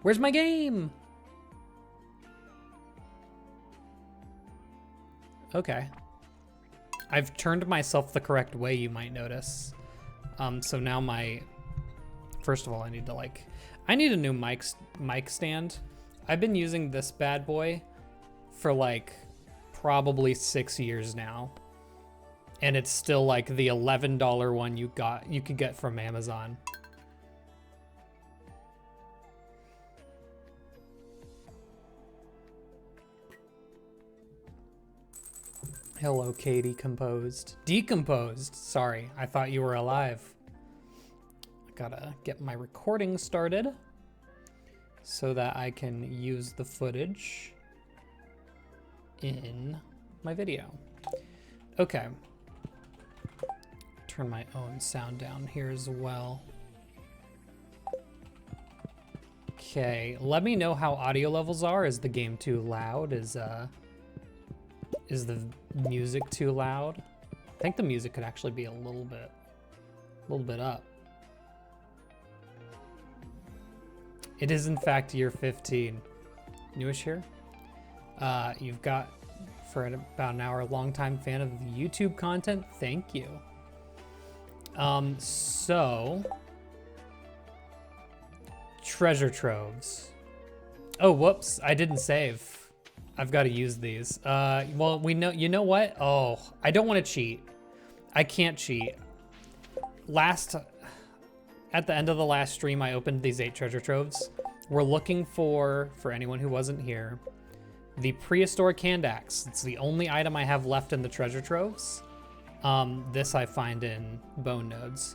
Where's my game? Okay. I've turned myself the correct way, you might notice. So now first of all, I need a new mic stand. I've been using this bad boy for like probably 6 years now. And it's still like the $11 one you could get from Amazon. Hello, Katie Decomposed. Sorry, I thought you were alive. I gotta get my recording started so that I can use the footage in my video. Okay. Turn my own sound down here as well. Okay, let me know how audio levels are. Is the game too loud? Is the music too loud? I think the music could actually be a little bit up. It is in fact year 15. Newish here. You've got, for about an hour, a longtime fan of YouTube content. Thank you. So treasure troves. Oh, whoops, I didn't save. I've got to use these. Well, you know what? Oh, I don't want to cheat. I can't cheat. At the end of the last stream, I opened these 8 treasure troves. We're looking for anyone who wasn't here, the prehistoric hand axe. It's the only item I have left in the treasure troves. This I find in bone nodes.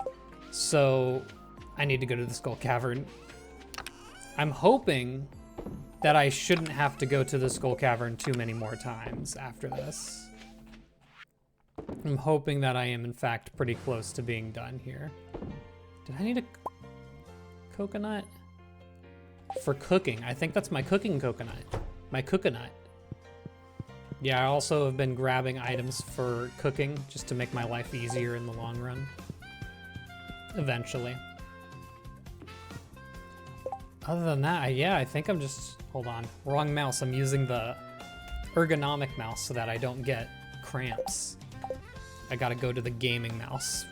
So I need to go to the Skull Cavern. I'm hoping that I shouldn't have to go to the Skull Cavern too many more times after this. I'm hoping that I am in fact pretty close to being done here. Did I need a coconut? For cooking, I think that's my cooking coconut. My coconut. Yeah, I also have been grabbing items for cooking just to make my life easier in the long run. Eventually. Other than that, yeah, I think I'm just, hold on, wrong mouse. I'm using the ergonomic mouse so that I don't get cramps. I gotta go to the gaming mouse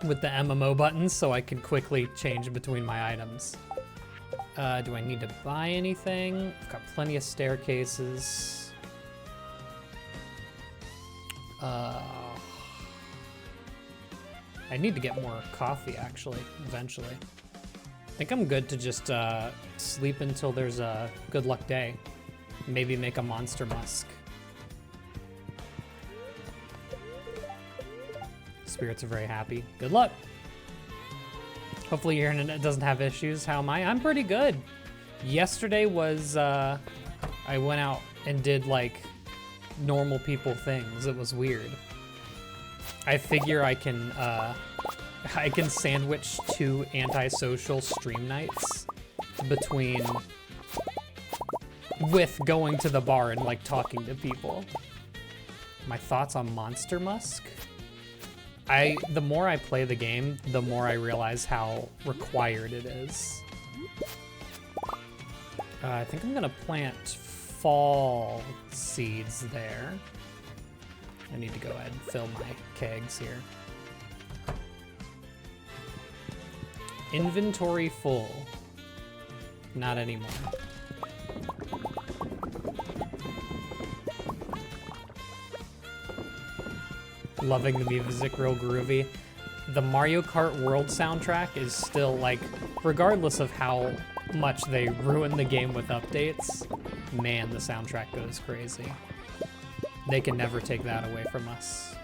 with the MMO buttons so I can quickly change between my items. Do I need to buy anything? I've got plenty of staircases. I need to get more coffee, actually, eventually. I think I'm good to just sleep until there's a good luck day. Maybe make a monster musk. Spirits are very happy. Good luck. Hopefully your internet doesn't have issues. How am I? I'm pretty good. Yesterday was, I went out and did like normal people things. It was weird. I figure I can sandwich 2 antisocial stream nights with going to the bar and like talking to people. My thoughts on Monster Musk? The more I play the game, the more I realize how required it is. I think I'm gonna plant fall seeds there. I need to go ahead and fill my kegs here. Inventory full. Not anymore. Loving the music, real groovy. The Mario Kart World soundtrack is still like, regardless of how much they ruin the game with updates, man, the soundtrack goes crazy. They can never take that away from us.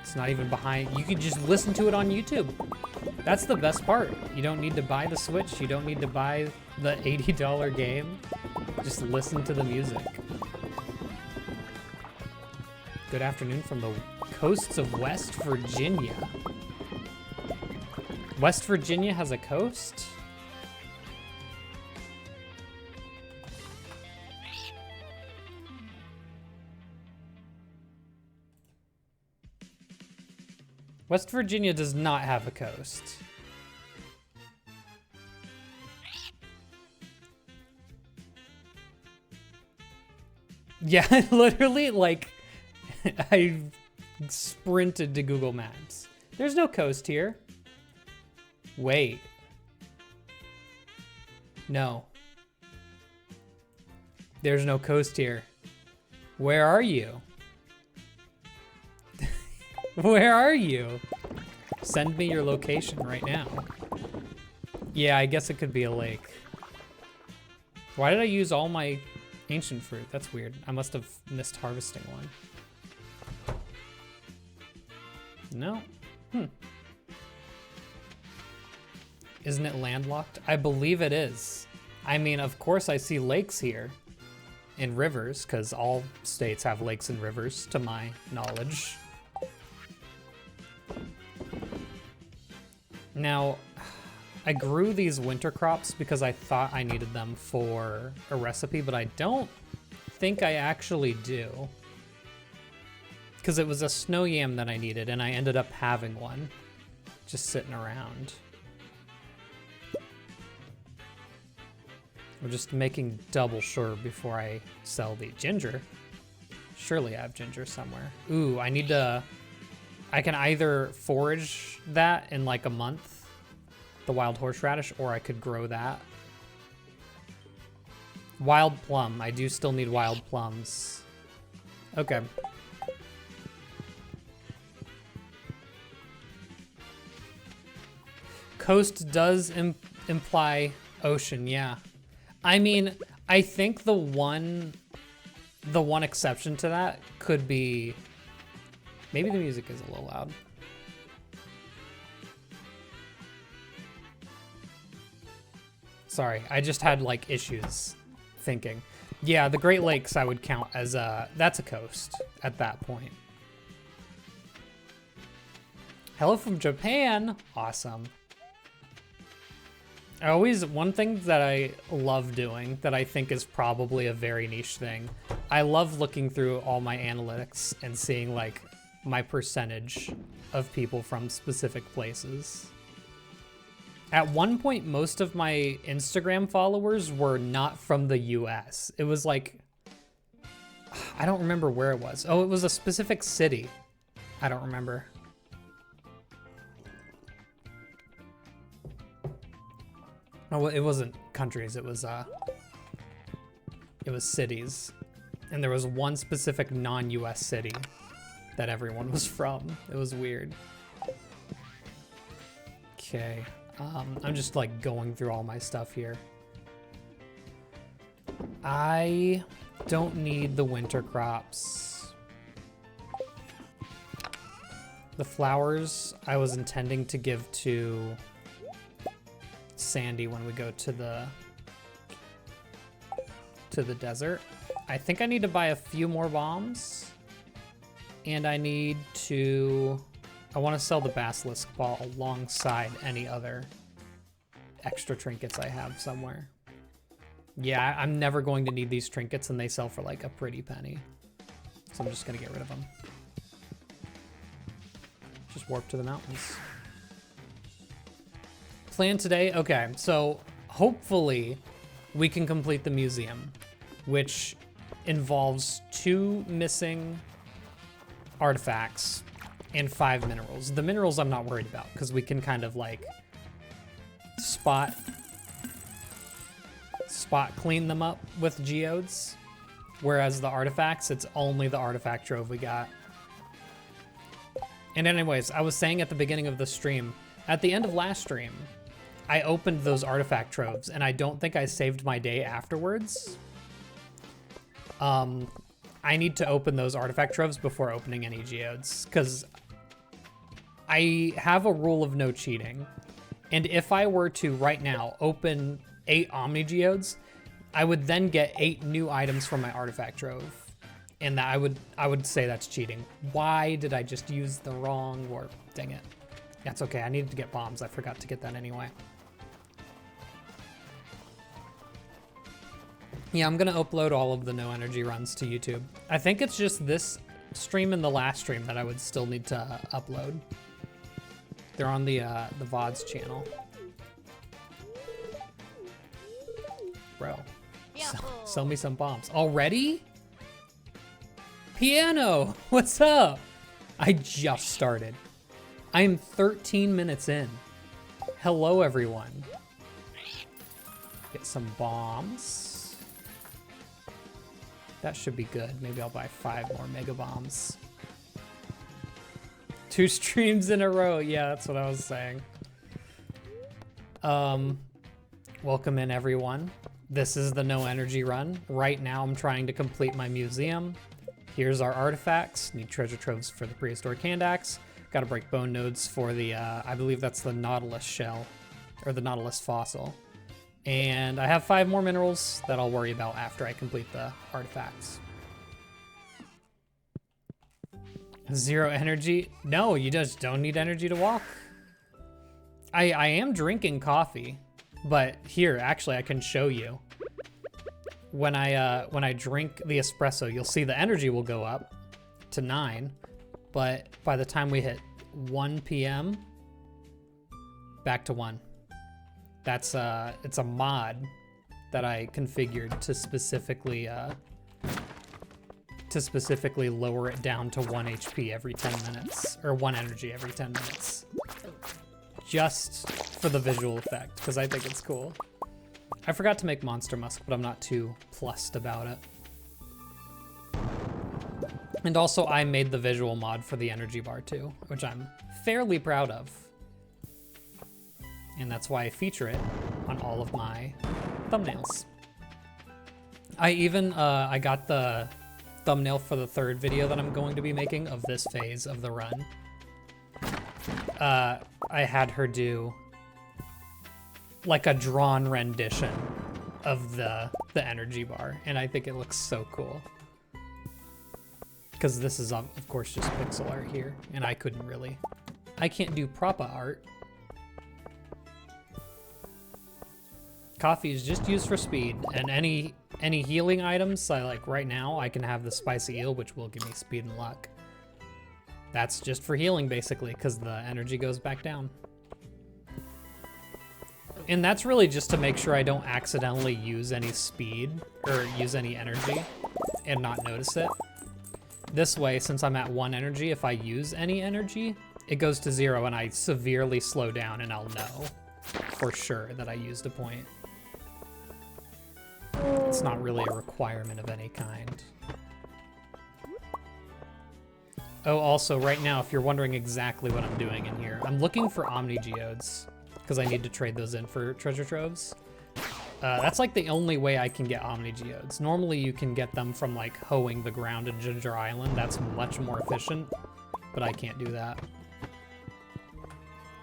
It's not even behind, you can just listen to it on YouTube. That's the best part. You don't need to buy the Switch, you don't need to buy the $80 game. Just listen to the music. Good afternoon from the coasts of West Virginia. West Virginia has a coast? West Virginia does not have a coast. Yeah, literally, like, I sprinted to Google Maps. There's no coast here. Wait. No. There's no coast here. Where are you? Where are you? Send me your location right now. Yeah, I guess it could be a lake. Why did I use all my ancient fruit? That's weird. I must have missed harvesting one. No. Isn't it landlocked? I believe it is. I mean, of course I see lakes here. And rivers, because all states have lakes and rivers, to my knowledge. Now, I grew these winter crops because I thought I needed them for a recipe, but I don't think I actually do. Because it was a snow yam that I needed, and I ended up having one just sitting around. We're just making double sure before I sell the ginger. Surely I have ginger somewhere. Ooh, I need to... I can either forage that in like a month, the wild horseradish, or I could grow that. Wild plum. I do still need wild plums. Okay. Coast does imply ocean, yeah. I mean, I think the one exception to that could be, maybe the music is a little loud. Sorry, I just had like issues thinking. Yeah, the Great Lakes I would count as that's a coast at that point. Hello from Japan, awesome. One thing that I love doing that I think is probably a very niche thing, I love looking through all my analytics and seeing like my percentage of people from specific places. At one point, most of my Instagram followers were not from the US. It was like, I don't remember where it was. Oh, it was a specific city. I don't remember. Oh, it wasn't countries, it was cities. And there was one specific non-US city that everyone was from. It was weird. Okay, I'm just like going through all my stuff here. I don't need the winter crops. The flowers I was intending to give to Sandy when we go to the desert. I think I need to buy a few more bombs, and I want to sell the basilisk ball alongside any other extra trinkets I have somewhere. Yeah, I'm never going to need these trinkets, and they sell for like a pretty penny, so I'm just gonna get rid of them. Just warp to the mountains. Plan today? Okay, so hopefully we can complete the museum, which involves 2 missing artifacts and 5 minerals. The minerals I'm not worried about because we can kind of like spot clean them up with geodes, whereas the artifacts, it's only the artifact trove we got. And anyways, I was saying at the beginning of the stream, at the end of last stream, I opened those artifact troves, and I don't think I saved my day afterwards. I need to open those artifact troves before opening any geodes, because I have a rule of no cheating. And if I were to, right now, open 8 Omni Geodes, I would then get 8 new items from my artifact trove. And that I would say that's cheating. Why did I just use the wrong warp? Dang it. That's okay, I needed to get bombs. I forgot to get that anyway. Yeah, I'm gonna upload all of the no energy runs to YouTube. I think it's just this stream and the last stream that I would still need to upload. They're on the VODs channel. Bro, sell me some bombs. Already? Piano, what's up? I just started. I am 13 minutes in. Hello, everyone. Get some bombs. That should be good. Maybe I'll buy 5 more mega bombs. 2 streams in a row. Yeah, that's what I was saying. Welcome in, everyone. This is the no energy run. Right now, I'm trying to complete my museum. Here's our artifacts. Need treasure troves for the prehistoric hand axe. Got to break bone nodes for the, I believe that's the Nautilus shell, or the Nautilus fossil. And I have 5 more minerals that I'll worry about after I complete the artifacts. 0 energy? No, you just don't need energy to walk. I am drinking coffee, but here, actually, I can show you. When I drink the espresso, you'll see the energy will go up to 9, but by the time we hit 1 p.m., back to 1. That's it's a mod that I configured to specifically lower it down to 1 HP every 10 minutes, or 1 energy every 10 minutes. Just for the visual effect, because I think it's cool. I forgot to make Monster Musk, but I'm not too plussed about it. And also, I made the visual mod for the energy bar too, which I'm fairly proud of. And that's why I feature it on all of my thumbnails. I even, I got the thumbnail for the 3rd video that I'm going to be making of this phase of the run. I had her do like a drawn rendition of the energy bar, and I think it looks so cool. Because this is, of course, just pixel art here, and I can't do proper art. Coffee is just used for speed, and any healing items, like right now, I can have the spicy eel, which will give me speed and luck. That's just for healing, basically, because the energy goes back down. And that's really just to make sure I don't accidentally use any speed or use any energy and not notice it. This way, since I'm at 1 energy, if I use any energy, it goes to 0 and I severely slow down, and I'll know for sure that I used a point. It's not really a requirement of any kind. Oh, also, right now, if you're wondering exactly what I'm doing in here, I'm looking for Omni Geodes, because I need to trade those in for treasure troves. That's like the only way I can get Omni Geodes. Normally, you can get them from like hoeing the ground in Ginger Island. That's much more efficient, but I can't do that.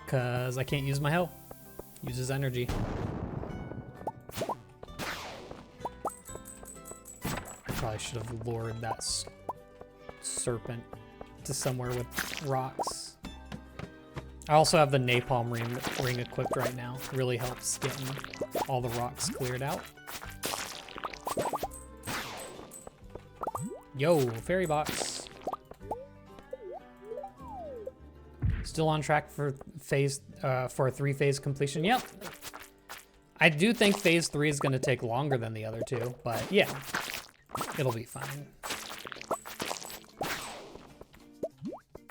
Because I can't use my hoe. Uses energy. Probably should have lured that serpent to somewhere with rocks. I also have the napalm ring equipped right now. Really helps getting all the rocks cleared out. Yo, fairy box. Still on track for for a 3-phase completion. Yep. I do think phase 3 is going to take longer than the other 2, but yeah, it'll be fine.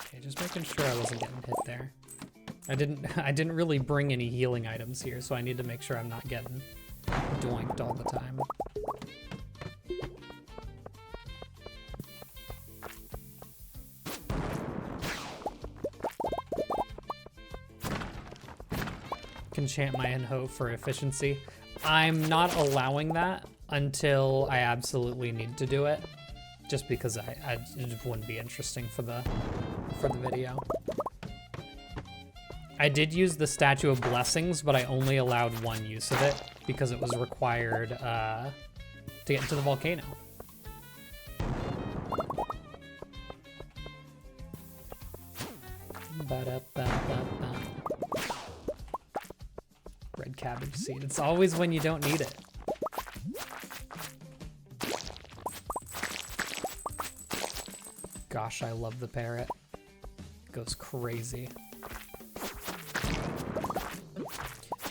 Okay, just making sure I wasn't getting hit there. I didn't really bring any healing items here, so I need to make sure I'm not getting doinked all the time. Can chant my hoe for efficiency. I'm not allowing that until I absolutely need to do it, just because it just wouldn't be interesting for the video. I did use the Statue of Blessings, but I only allowed 1 use of it because it was required to get into the volcano. Ba-da-ba-ba-ba. Red cabbage seed. It's always when you don't need it. Gosh, I love the parrot. It goes crazy.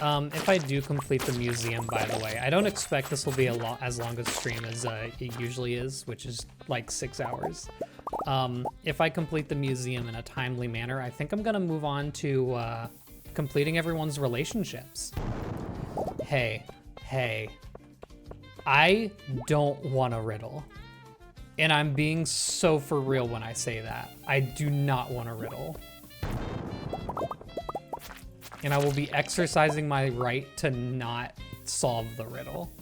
If I do complete the museum, by the way, I don't expect this will be as long a stream as it usually is, which is like 6 hours. if I complete the museum in a timely manner, I think I'm gonna move on to completing everyone's relationships. Hey, I don't want a riddle. And I'm being so for real when I say that. I do not want a riddle. And I will be exercising my right to not solve the riddle.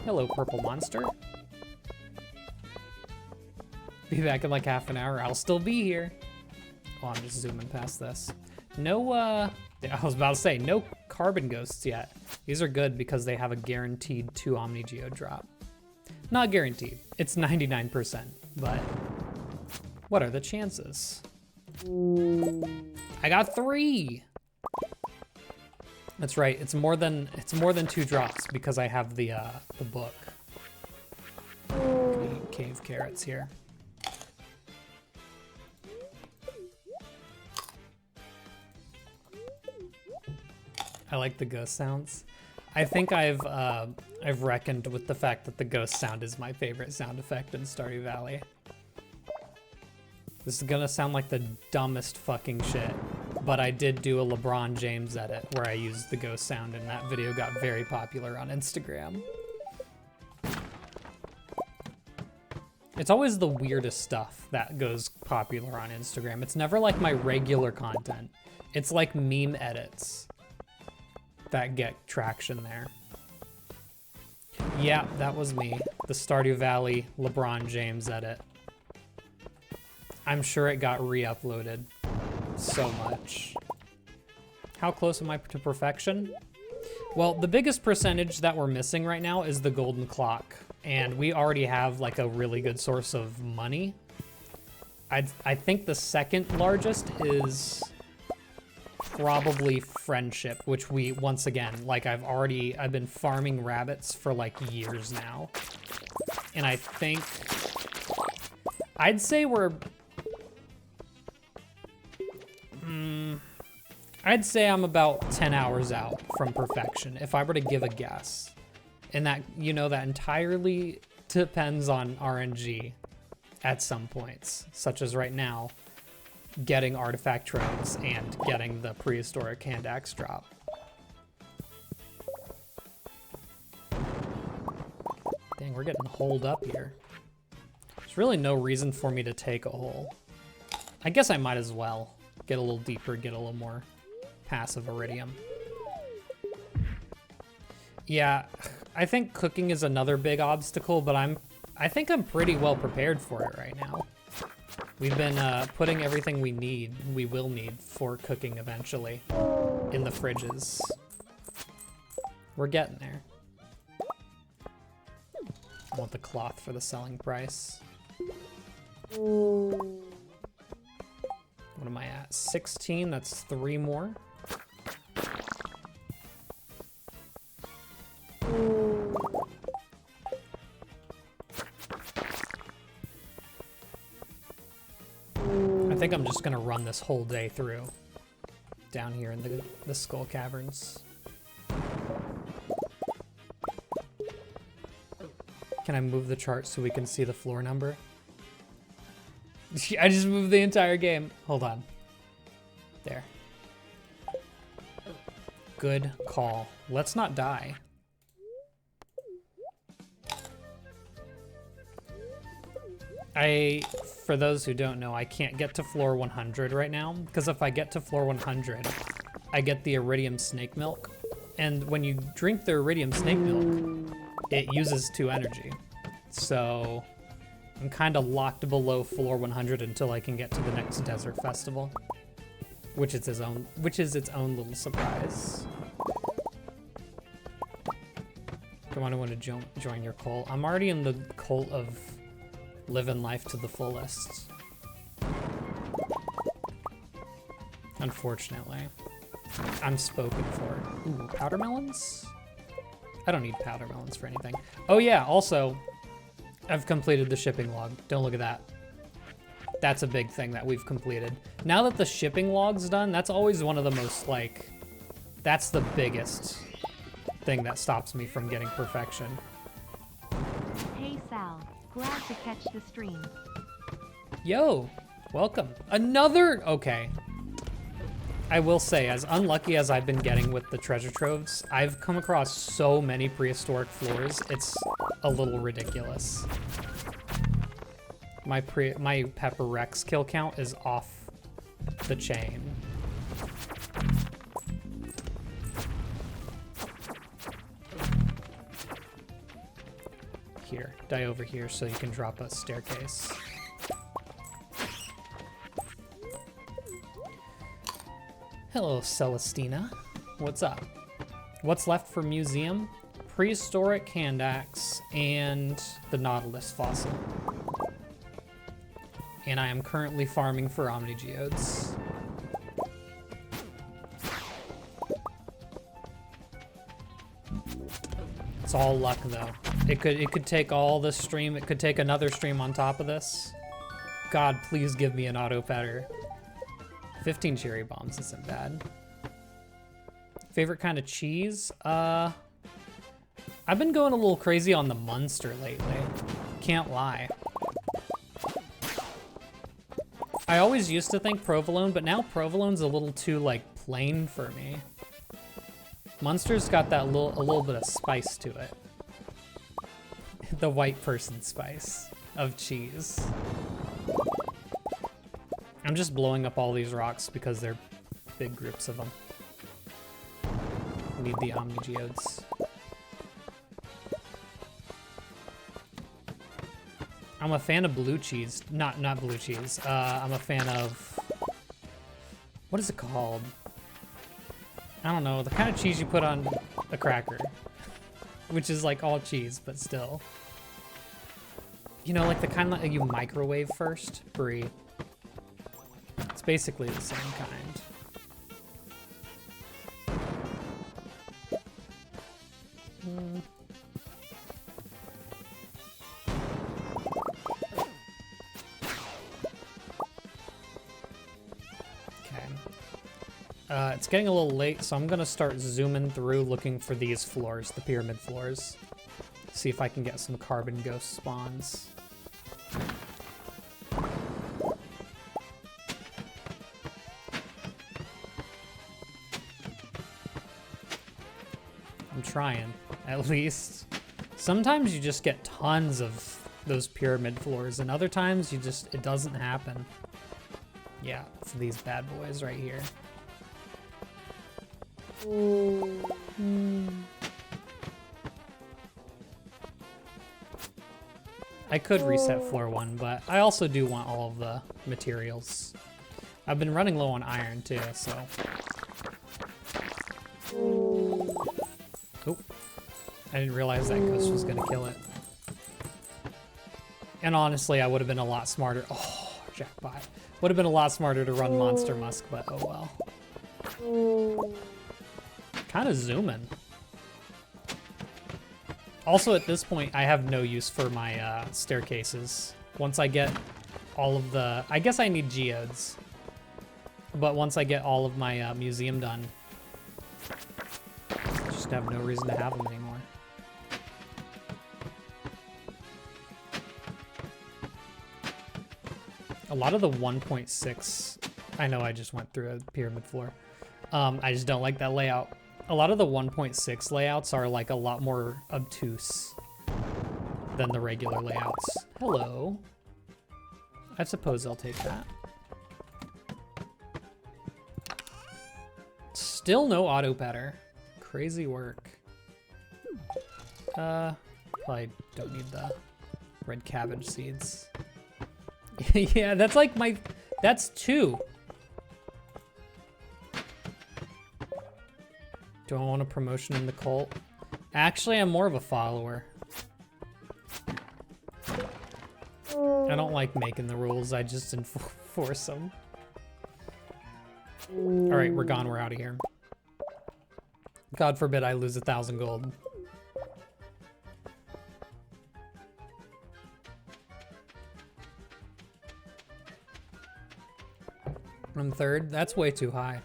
Hello, purple monster. Be back in like half an hour. I'll still be here. Oh, I'm just zooming past this. No, I was about to say, no carbon ghosts yet. These are good because they have a guaranteed 2 Omni Geo drop. Not guaranteed. It's 99%, but what are the chances? I got 3. That's right. It's more than 2 drops because I have the book. Cave carrots here. I like the ghost sounds. I think I've reckoned with the fact that the ghost sound is my favorite sound effect in Stardew Valley. This is gonna sound like the dumbest fucking shit, but I did do a LeBron James edit where I used the ghost sound, and that video got very popular on Instagram. It's always the weirdest stuff that goes popular on Instagram. It's never like my regular content. It's like meme edits that get traction there. Yeah, that was me. The Stardew Valley LeBron James edit. I'm sure it got re-uploaded so much. How close am I to perfection? Well, the biggest percentage that we're missing right now is the golden clock, and we already have like a really good source of money. I think the second largest is probably friendship, which we, once again, like I've been farming rabbits for like years now. And I think, I'd say I'd say I'm about 10 hours out from perfection, if I were to give a guess. And that, you know, that entirely depends on RNG at some points, such as right now, getting artifact troves and getting the prehistoric hand axe drop. Dang, we're getting holed up here. There's really no reason for me to take a hole. I guess I might as well get a little deeper, get a little more passive iridium. Yeah, I think cooking is another big obstacle, but I think I'm pretty well prepared for it right now. We've been putting everything we will need for cooking eventually in the fridges. We're getting there. I want the cloth for the selling price. What am I at? 16, that's 3 more. I think I'm just gonna run this whole day through down here in the Skull Caverns. Can I move the chart so we can see the floor number? I just moved the entire game. Hold on. There. Good call. Let's not die. For those who don't know, I can't get to floor 100 right now, because if I get to floor 100, I get the iridium snake milk. And when you drink the iridium snake milk, it uses 2 energy. So I'm kind of locked below floor 100 until I can get to the next desert festival, which is its own little surprise. Come on, I want to join your cult. I'm already in the cult of living life to the fullest. Unfortunately, I'm spoken for. Ooh, powder melons? I don't need powder melons for anything. Oh yeah, also, I've completed the shipping log. Don't look at that. That's a big thing that we've completed. Now that the shipping log's done, that's always one of the most, like, that's the biggest thing that stops me from getting perfection. Hey Sal, Glad to catch the stream. Yo, welcome. Another, okay. I will say, as unlucky as I've been getting with the treasure troves, I've come across so many prehistoric floors, it's a little ridiculous. My Pepper Rex kill count is off the chain. Here, die over here so you can drop a staircase. Hello, Celestina. What's up? What's left for museum? Prehistoric hand axe and the Nautilus fossil. And I am currently farming for Omnigeodes. It's all luck though. It could take all this stream, it could take another stream on top of this. God, please give me an auto petter. 15 cherry bombs isn't bad. Favorite kind of cheese? I've been going a little crazy on the Munster lately. Can't lie. I always used to think provolone, but now provolone's a little too like plain for me. Munster's got that a little bit of spice to it. The white person spice of cheese. I'm just blowing up all these rocks because they're big groups of them. Need the Omnigeodes. I'm a fan of blue cheese. Not blue cheese. I'm a fan of... What is it called? I don't know. The kind of cheese you put on a cracker. Which is like all cheese, but still. You know, like the kind that you microwave first? Brie. It's basically the same kind. It's getting a little late, so I'm gonna start zooming through looking for these floors, the pyramid floors. See if I can get some carbon ghost spawns. I'm trying, at least. Sometimes you just get tons of those pyramid floors, and other times it doesn't happen. Yeah, for these bad boys right here. I could reset floor 1, but I also do want all of the materials. I've been running low on iron too, so. Oh, I didn't realize that ghost was gonna kill it. And honestly, I would have been a lot smarter. Oh, jackpot. Would have been a lot smarter to run Monster Musk, but oh well. Kind of zooming. Also, at this point, I have no use for my staircases. Once I get all of the... I guess I need geodes. But once I get all of my museum done, I just have no reason to have them anymore. A lot of the 1.6... I know I just went through a pyramid floor. I just don't like that layout. A lot of the 1.6 layouts are like a lot more obtuse than the regular layouts. Hello. I suppose I'll take that. Still no auto petter. Crazy work. Probably don't need the red cabbage seeds. Yeah, that's like that's 2. Do I want a promotion in the cult? Actually, I'm more of a follower. I don't like making the rules, I just enforce them. Alright, we're gone, we're out of here. God forbid I lose 1,000 gold. I'm 3rd, that's way too high.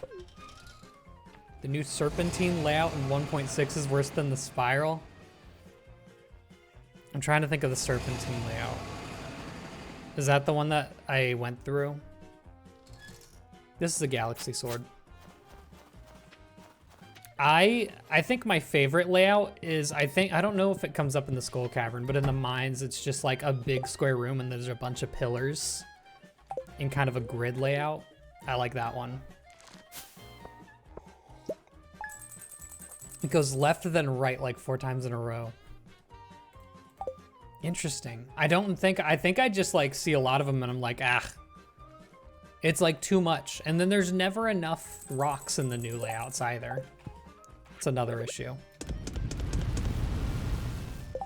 The new serpentine layout in 1.6 is worse than the spiral. I'm trying to think of the serpentine layout. Is that the one that I went through? This is a galaxy sword. I think my favorite layout is, I don't know if it comes up in the Skull Cavern, but in the mines, it's just like a big square room and there's a bunch of pillars in kind of a grid layout. I like that one. It goes left then right like 4 times in a row. Interesting. I think I just like see a lot of them and I'm like, ah, it's like too much. And then there's never enough rocks in the new layouts either. It's another issue. I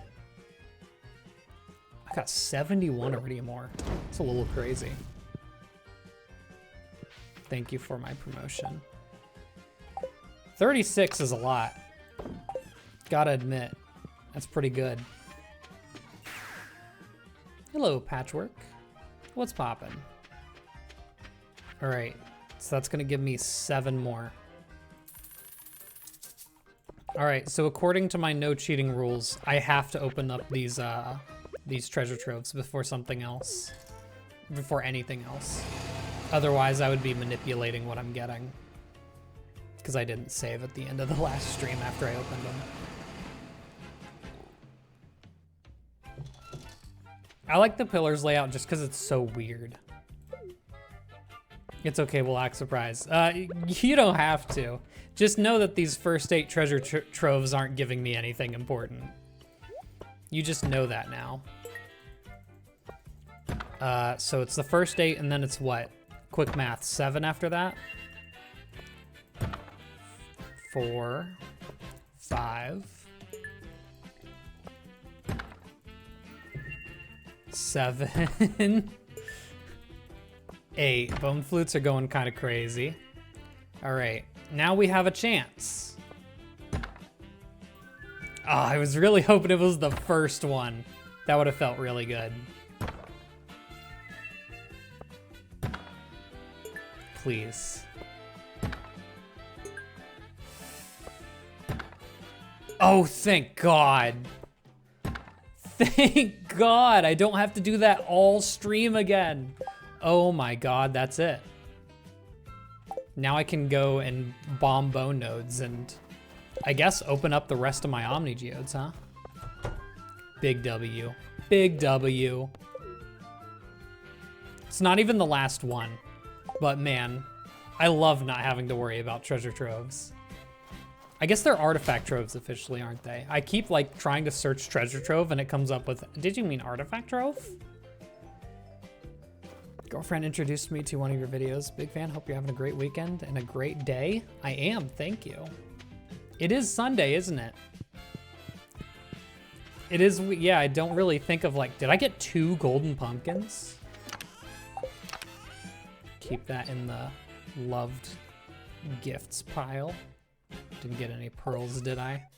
got 71 iridium ore. It's a little crazy. Thank you for my promotion. 36 is a lot. Gotta admit, that's pretty good. Hello, Patchwork. What's poppin'? All right, so that's gonna give me 7 more. All right, so according to my no cheating rules, I have to open up these treasure troves before something else, before anything else. Otherwise, I would be manipulating what I'm getting because I didn't save at the end of the last stream after I opened them. I like the pillars layout just because it's so weird. It's okay, we'll act surprised. You don't have to. Just know that these first 8 treasure troves aren't giving me anything important. You just know that now. So it's the first 8 and then it's what? Quick math, 7 after that? 4, 5, 7, 8. Bone flutes are going kind of crazy. All right, now we have a chance. Oh, I was really hoping it was the first one. That would have felt really good. Please. Oh, thank God. Thank God. I don't have to do that all stream again. Oh my God, that's it. Now I can go and bomb bone nodes and I guess open up the rest of my Omni Geodes, huh? Big W. Big W. It's not even the last one, but man, I love not having to worry about treasure troves. I guess they're artifact troves officially, aren't they? I keep like trying to search treasure trove and it comes up with, did you mean artifact trove? Girlfriend introduced me to one of your videos. Big fan, hope you're having a great weekend and a great day. I am, thank you. It is Sunday, isn't it? It is, yeah, I don't really think of like, did I get 2 golden pumpkins? Keep that in the loved gifts pile. Didn't get any pearls, did I?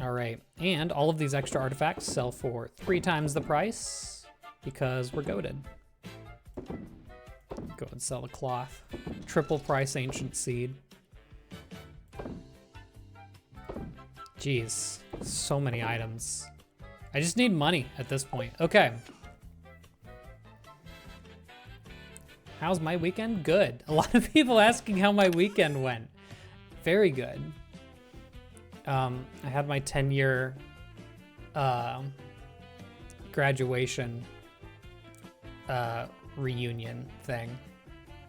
All right, and all of these extra artifacts sell for 3 times the price because we're goated. Go and sell a cloth. Triple price ancient seed. Jeez, so many items. I just need money at this point. Okay. How's my weekend? Good. A lot of people asking how my weekend went. Very good. I had my 10-year graduation reunion thing,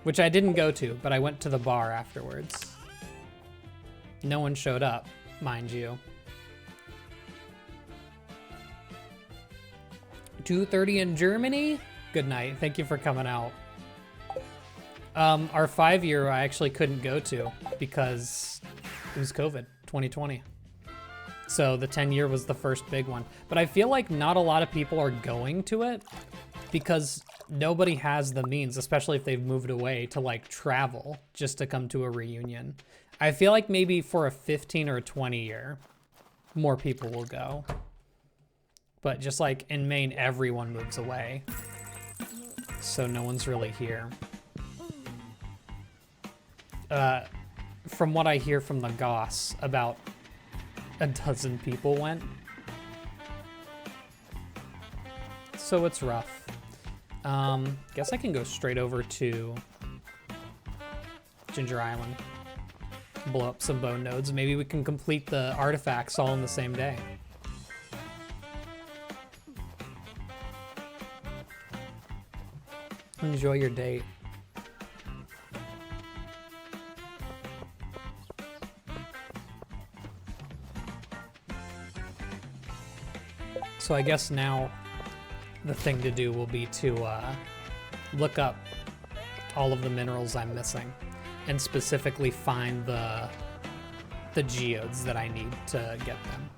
which I didn't go to, but I went to the bar afterwards. No one showed up, mind you. 2:30 in Germany? Good night, thank you for coming out. Our 5-year I actually couldn't go to because it was COVID, 2020. So the 10-year was the first big one. But I feel like not a lot of people are going to it because nobody has the means, especially if they've moved away, to like travel just to come to a reunion. I feel like maybe for a 15 or a 20 year, more people will go. But just like in Maine, everyone moves away. So no one's really here. From what I hear from the Goss, about a dozen people went. so it's rough. Guess I can go straight over to Ginger Island. Blow up some bone nodes. Maybe we can complete the artifacts all in the same day. Enjoy your date. So I guess now the thing to do will be to look up all of the minerals I'm missing and specifically find the geodes that I need to get them.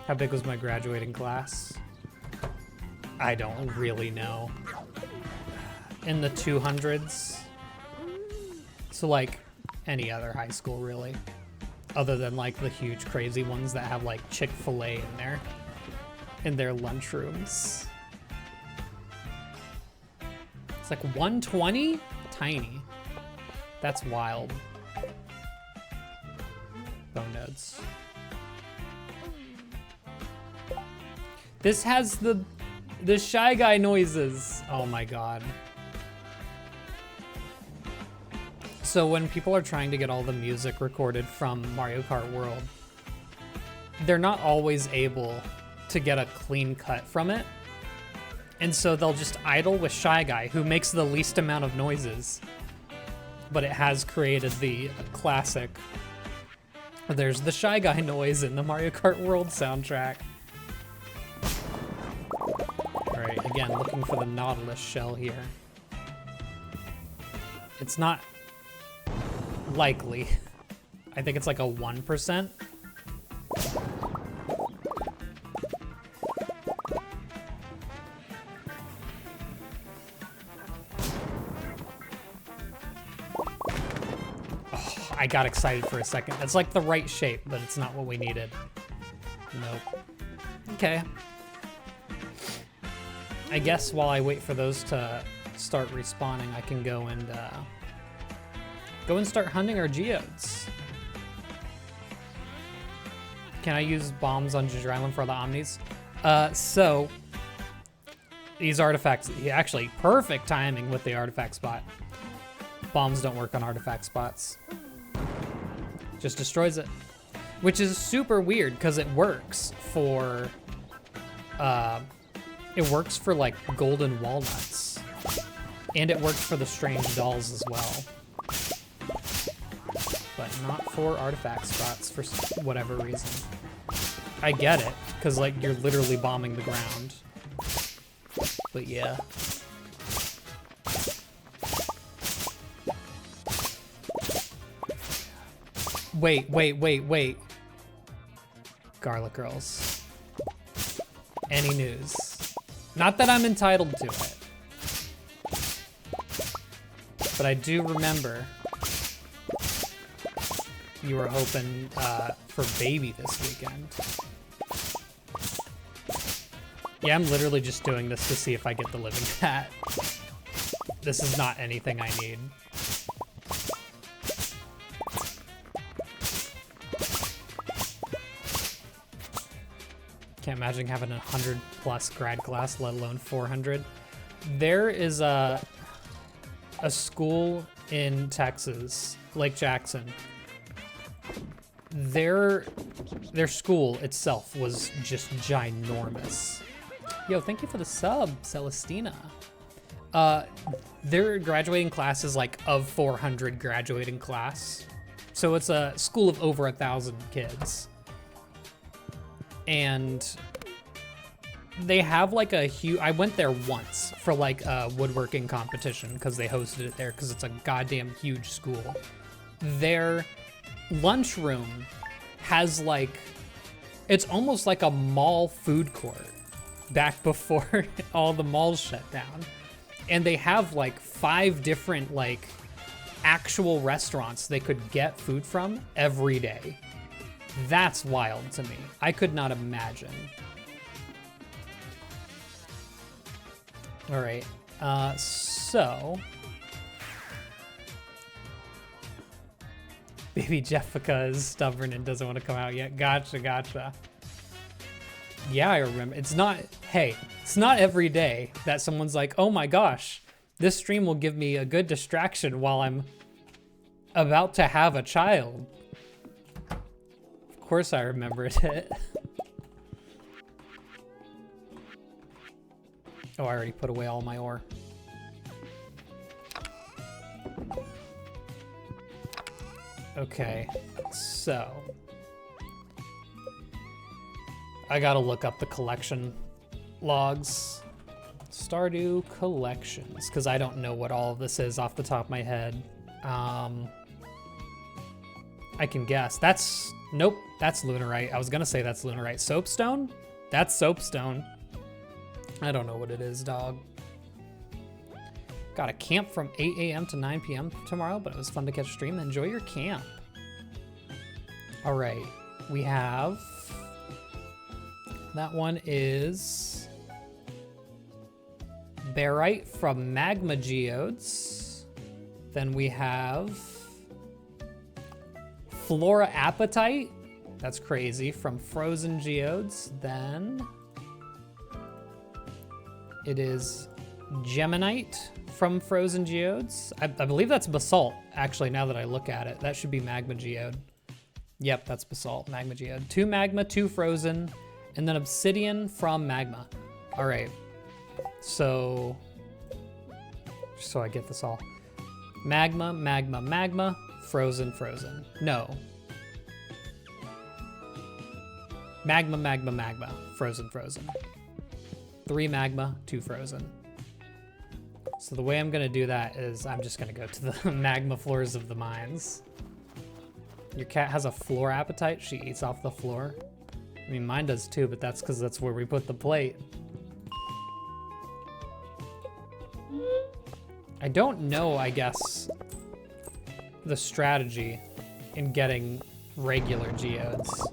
How big was my graduating class? I don't really know. In the 200s. So like any other high school really. Other than like the huge crazy ones that have like Chick-fil-A in their lunchrooms. It's like 120? Tiny. That's wild. Bone nodes. This has the Shy Guy noises. Oh my god. So when people are trying to get all the music recorded from Mario Kart World, they're not always able to get a clean cut from it. And so they'll just idle with Shy Guy, who makes the least amount of noises. But it has created the classic. There's the Shy Guy noise in the Mario Kart World soundtrack. Alright, again, looking for the Nautilus shell here. It's not likely. I think it's like a 1%. Oh, I got excited for a second. It's like the right shape, but it's not what we needed. Nope. Okay. I guess while I wait for those to start respawning, I can go and start hunting our geodes. Can I use bombs on Ginger Island for the Omnis? So these artifacts, actually perfect timing with the artifact spot. Bombs don't work on artifact spots. Just destroys it. Which is super weird because it works for like golden walnuts. And it works for the strange dolls as well. But not for artifact spots for whatever reason. I get it, because like you're literally bombing the ground. But yeah. Wait. Garlic Girls. Any news? Not that I'm entitled to it. But I do remember you were hoping for baby this weekend. Yeah, I'm literally just doing this to see if I get the living cat. This is not anything I need. Can't imagine having 100 plus grad class, let alone 400. There is a school in Texas, Lake Jackson. Their school itself was just ginormous. Yo, thank you for the sub, Celestina. Their graduating class is like of 400 graduating class. So it's a school of over 1,000 kids. And they have like a huge, I went there once for like a woodworking competition because they hosted it there because it's a goddamn huge school. Their lunchroom has like, it's almost like a mall food court back before all the malls shut down. And they have like 5 different like actual restaurants they could get food from every day. That's wild to me. I could not imagine. All right, so Baby Jeffica is stubborn and doesn't want to come out yet. Gotcha. Yeah, I remember. It's not, hey, it's not every day that someone's like, oh my gosh, this stream will give me a good distraction while I'm about to have a child. Of course I remembered it. Oh, I already put away all my ore. Okay, so I gotta look up the collection logs. Stardew collections, because I don't know what all of this is off the top of my head. I can guess. That's, nope, that's lunarite. I was gonna say that's lunarite. Soapstone? That's soapstone. I don't know what it is, dog. Got a camp from 8 a.m. to 9 p.m. tomorrow, but it was fun to catch a stream. Enjoy your camp. All right, we have, that one is barite from magma geodes. Then we have flora apatite. That's crazy, from frozen geodes. Then it is geminite from frozen geodes. I believe that's basalt, actually, now that I look at it. That should be magma geode. Yep, that's basalt, magma geode. 2 magma, 2 frozen, and then obsidian from magma. All right, so, just so I get this all. Magma, magma, magma, frozen, frozen. No. Magma, magma, magma, frozen, frozen. 3 magma, 2 frozen. So the way I'm gonna do that is I'm just gonna go to the magma floors of the mines. Your cat has a floor appetite. She eats off the floor. I mean, mine does too, but that's because that's where we put the plate. I don't know, I guess, the strategy in getting regular geodes.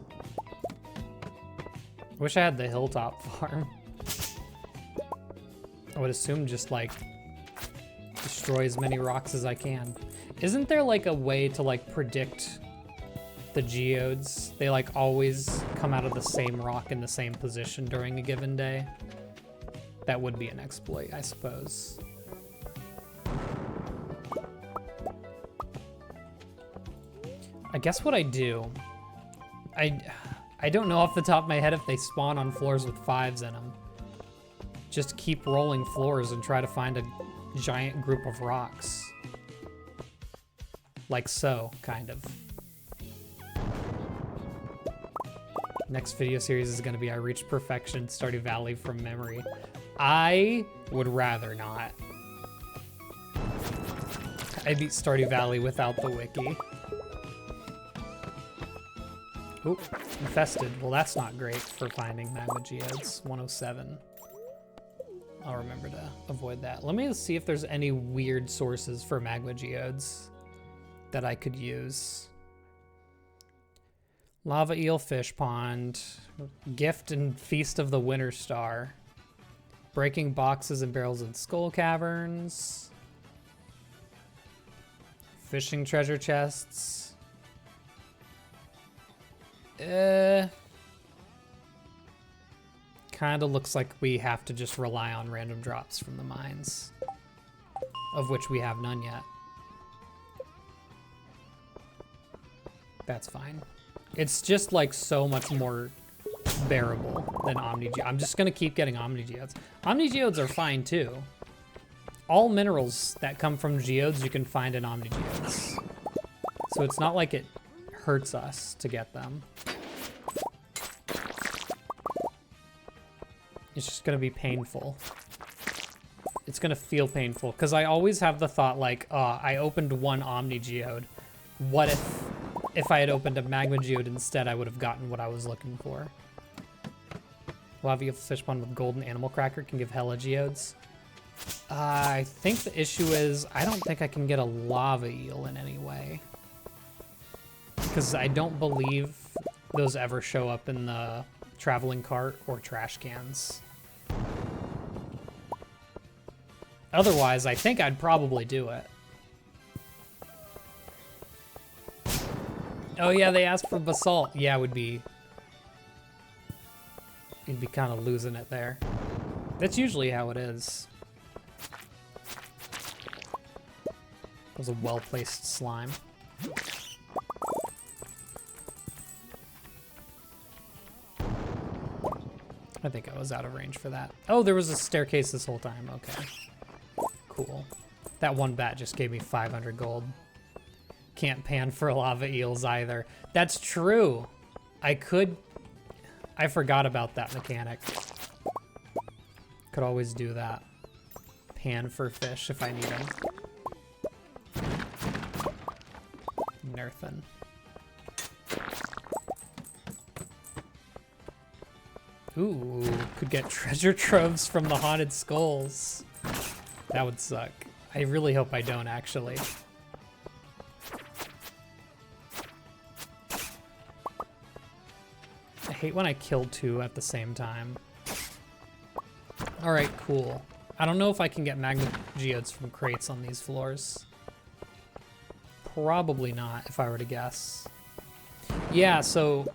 I wish I had the hilltop farm. I would assume just like destroy as many rocks as I can. Isn't there like a way to like predict the geodes? They like always come out of the same rock in the same position during a given day. That would be an exploit, I suppose. I guess what I do, I don't know off the top of my head if they spawn on floors with 5s in them. Just keep rolling floors and try to find a giant group of rocks. Like so, kind of. Next video series is gonna be I reached perfection in Stardew Valley from memory. I would rather not. I beat Stardew Valley without the wiki. Oop, infested. Well, that's not great for finding magma geodes. 107. I'll remember to avoid that. Let me see if there's any weird sources for magma geodes that I could use. Lava eel fish pond. Gift and feast of the winter star. Breaking boxes and barrels in skull caverns. Fishing treasure chests. Kind of looks like we have to just rely on random drops from the mines, of which we have none yet. That's fine. It's just like so much more bearable than Omni Geodes. I'm just gonna keep getting Omni Geodes. Omni Geodes are fine too. All minerals that come from geodes you can find in Omni Geodes. So it's not like it hurts us to get them. It's just gonna be painful. It's gonna feel painful, because I always have the thought like, I opened one Omni Geode. What if I had opened a Magma Geode instead, I would have gotten what I was looking for. Lava fish pond with golden animal cracker can give hella geodes. I think the issue is, I don't think I can get a lava eel in any way. Because I don't believe those ever show up in the traveling cart or trash cans. Otherwise, I think I'd probably do it. Oh yeah, they asked for basalt. Yeah, it would be You'd be kind of losing it there. That's usually how it is. It was a well-placed slime. I think I was out of range for that. Oh, there was a staircase this whole time. Okay. Cool. That one bat just gave me 500 gold. Can't pan for lava eels either. That's true. I forgot about that mechanic. Could always do that. Pan for fish if I need them. Nerthin. Ooh, could get treasure troves from the haunted skulls. That would suck. I really hope I don't, actually. I hate when I kill two at the same time. All right, cool. I don't know if I can get magma geodes from crates on these floors. Probably not, if I were to guess. Yeah, so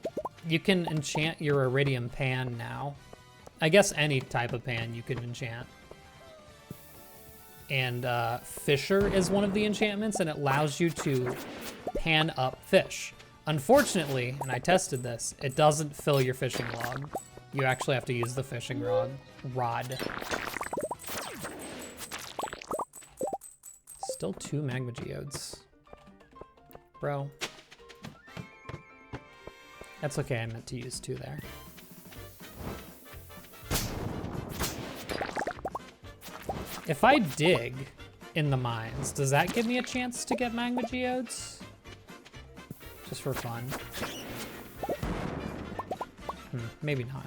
you can enchant your iridium pan now. I guess any type of pan you can enchant. And Fisher is one of the enchantments, and it allows you to pan up fish. Unfortunately, and I tested this, it doesn't fill your fishing log. You actually have to use the fishing rod. Still 2 magma geodes. Bro. That's okay, I meant to use 2 there. If I dig in the mines, does that give me a chance to get magma geodes? Just for fun. Maybe not.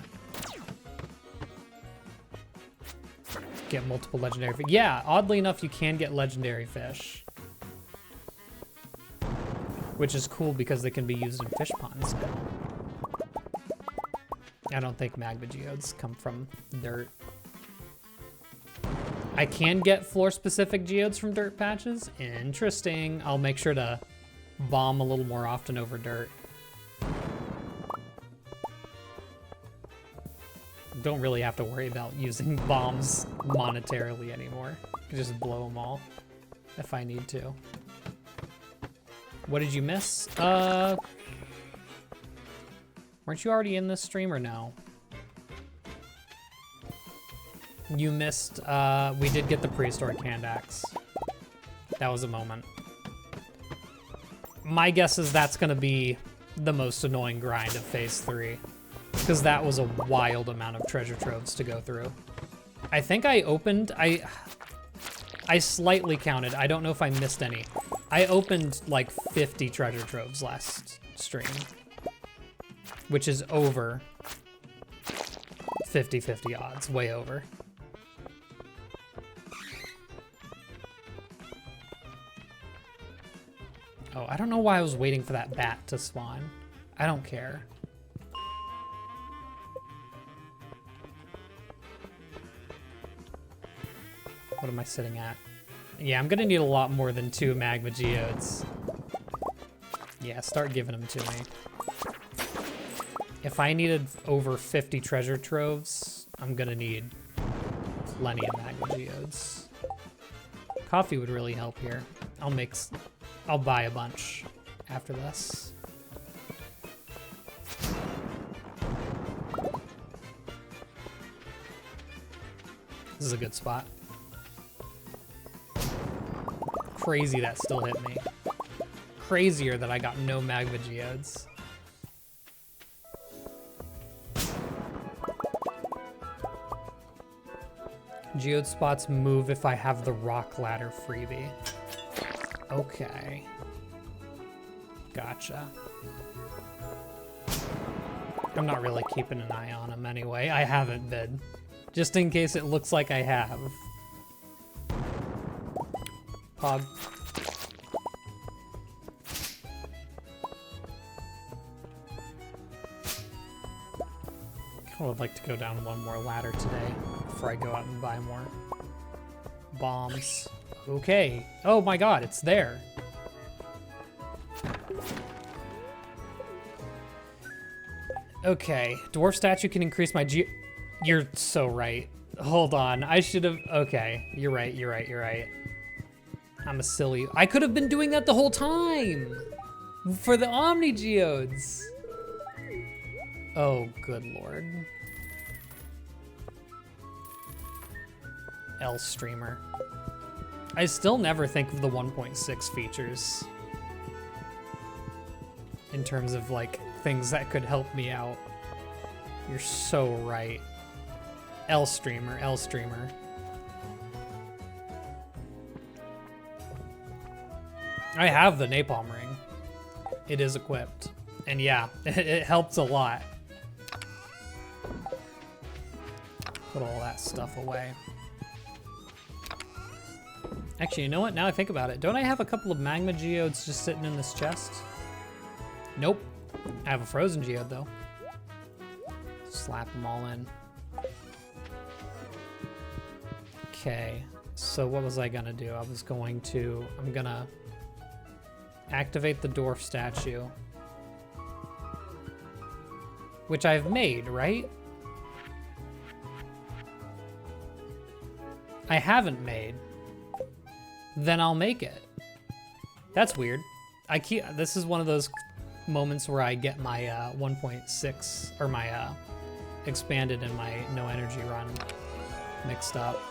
Get multiple legendary fish. Yeah, oddly enough, you can get legendary fish. Which is cool because they can be used in fish ponds now. I don't think magma geodes come from dirt. I can get floor-specific geodes from dirt patches. Interesting. I'll make sure to bomb a little more often over dirt. Don't really have to worry about using bombs monetarily anymore. I can just blow them all if I need to. What did you miss? Weren't you already in this stream or no? You missed, we did get the prehistoric hand axe. That was a moment. My guess is that's gonna be the most annoying grind of phase 3. Because that was a wild amount of treasure troves to go through. I think I opened, I slightly counted, I don't know if I missed any. I opened like 50 treasure troves last stream. Which is over 50-50 odds, way over. Oh, I don't know why I was waiting for that bat to spawn. I don't care. What am I sitting at? Yeah, I'm gonna need a lot more than 2 magma geodes. Yeah, start giving them to me. If I needed over 50 treasure troves, I'm gonna need plenty of magma geodes. Coffee would really help here. I'll buy a bunch after this. This is a good spot. Crazy that still hit me. Crazier that I got no magma geodes. Geode spots move if I have the rock ladder freebie. Okay. Gotcha. I'm not really keeping an eye on them anyway. I haven't been. Just in case it looks like I have. Pog. I would like to go down one more ladder today before I go out and buy more bombs. Okay. Oh my god, it's there. Okay. Dwarf statue can increase my You're so right. Hold on, I should have, okay. You're right, you're right, you're right. I'm a silly, I could have been doing that the whole time for the Omni Geodes. Oh, good Lord. L streamer. I still never think of the 1.6 features in terms of like things that could help me out. You're so right. L streamer, L streamer. I have the napalm ring. It is equipped. And yeah, it helps a lot. Put all that stuff away. Actually, you know what? Now I think about it, don't I have a couple of magma geodes just sitting in this chest? Nope. I have a frozen geode though. Slap them all in. Okay, so what was I gonna do? I'm gonna activate the dwarf statue. Which I've made, right? I haven't made. Then I'll make it. That's weird. This is one of those moments where I get my 1.6 or my expanded and my no energy run mixed up.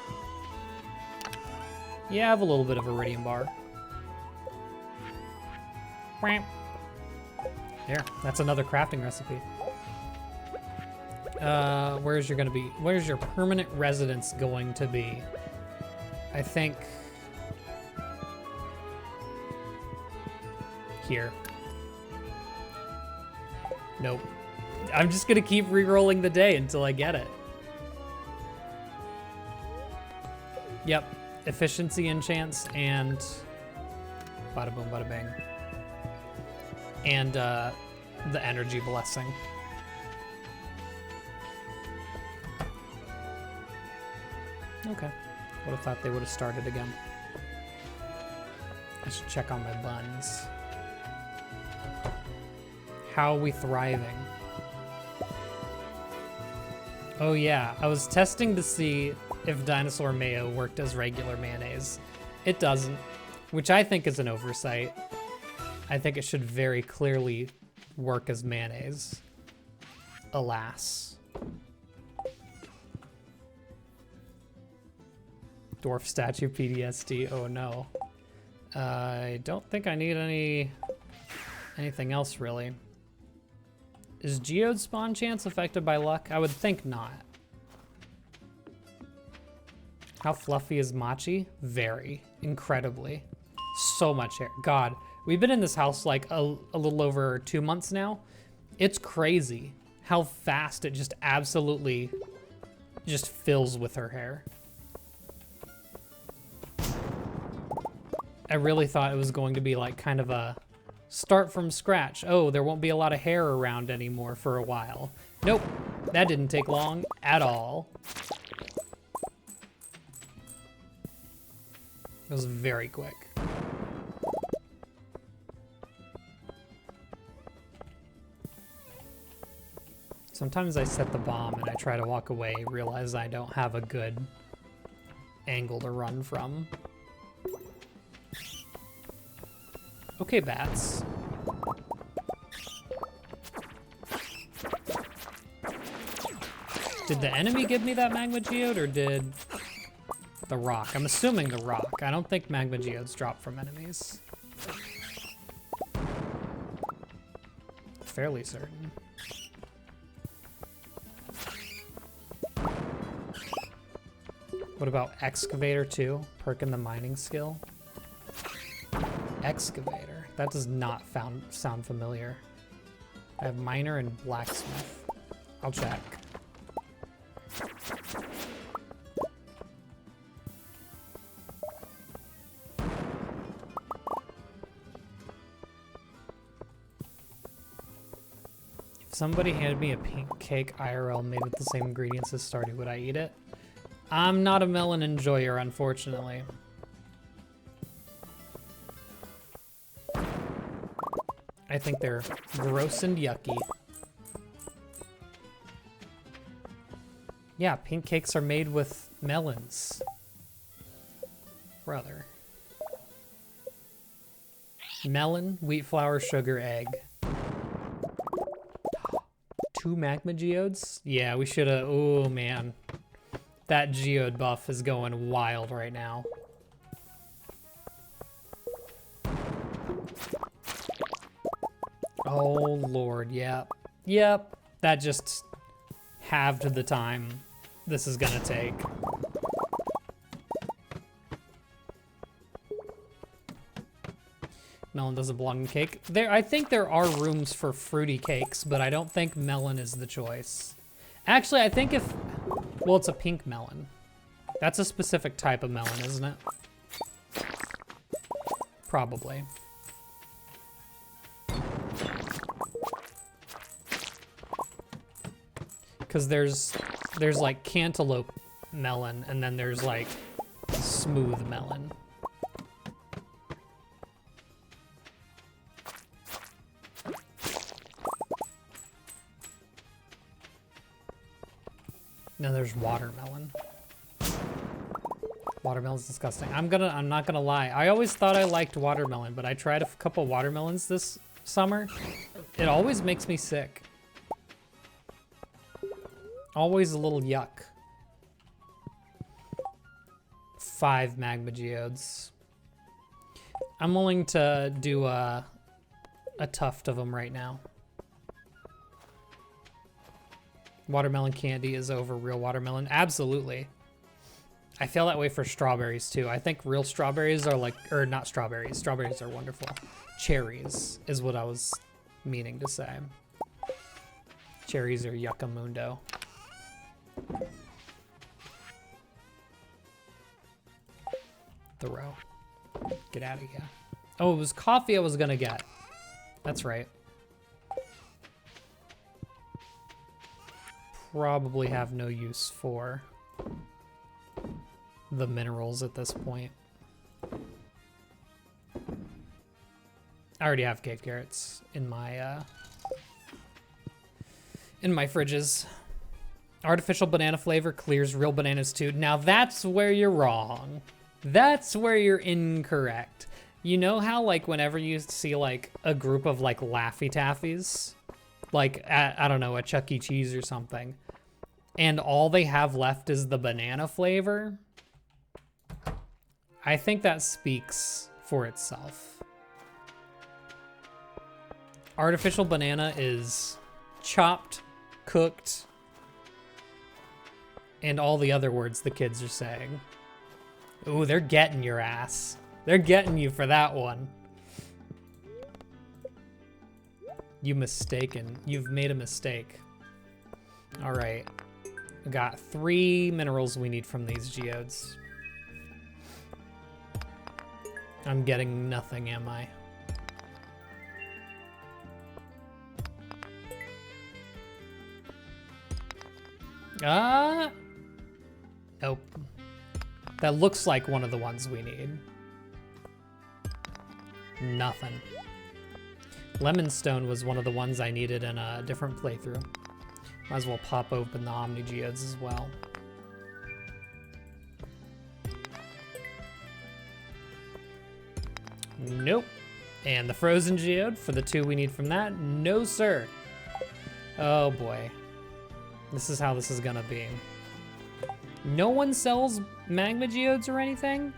Yeah, I have a little bit of iridium bar. There, that's another crafting recipe. Where's your permanent residence going to be? I think here. Nope. I'm just gonna keep re-rolling the day until I get it. Yep, efficiency enchants and bada boom, bada bang. And the energy blessing. Okay. Would have thought they would have started again. I should check on my buns. How are we thriving? Oh yeah, I was testing to see if dinosaur mayo worked as regular mayonnaise. It doesn't, which I think is an oversight. I think it should very clearly work as mayonnaise. Alas. Dwarf statue PTSD, oh no. I don't think I need anything else really. Is geode spawn chance affected by luck? I would think not. How fluffy is Machi? Very, incredibly. So much hair, God. We've been in this house like a little over 2 months now. It's crazy how fast it just absolutely just fills with her hair. I really thought it was going to be like kind of a start from scratch. Oh, there won't be a lot of hair around anymore for a while. Nope, that didn't take long at all. It was very quick. Sometimes I set the bomb and I try to walk away, realize I don't have a good angle to run from. Okay, bats. Did the enemy give me that magma geode or did the rock? I'm assuming the rock. I don't think magma geodes drop from enemies. Fairly certain. What about excavator too? Perking the mining skill. Excavator. That does not sound familiar. I have miner and blacksmith. I'll check. If somebody handed me a pink cake IRL made with the same ingredients as Stardew, would I eat it? I'm not a melon enjoyer, unfortunately. I think they're gross and yucky. Yeah, pink cakes are made with melons. Brother. Melon, wheat flour, sugar, egg. 2 magma geodes? Yeah, we should have. Oh, man. That geode buff is going wild right now. Oh, Lord. Yep. Yep. That just halved the time this is gonna take. Melon doesn't belong in cake. I think there are rooms for fruity cakes, but I don't think melon is the choice. Actually, I think well, it's a pink melon. That's a specific type of melon, isn't it? Probably. Because there's like cantaloupe melon, and then there's like smooth melon. Now there's watermelon. Watermelon's disgusting. I'm not gonna lie. I always thought I liked watermelon, but I tried a couple watermelons this summer. It always makes me sick. Always a little yuck. 5 magma geodes. I'm willing to do a tuft of them right now. Watermelon candy is over real watermelon. Absolutely. I feel that way for strawberries too. I think real strawberries are like, or not strawberries. Strawberries are wonderful. Cherries is what I was meaning to say. Cherries are yuccamundo. Throw. Get out of here. Oh, it was coffee I was gonna get. That's right. Probably have no use for the minerals at this point. I already have cave carrots in my fridges. Artificial banana flavor clears real bananas too. Now that's where you're wrong. That's where you're incorrect. You know how like whenever you see like a group of like Laffy Taffies, like at, I don't know, a Chuck E. Cheese or something, and all they have left is the banana flavor, I think that speaks for itself. Artificial banana is chopped, cooked, and all the other words the kids are saying. Ooh, they're getting your ass. They're getting you for that one. You've made a mistake. All right. We got 3 minerals we need from these geodes. I'm getting nothing, am I? Nope. That looks like one of the ones we need. Nothing. Lemonstone was one of the ones I needed in a different playthrough. Might as well pop open the Omni Geodes as well. Nope. And the Frozen Geode for the 2 we need from that. No, sir. Oh, boy. This is how this is gonna be. No one sells Magma Geodes or anything?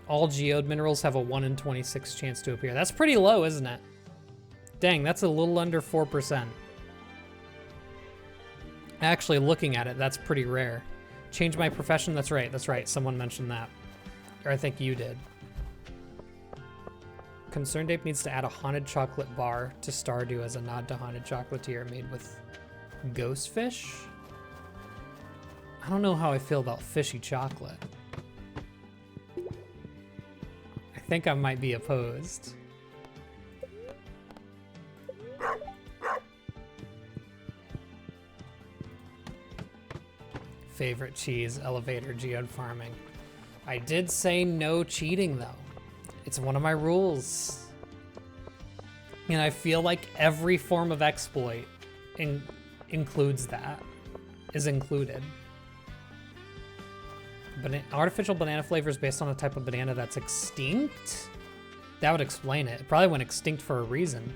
All geode minerals have a 1 in 26 chance to appear. That's pretty low, isn't it? Dang, that's a little under 4%. Actually, looking at it, that's pretty rare. Change my profession? That's right, that's right. Someone mentioned that. Or I think you did. Concerned Ape needs to add a haunted chocolate bar to Stardew as a nod to haunted chocolatier made with ghost fish? I don't know how I feel about fishy chocolate. I think I might be opposed. Favorite cheese, elevator, geode farming. I did say no cheating though. It's one of my rules. And I feel like every form of exploit includes that, is included. Artificial banana flavor is based on a type of banana that's extinct? That would explain it. It probably went extinct for a reason.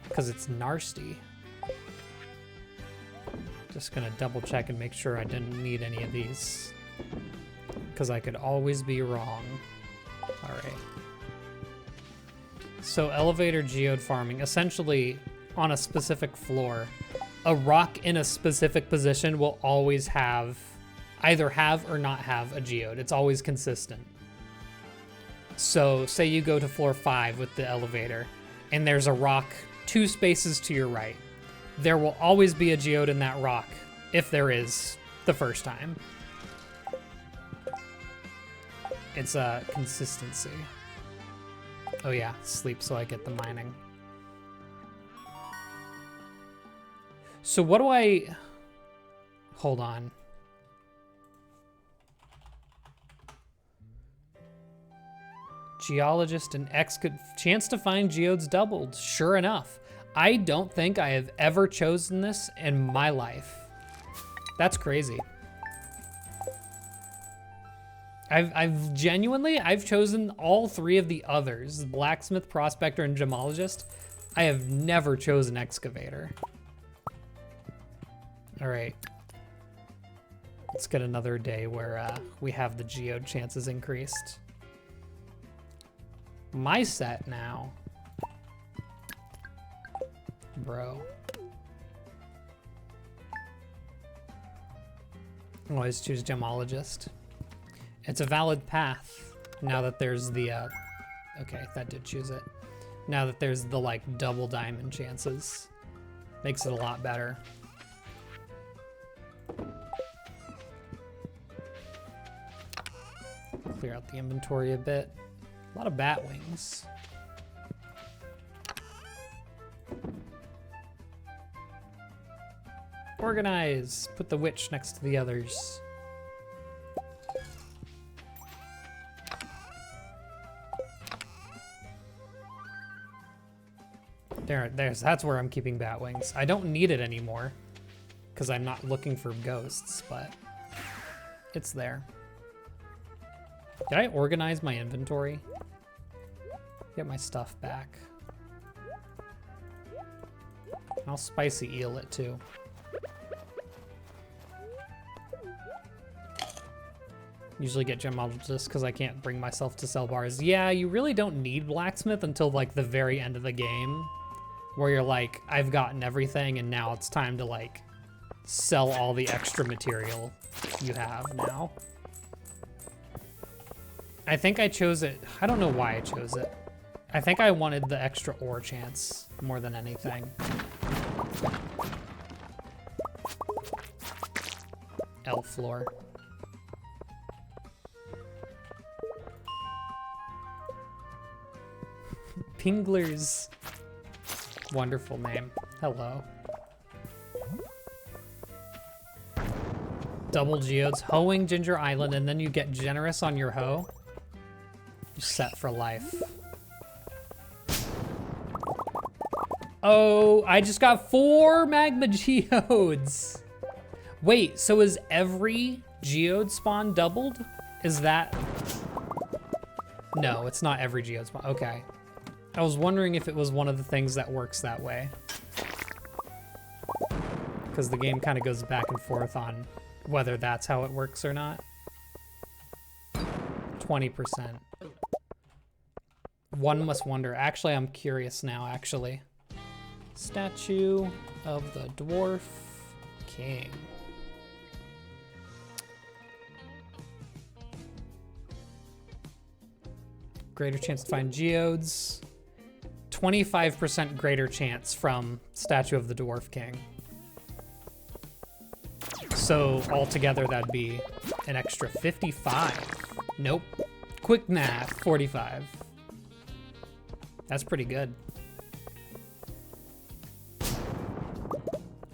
Because it's nasty. Just gonna double check and make sure I didn't need any of these. Because I could always be wrong. Alright. So elevator geode farming. Essentially, on a specific floor, a rock in a specific position will always have, either have or not have a geode. It's always consistent. So say you go to floor 5 with the elevator, and there's a rock 2 spaces to your right. There will always be a geode in that rock, if there is, the first time. It's a consistency. Oh yeah, sleep so I get the mining. So what do I... Hold on. Geologist and chance to find geodes doubled. Sure enough. I don't think I have ever chosen this in my life. That's crazy. I've genuinely chosen all 3 of the others, blacksmith, prospector, and gemologist. I have never chosen excavator. All right. Let's get another day where we have the geode chances increased. My set now. Bro. Always choose gemologist. It's a valid path now that there's the, okay, that did choose it. Now that there's the, like, double diamond chances. Makes it a lot better. Clear out the inventory a bit. A lot of bat wings. Organize. Put the witch next to the others. That's where I'm keeping bat wings. I don't need it anymore because I'm not looking for ghosts, but it's there. Did I organize my inventory? Get my stuff back. I'll spicy eel it too. Usually get gemologist because I can't bring myself to sell bars. Yeah, you really don't need blacksmith until like the very end of the game, where you're like, I've gotten everything and now it's time to like sell all the extra material you have now. I think I chose it. I don't know why I chose it. I think I wanted the extra ore chance more than anything. Elf floor. Pinglers. Wonderful name. Hello. Double geodes. Hoeing Ginger Island, and then you get generous on your hoe. You're set for life. Oh, I just got 4 magma geodes. Wait, so is every geode spawn doubled? Is that... No, it's not every geode spawn. Okay. I was wondering if it was one of the things that works that way. Because the game kind of goes back and forth on whether that's how it works or not. 20%. One must wonder. Actually, I'm curious now, actually. Statue of the Dwarf King. Greater chance to find geodes. 25% greater chance from Statue of the Dwarf King. So altogether that'd be an extra 55. Nope. Quick math, 45. That's pretty good.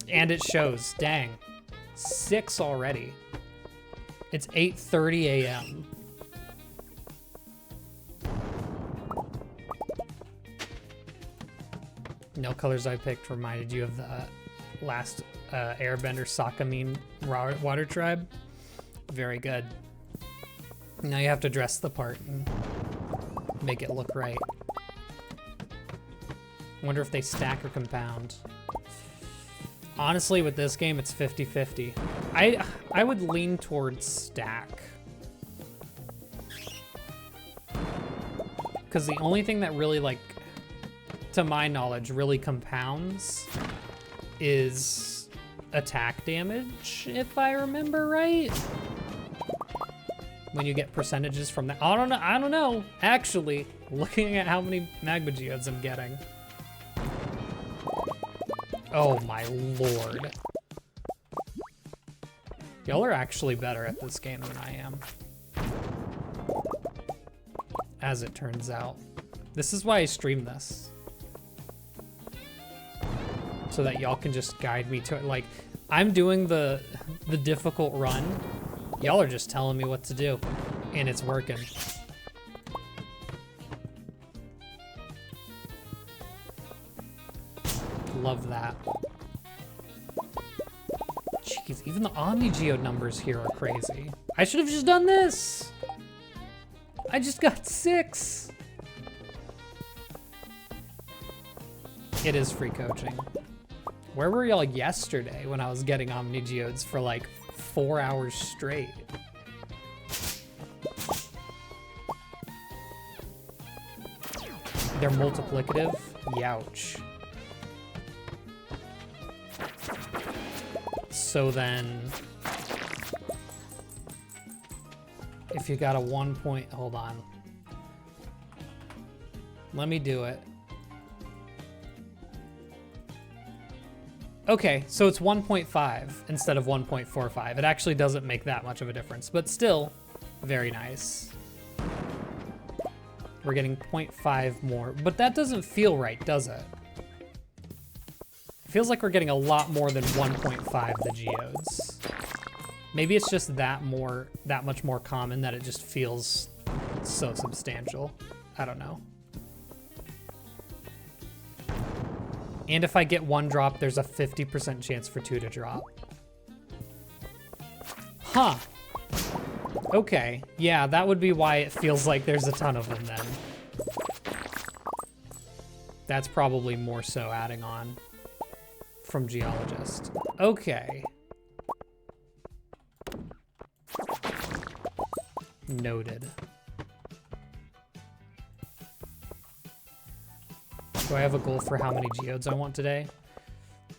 And it shows, dang. 6 already. It's 8:30 a.m. No colors I picked reminded you of the last Airbender Sakamine water tribe. Very good. Now you have to dress the part and make it look right. Wonder if they stack or compound. Honestly, with this game, it's 50-50. I would lean towards stack. Because the only thing that really, like, to my knowledge, really compounds is attack damage, if I remember right. When you get percentages from that. I don't know. Actually, looking at how many magma geodes I'm getting. Oh my lord. Y'all are actually better at this game than I am. As it turns out. This is why I stream this. So that y'all can just guide me to it. Like, I'm doing the difficult run. Y'all are just telling me what to do. And it's working. Love that. Jeez, even the Omni-Geode numbers here are crazy. I should have just done this! I just got 6! It is free coaching. Where were y'all yesterday when I was getting Omni-Geodes for like 4 hours straight? They're multiplicative? Youch. So then, if you got a 1 point, hold on. Let me do it. Okay, so it's 1.5 instead of 1.45. It actually doesn't make that much of a difference, but still, very nice. We're getting 0.5 more, but that doesn't feel right, does it? It feels like we're getting a lot more than 1.5 the geodes. Maybe it's just that much more common that it just feels so substantial. I don't know. And if I get 1 drop, there's a 50% chance for 2 to drop. Huh. Okay, yeah, that would be why it feels like there's a ton of them then. That's probably more so adding on from Geologist. Okay. Noted. Do I have a goal for how many geodes I want today?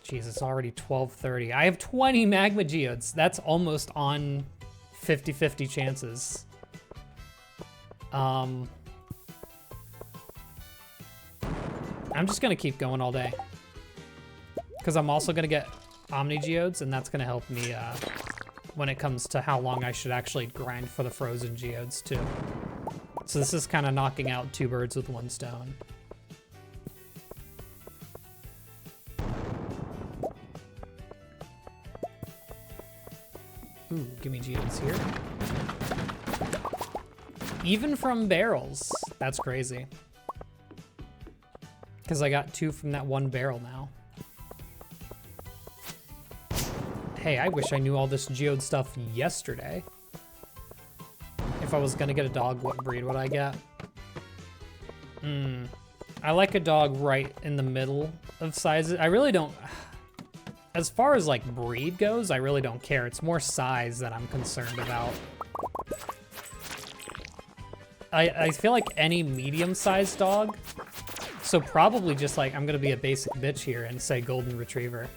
Jeez, it's already 12:30. I have 20 magma geodes. That's almost on 50-50 chances. I'm just gonna keep going all day. Because I'm also gonna get Omni Geodes, and that's gonna help me when it comes to how long I should actually grind for the frozen geodes too. So this is kind of knocking out 2 birds with 1 stone. Ooh, give me geodes here. Even from barrels. That's crazy. Because I got 2 from that 1 barrel now. Hey, I wish I knew all this geode stuff yesterday. If I was gonna get a dog, what breed would I get? I like a dog right in the middle of sizes. I really don't... As far as like breed goes, I really don't care. It's more size that I'm concerned about. I feel like any medium-sized dog, so probably just like, I'm gonna be a basic bitch here and say golden retriever.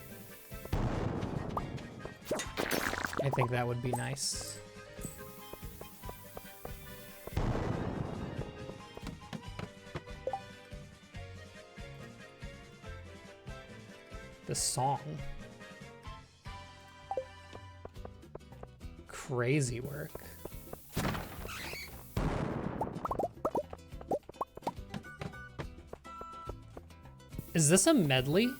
I think that would be nice. The song. Crazy work. Is this a medley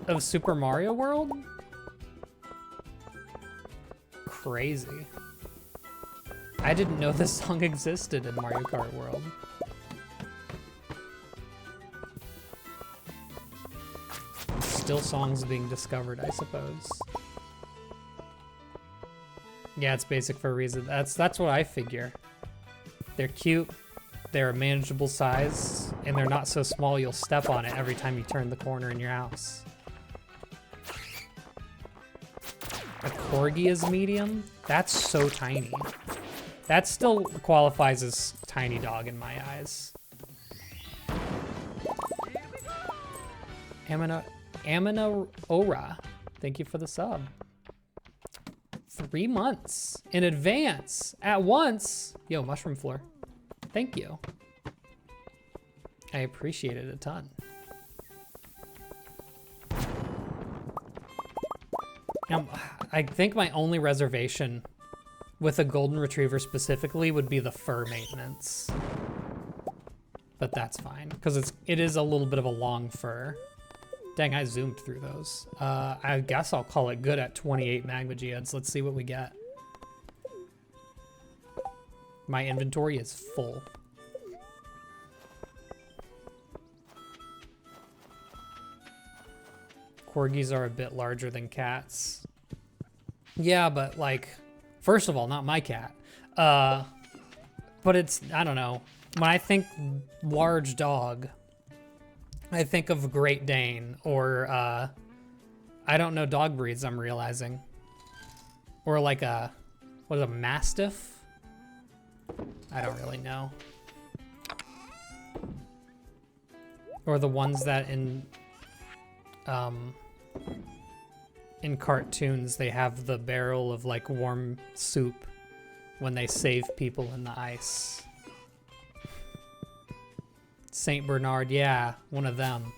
of Super Mario World? Crazy. I didn't know this song existed in Mario Kart World. Still songs being discovered, I suppose. Yeah, it's basic for a reason. That's what I figure. They're cute, they're a manageable size, and they're not so small you'll step on it every time you turn the corner in your house. A corgi is medium? That's so tiny. That still qualifies as tiny dog in my eyes. Amina Ora, thank you for the sub. 3 months in advance at once. Yo, mushroom floor. Thank you. I appreciate it a ton. I think my only reservation with a golden retriever specifically would be the fur maintenance. But that's fine, because it is a little bit of a long fur. Dang, I zoomed through those. I guess I'll call it good at 28 magma geodes. Let's see what we get. My inventory is full. Corgis are a bit larger than cats. Yeah, but like, first of all, not my cat. But it's, I don't know. When I think large dog, I think of Great Dane or, I don't know dog breeds, I'm realizing. Or like a Mastiff? I don't really know. Or the ones that in cartoons, they have the barrel of like warm soup when they save people in the ice. Saint Bernard, yeah, one of them.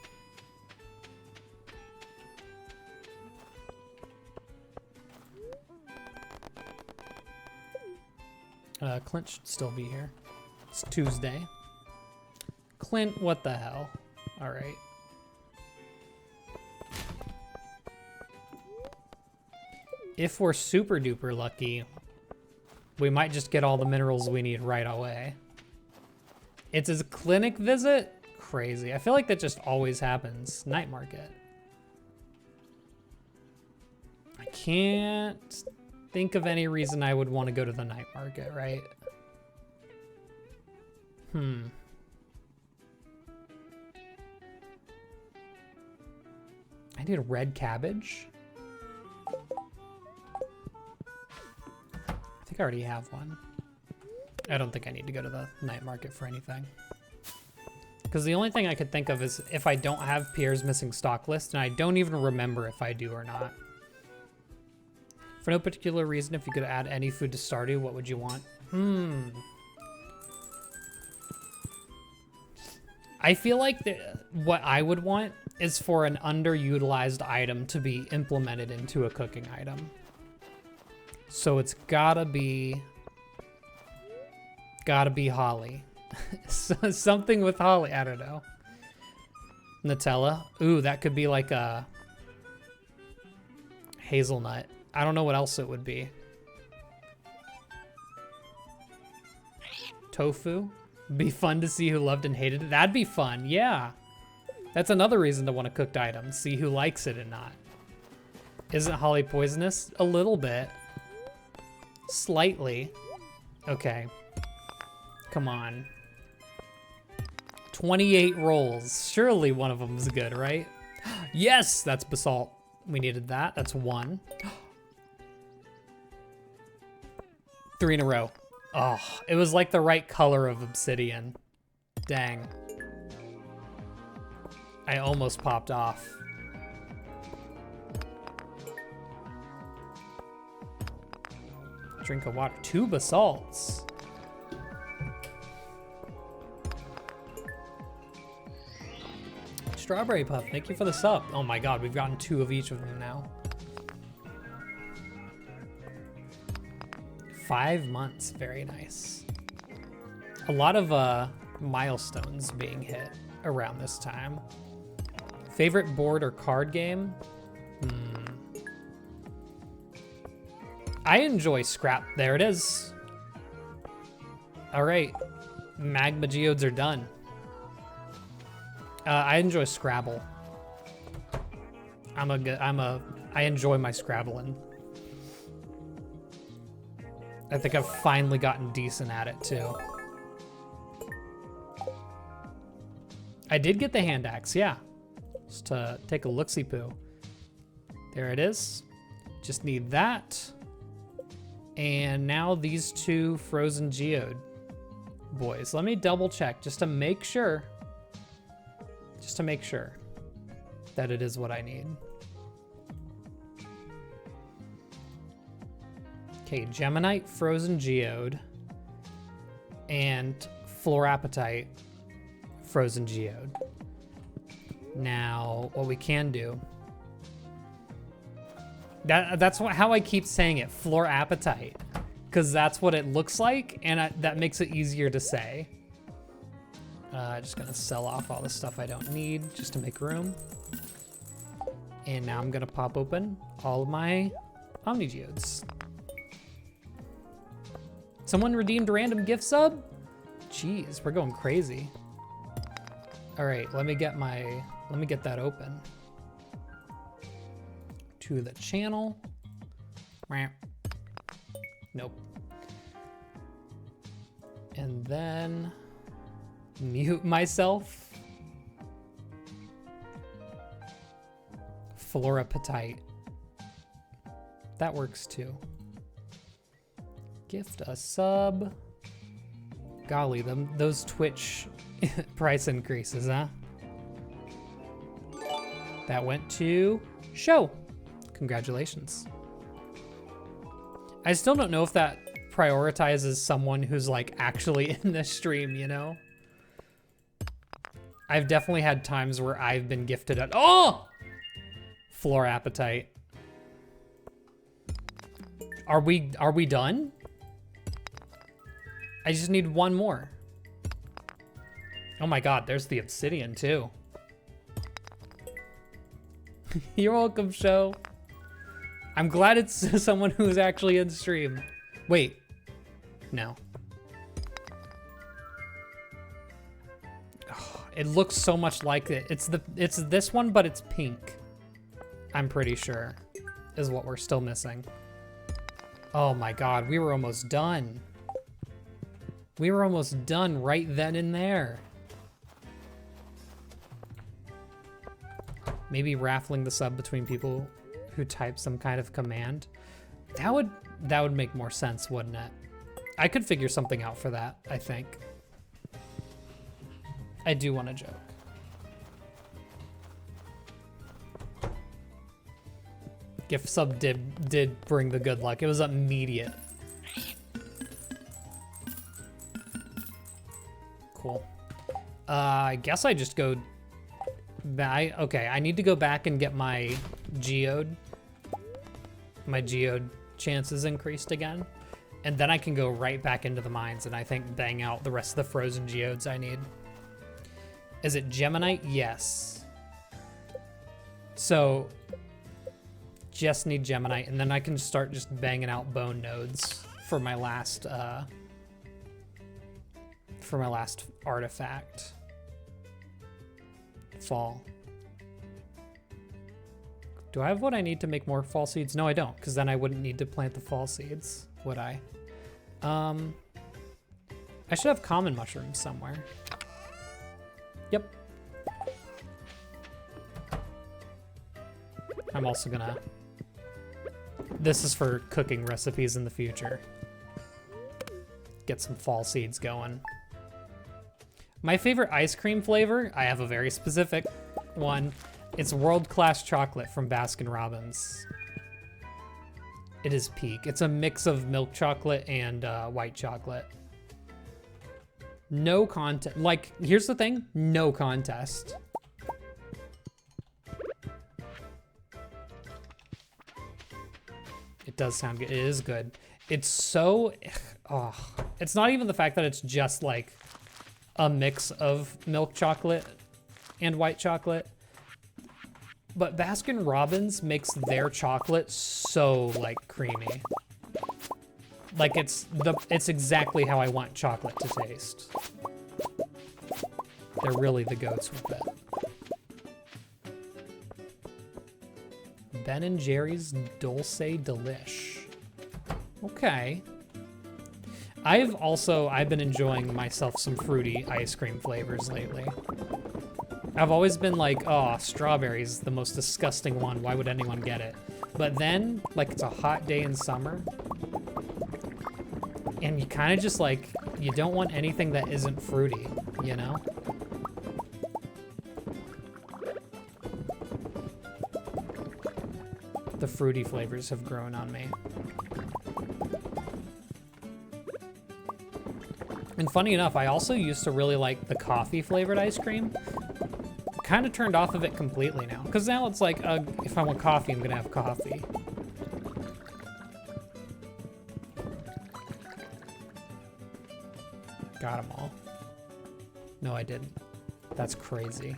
Clint should still be here. It's Tuesday. Clint, what the hell? All right. If we're super duper lucky, we might just get all the minerals we need right away. It's a clinic visit? Crazy. I feel like that just always happens. Night market. I can't think of any reason I would want to go to the night market, right? I need a red cabbage. I think I already have one. I don't think I need to go to the night market for anything. Because the only thing I could think of is if I don't have Pierre's missing stock list, and I don't even remember if I do or not. For no particular reason, if you could add any food to Stardew, what would you want? I feel like what I would want is for an underutilized item to be implemented into a cooking item. So it's gotta be holly. Something with holly, I don't know. Nutella. Ooh, that could be like a hazelnut. I don't know what else it would be. Tofu. Be fun to see who loved and hated it. That'd be fun, yeah. That's another reason to want a cooked item. See who likes it and not. Isn't holly poisonous? A little bit. Slightly. Okay. Come on. 28 rolls. Surely one of them is good, right? Yes, that's basalt. We needed that. That's 1. 3 in a row. Oh, it was like the right color of obsidian. Dang. I almost popped off. Drink of water. 2 basalts. Strawberry Puff, thank you for the sub. Oh my god, we've gotten 2 of each of them now. 5 months, very nice. A lot of milestones being hit around this time. Favorite board or card game? I enjoy Scrap. There it is. All right, magma geodes are done. I enjoy Scrabble. I enjoy my Scrabbling. I think I've finally gotten decent at it too. I did get the hand axe, yeah. Just to take a look-see-poo. There it is. Just need that. And now these 2 frozen geode boys. Let me double check just to make sure. Just to make sure that it is what I need. Okay, Geminite, frozen geode, and Florapatite, frozen geode. Now, what we can do, that's how I keep saying it, Florapatite, because that's what it looks like, and that makes it easier to say. Just gonna sell off all the stuff I don't need just to make room. And now I'm gonna pop open all of my Omnigeodes. Someone redeemed a random gift sub? Jeez, we're going crazy. All right, let me get that open. To the channel. Nope. And then mute myself. Florapatite. That works too. Gift a sub. Golly, those Twitch price increases, huh? That went to Show. Congratulations. I still don't know if that prioritizes someone who's like actually in this stream, you know? I've definitely had times where I've been gifted at, oh! Florapatite. Are we done? I just need one more. Oh my God, there's the obsidian too. You're welcome, Show. I'm glad it's someone who's actually in stream. Wait, no. Oh, it looks so much like it. It's this one, but it's pink. I'm pretty sure is what we're still missing. Oh my God, we were almost done. We were almost done right then and there. Maybe raffling the sub between people who type some kind of command. That would make more sense, wouldn't it? I could figure something out for that, I think. I do want to joke. Gift sub did bring the good luck. It was immediate. Cool. I guess I just go back. Okay, I need to go back and get my geode chances increased again. And then I can go right back into the mines and I think bang out the rest of the frozen geodes I need. Is it Geminite? Yes. So just need Geminite and then I can start just banging out bone nodes for my last artifact. Fall. Do I have what I need to make more fall seeds? No, I don't, because then I wouldn't need to plant the fall seeds, would I? I should have common mushrooms somewhere. Yep. I'm also gonna... This is for cooking recipes in the future. Get some fall seeds going. My favorite ice cream flavor, I have a very specific one. It's world-class chocolate from Baskin-Robbins. It is peak. It's a mix of milk chocolate and white chocolate. No contest. Like, here's the thing, no contest. It does sound good. It is good. It's so, oh, it's not even the fact that it's just like a mix of milk chocolate and white chocolate, but Baskin-Robbins makes their chocolate so like creamy. Like it's exactly how I want chocolate to taste. They're really the goats with it. Ben and Jerry's Dulce Delish. Okay. I've been enjoying myself some fruity ice cream flavors lately. I've always been like, oh, strawberry's the most disgusting one. Why would anyone get it? But then, like, it's a hot day in summer, and you kind of just like, you don't want anything that isn't fruity, you know? The fruity flavors have grown on me. And funny enough, I also used to really like the coffee flavored ice cream. Kind of turned off of it completely now. Because now it's like, if I want coffee, I'm gonna have coffee. Got them all. No, I didn't. That's crazy.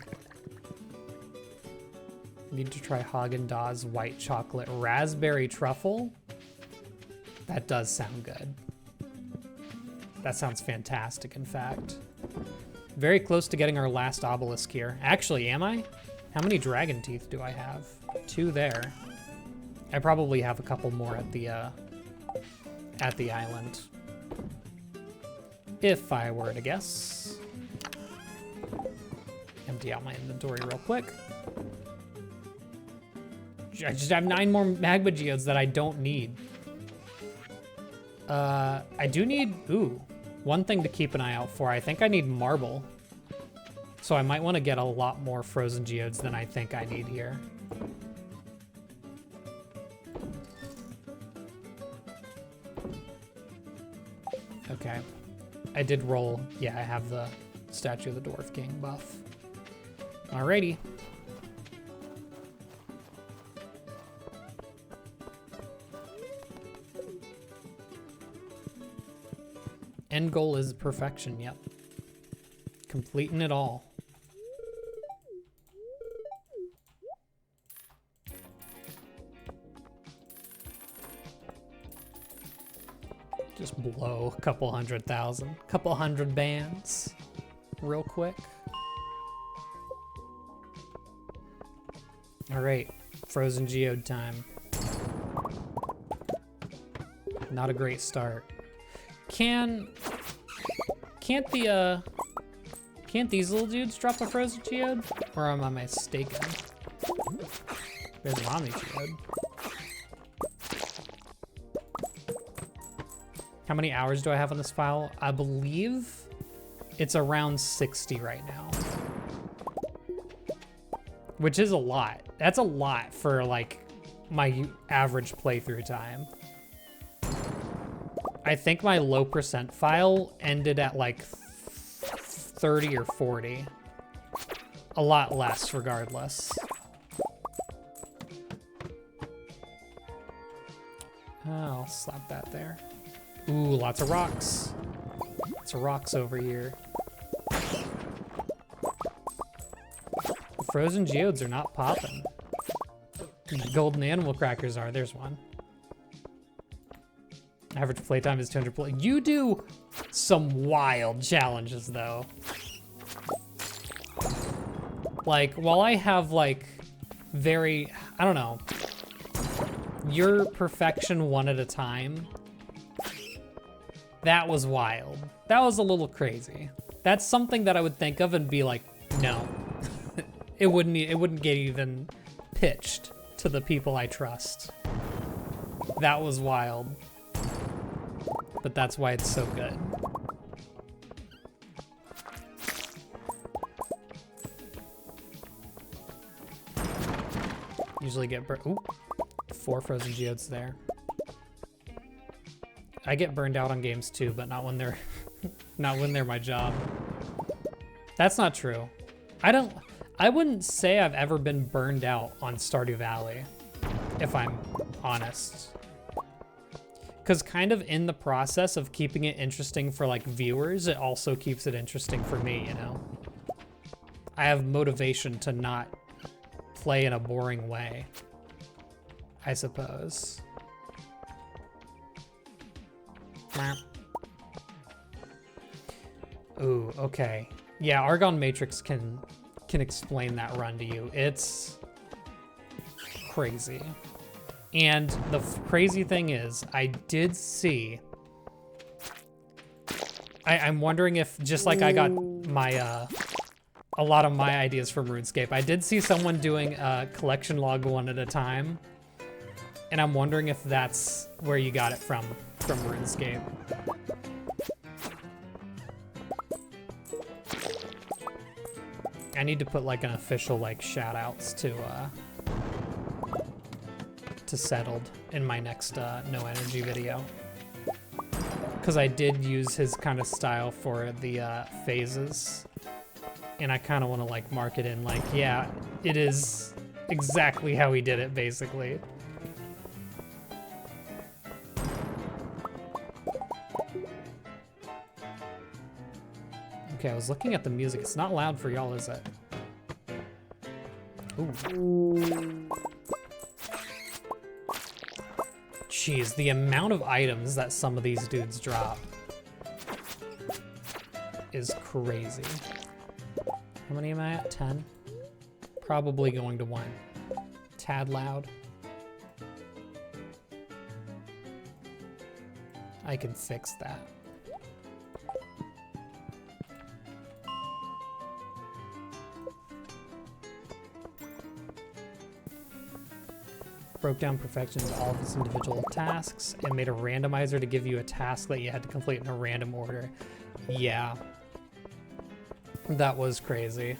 Need to try Haagen-Dazs white chocolate raspberry truffle. That does sound good. That sounds fantastic, in fact. Very close to getting our last obelisk here. Actually, am I? How many dragon teeth do I have? 2 there. I probably have a couple more at the island. If I were to guess. Empty out my inventory real quick. I just have 9 more magma geodes that I don't need. I do need, one thing to keep an eye out for. I think I need marble. So I might want to get a lot more frozen geodes than I think I need here. Okay. I did roll. Yeah, I have the Statue of the Dwarf King buff. Alrighty. End goal is perfection, yep. Completing it all. Just blow a couple 100,000, couple 100 bands real quick. All right, frozen geode time. Not a great start. Can't these little dudes drop a frozen geode? Or am I mistaken? There's an omni geode. How many hours do I have on this file? I believe it's around 60 right now. Which is a lot. That's a lot for like my average playthrough time. I think my low percent file ended at like 30 or 40. A lot less regardless. I'll slap that there. Ooh, lots of rocks. Lots of rocks over here. The frozen geodes are not popping. The golden animal crackers are. There's one. Average playtime is 200 play. You do some wild challenges though. Like, while I have like very, I don't know, your perfection one at a time, that was wild. That was a little crazy. That's something that I would think of and be like, no. It wouldn't get even pitched to the people I trust. That was wild. But that's why it's so good. Usually get ooh, 4 frozen geodes there. I get burned out on games too, but not when they're not when they're my job. That's not true. I wouldn't say I've ever been burned out on Stardew Valley, if I'm honest. Because kind of in the process of keeping it interesting for like viewers, it also keeps it interesting for me, you know? I have motivation to not play in a boring way, I suppose. Ooh, okay. Yeah, Argon Matrix can explain that run to you. It's crazy. And the crazy thing is, I did see... I'm wondering if, just like I got my, a lot of my ideas from RuneScape, I did see someone doing a collection log one at a time. And I'm wondering if that's where you got it from RuneScape. I need to put like an official like shout outs to Settled in my next No Energy video. Because I did use his kind of style for the phases. And I kind of want to like mark it in like, yeah, it is exactly how he did it basically. Okay, I was looking at the music. It's not loud for y'all, is it? Ooh. Jeez, the amount of items that some of these dudes drop is crazy. How many am I at? 10? Probably going to 1. Tad loud. I can fix that. Broke down perfection into all of its individual tasks and made a randomizer to give you a task that you had to complete in a random order. Yeah. That was crazy.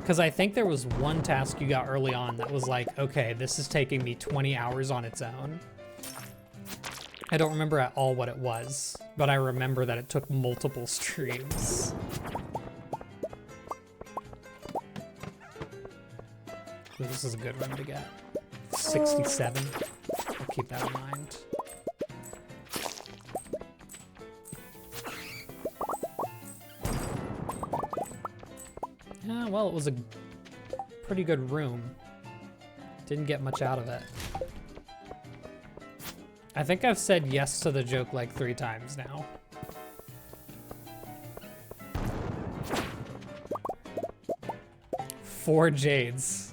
Because I think there was one task you got early on that was like, okay, this is taking me 20 hours on its own. I don't remember at all what it was, but I remember that it took multiple streams. Ooh, this is a good room to get. 67. I'll keep that in mind. Yeah, well, it was a pretty good room. Didn't get much out of it. I think I've said yes to the joke like 3 times now. Four jades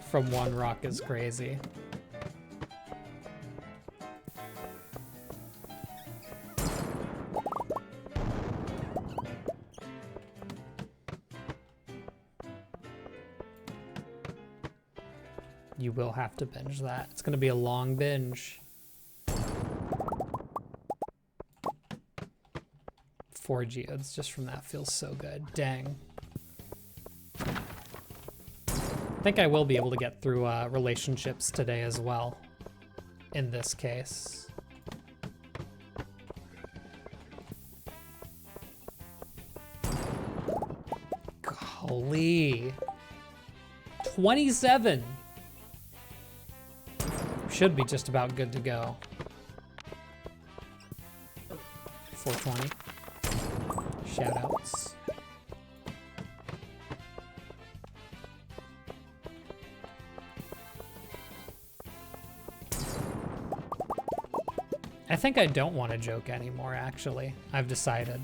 from 1 rock is crazy. You will have to binge that. It's gonna be a long binge. 4 geodes just from that feels so good. Dang. I think I will be able to get through relationships today as well, in this case. Golly. 27! Should be just about good to go. 420. Shoutouts. I think I don't want to joke anymore, actually. I've decided.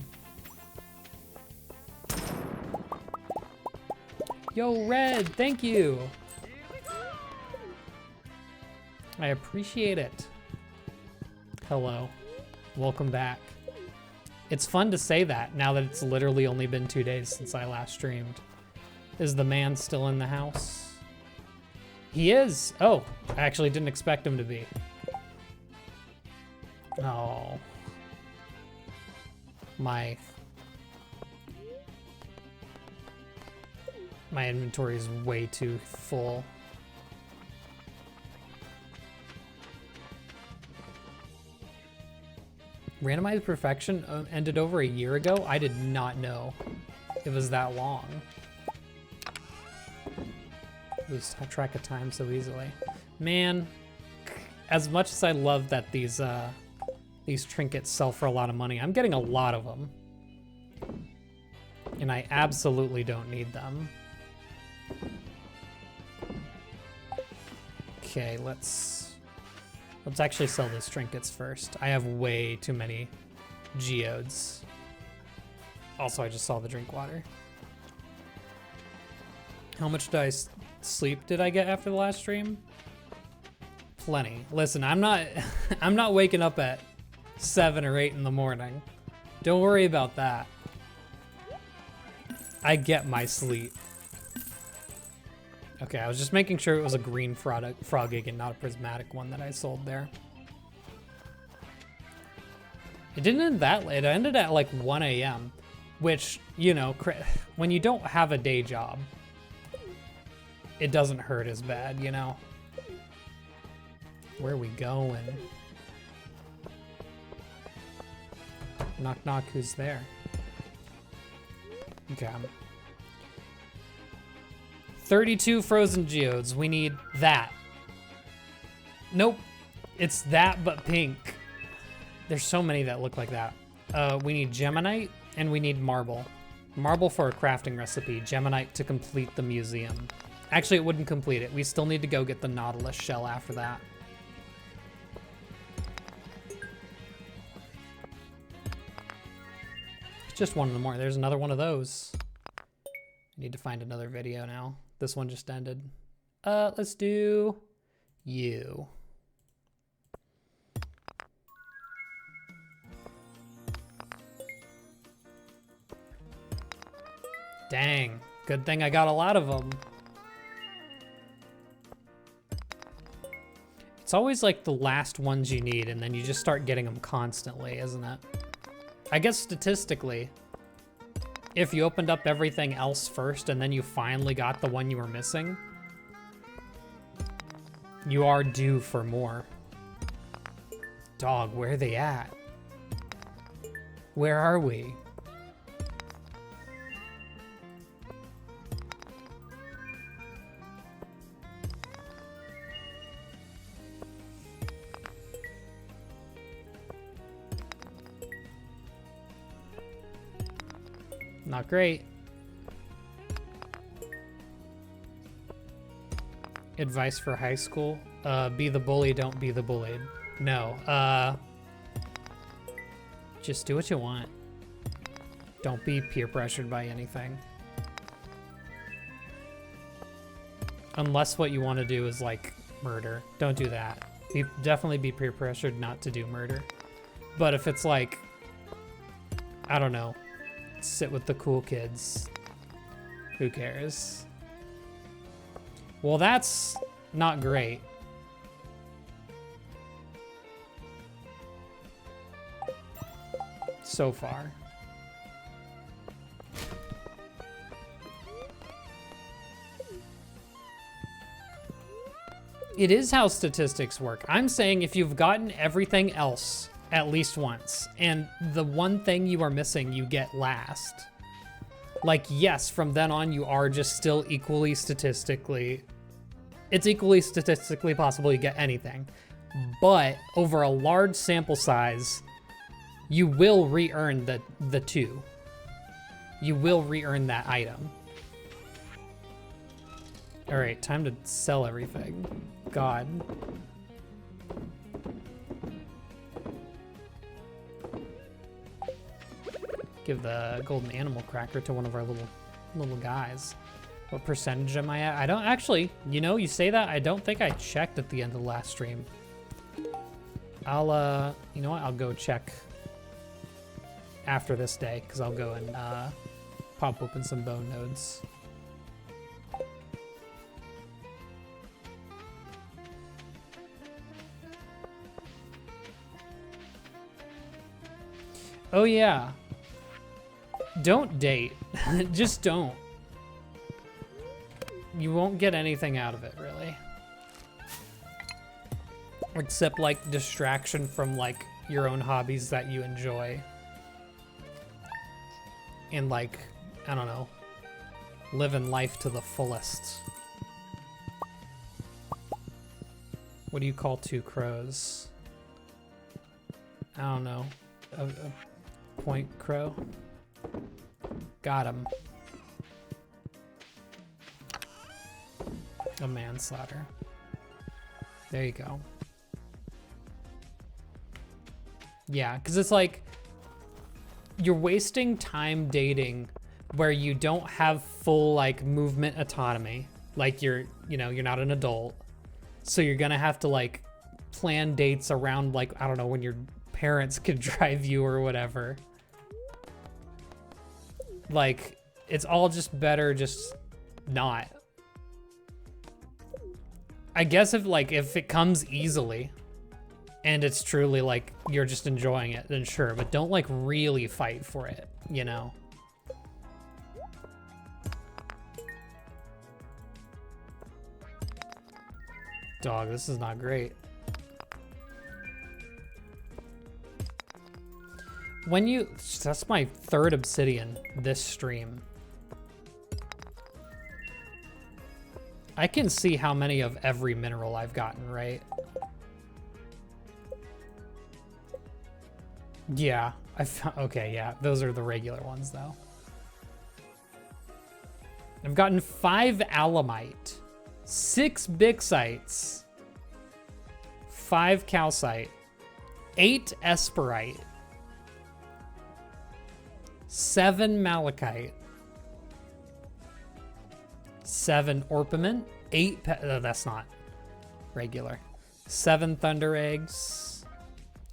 Yo, Red, thank you. I appreciate it. Hello. Welcome back. It's fun to say that now that it's literally only been 2 days since I last streamed. Is the man still in the house? He is. Oh, I actually didn't expect him to be. Oh. My inventory is way too full. Randomized Perfection ended over a year ago? I did not know it was that long. Lose track of time so easily. Man, as much as I love that these trinkets sell for a lot of money, I'm getting a lot of them. And I absolutely don't need them. Okay, let's actually sell those trinkets first. I have way too many geodes. Also, I just saw the drink water. How much did I sleep did I get after the last stream? Plenty. Listen, I'm not I'm not waking up at 7 or 8 in the morning. Don't worry about that. I get my sleep. Okay, I was just making sure it was a green frog egg and not a prismatic one that I sold there. It didn't end that late. It ended at like 1 a.m., which, you know, when you don't have a day job, it doesn't hurt as bad, you know? Where are we going? Knock, knock, who's there? Okay. 32 frozen geodes. We need that. Nope. It's that, but pink. There's so many that look like that. We need geminite, and we need marble. Marble for a crafting recipe. Geminite to complete the museum. Actually, it wouldn't complete it. We still need to go get the Nautilus shell after that. Just one of the more. There's another one of those. I need to find another video now. This one just ended. Let's do you. Dang, good thing I got a lot of them. It's always like the last ones you need, and then you just start getting them constantly, isn't it? I guess statistically, if you opened up everything else first and then you finally got the one you were missing, you are due for more. Dog, where are they at? Where are we? Not great. Advice for high school? Be the bully, don't be the bullied. No, just do what you want. Don't be peer pressured by anything. Unless what you want to do is like murder. Don't do that. Definitely be peer pressured not to do murder. But if it's like, I don't know, sit with the cool kids, who cares? Well, that's not great. So far. It is how statistics work. I'm saying if you've gotten everything else at least once, and the one thing you are missing you get last. Like, yes, from then on you are just still equally statistically, it's equally statistically possible you get anything. But over a large sample size, you will re-earn the 2. You will re-earn that item. All right, time to sell everything. God. Give the golden animal cracker to one of our little guys. What percentage am I at? I don't actually, you know, you say that, I don't think I checked at the end of the last stream. I'll, you know what? I'll go check after this day, because I'll go and pop open some bone nodes. Oh yeah. Don't date. Just don't. You won't get anything out of it, really. Except, like, distraction from, like, your own hobbies that you enjoy. And, like, I don't know, living life to the fullest. What do you call 2 crows? I don't know. A point crow? Got him. A manslaughter. There you go. Yeah, because it's like, you're wasting time dating where you don't have full, like, movement autonomy. Like you're not an adult. So you're gonna have to like plan dates around like, I don't know, when your parents could drive you or whatever. Like, it's all just better just not. I guess if it comes easily and it's truly like you're just enjoying it, then sure, but don't like really fight for it, you know? Dog, this is not great. That's my third obsidian this stream. I can see how many of every mineral I've gotten, right? Yeah, okay, yeah, those are the regular ones though. I've gotten 5 alamite, 6 bixites, 5 calcite, 8 esperite, 7 malachite, 7 orpiment, 8 that's not regular, 7 thunder eggs.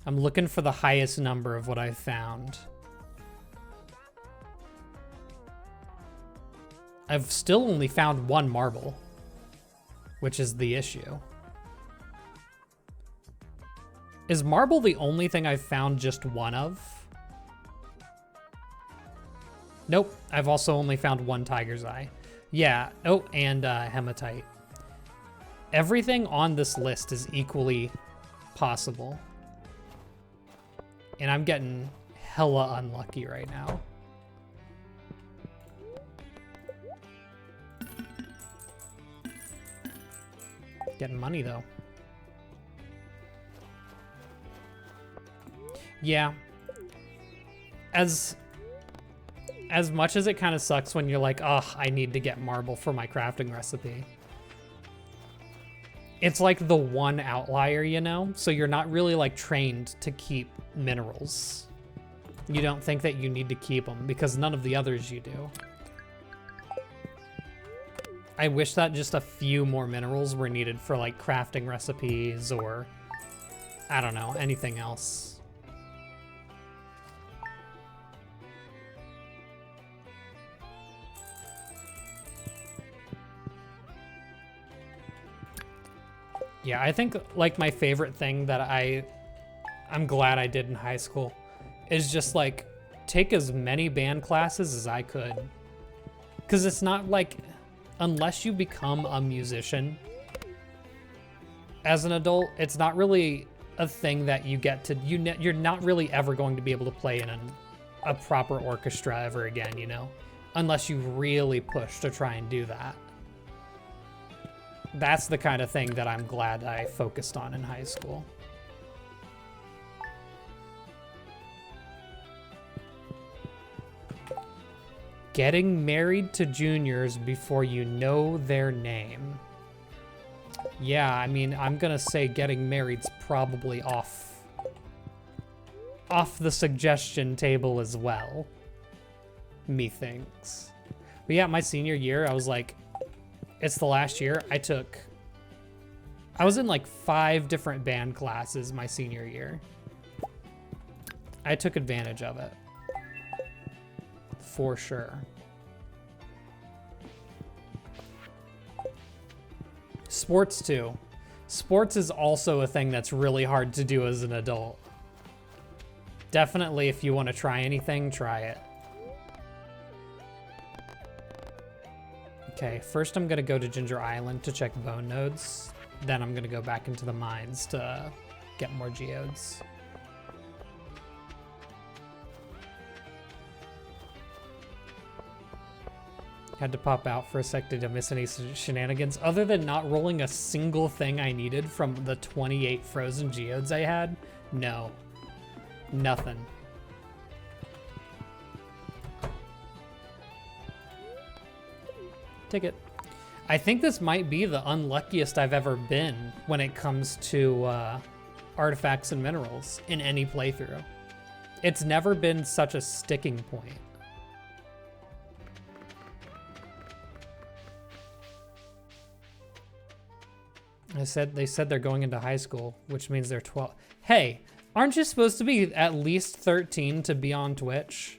I'm looking for the highest number of what I found. I've still only found 1 marble, which is the issue. Is marble the only thing I've found just 1 of? Nope, I've also only found 1 tiger's eye. Yeah, oh, and hematite. Everything on this list is equally possible. And I'm getting hella unlucky right now. Getting money though. Yeah. As much as it kind of sucks when you're like, oh, I need to get marble for my crafting recipe. It's like the one outlier, you know? So you're not really like trained to keep minerals. You don't think that you need to keep them because none of the others you do. I wish that just a few more minerals were needed for like crafting recipes or, I don't know, anything else. Yeah, I think like my favorite thing that I'm glad I did in high school is just like take as many band classes as I could. Cause it's not like, unless you become a musician as an adult, it's not really a thing that you get to, you're not really ever going to be able to play in a proper orchestra ever again, you know? Unless you really push to try and do that. That's the kind of thing that I'm glad I focused on in high school. Getting married to juniors before you know their name. Yeah, I mean, I'm gonna say getting married's probably off the suggestion table as well. Methinks. But yeah, my senior year, I was like, it's the last year. I was in like 5 different band classes my senior year. I took advantage of it. For sure. Sports too. Sports is also a thing that's really hard to do as an adult. Definitely if you want to try anything, try it. Okay, first I'm gonna go to Ginger Island to check bone nodes. Then I'm gonna go back into the mines to get more geodes. Had to pop out for a sec. Did I miss any shenanigans? Other than not rolling a single thing I needed from the 28 frozen geodes I had? No. Nothing. Ticket. I think this might be the unluckiest I've ever been when it comes to artifacts and minerals in any playthrough. It's never been such a sticking point. They said they're going into high school, which means they're 12. Hey, aren't you supposed to be at least 13 to be on Twitch?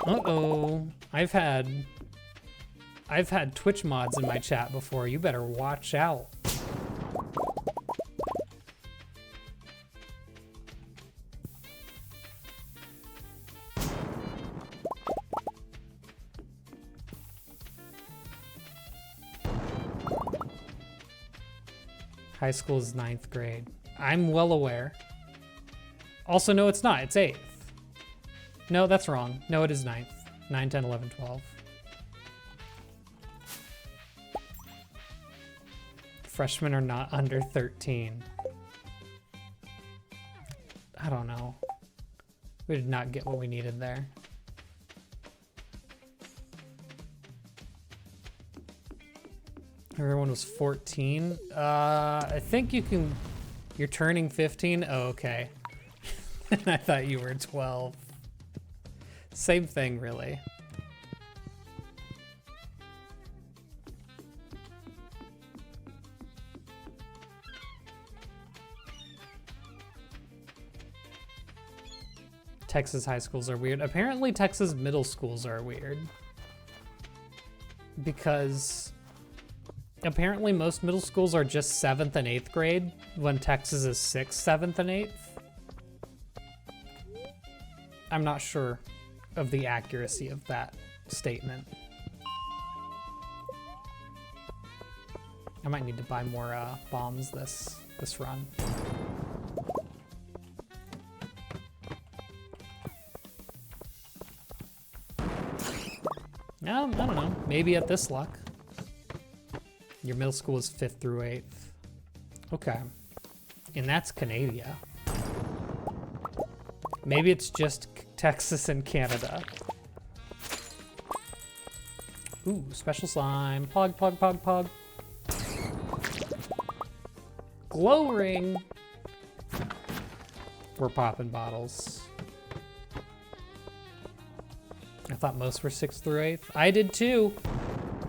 Uh-oh. I've had Twitch mods in my chat before. You better watch out. High school is 9th grade. I'm well aware. Also, no, it's not. It's 8th. No, that's wrong. No, it is 9th. 9, 10, 11, 12. Freshmen are not under 13. I don't know. We did not get what we needed there. Everyone was 14. I think you're turning 15. Oh, okay. I thought you were 12. Same thing, really. Texas high schools are weird. Apparently Texas middle schools are weird. Because apparently most middle schools are just 7th and 8th grade, when Texas is 6th, 7th, and 8th. I'm not sure of the accuracy of that statement. I might need to buy more bombs this run. I don't know. Maybe at this luck. Your middle school is 5th through 8th. Okay. And that's Canada. Maybe it's just Texas and Canada. Ooh, special slime. Pog, pog, pog, pog. Glow ring. We're popping bottles. I thought most were 6th through 8th. I did too.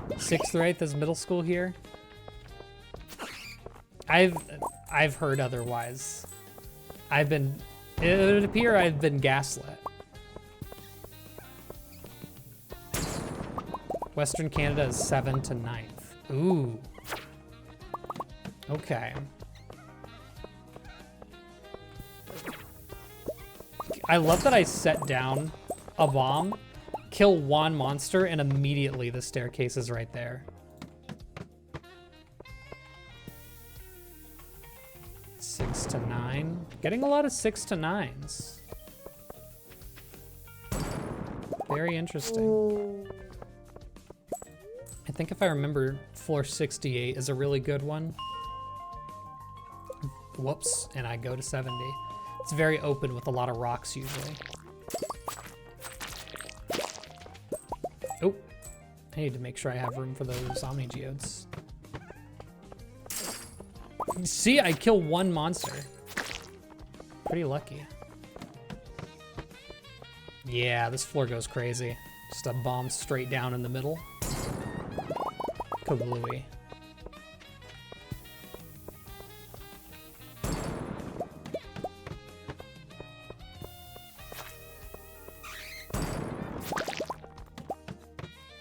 6th through 8th is middle school here. I've heard otherwise. It would appear I've been gaslit. Western Canada is 7th to 9th. Ooh. Okay. I love that I set down a bomb, kill one monster, and immediately the staircase is right there. Six to 9. Getting a lot of 6 to 9s. Very interesting. I think if I remember, floor 68 is a really good one. Whoops, and I go to 70. It's very open with a lot of rocks usually. Oh, I need to make sure I have room for those Omni Geodes. See, I kill one monster. Pretty lucky. Yeah, this floor goes crazy. Just a bomb straight down in the middle. Kablooey.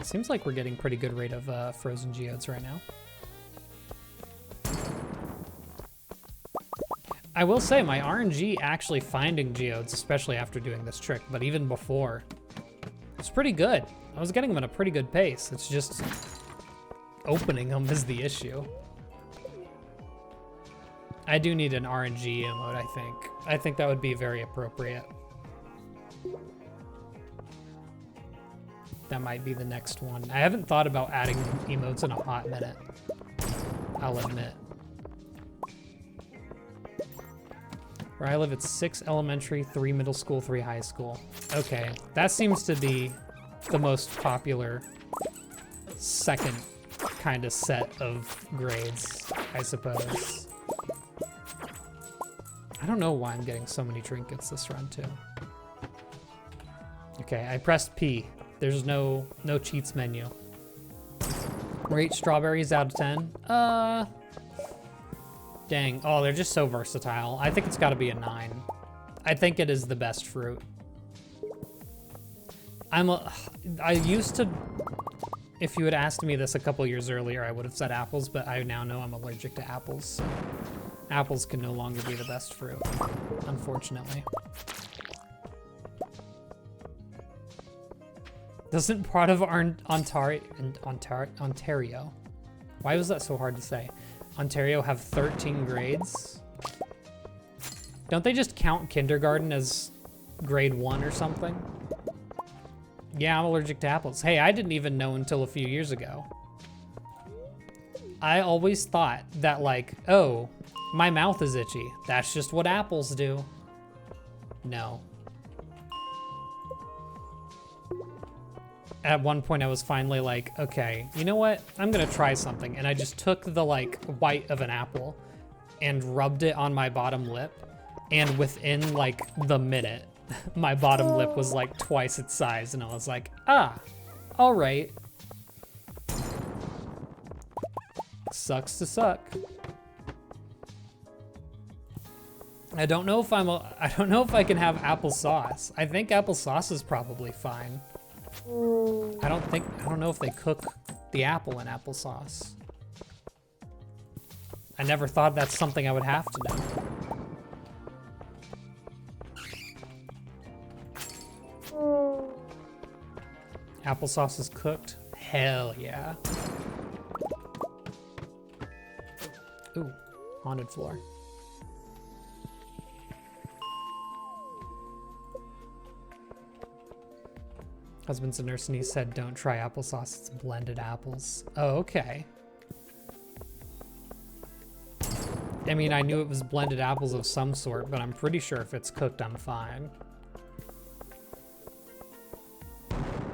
Seems like we're getting pretty good rate of frozen geodes right now. I will say my RNG actually finding geodes, especially after doing this trick, but even before, it's pretty good. I was getting them at a pretty good pace. It's just opening them is the issue. I do need an RNG emote, I think. I think that would be very appropriate. That might be the next one. I haven't thought about adding emotes in a hot minute, I'll admit. Where I live, it's 6 elementary, 3 middle school, 3 high school. Okay, that seems to be the most popular second kind of set of grades, I suppose. I don't know why I'm getting so many trinkets this run, too. Okay, I pressed P. There's no cheats menu. Rate strawberries out of 10. Dang. Oh, they're just so versatile. I think it's got to be a 9. I think it is the best fruit. I used to, if you had asked me this a couple years earlier, I would have said apples, but I now know I'm allergic to apples. Apples can no longer be the best fruit, unfortunately. Doesn't part of Ontario, why was that so hard to say? Ontario have 13 grades? Don't they just count kindergarten as grade 1 or something? Yeah, I'm allergic to apples. Hey, I didn't even know until a few years ago. I always thought that like, oh, my mouth is itchy. That's just what apples do. No. At one point I was finally like, okay, you know what? I'm gonna try something. And I just took the like white of an apple and rubbed it on my bottom lip. And within like the minute, my bottom lip was like twice its size. And I was like, ah, all right. Sucks to suck. I don't know if I don't know if I can have applesauce. I think applesauce is probably fine. I don't know if they cook the apple in applesauce. I never thought that's something I would have to know. Applesauce is cooked? Hell yeah. Ooh, haunted floor. Husband's a nurse and he said, don't try applesauce, it's blended apples. Oh, okay. I mean, I knew it was blended apples of some sort, but I'm pretty sure if it's cooked, I'm fine.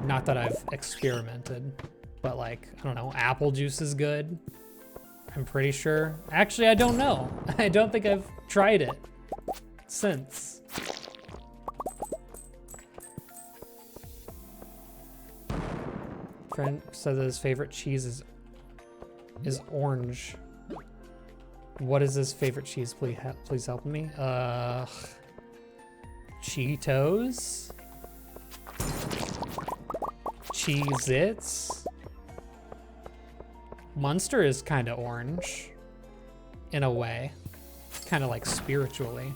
Not that I've experimented, but like, I don't know, apple juice is good. I'm pretty sure. Actually, I don't know. I don't think I've tried it since. Friend said that his favorite cheese is orange. What is his favorite cheese? Please help me. Cheetos? Cheez-Its? Munster is kind of orange, in a way. Kind of like spiritually.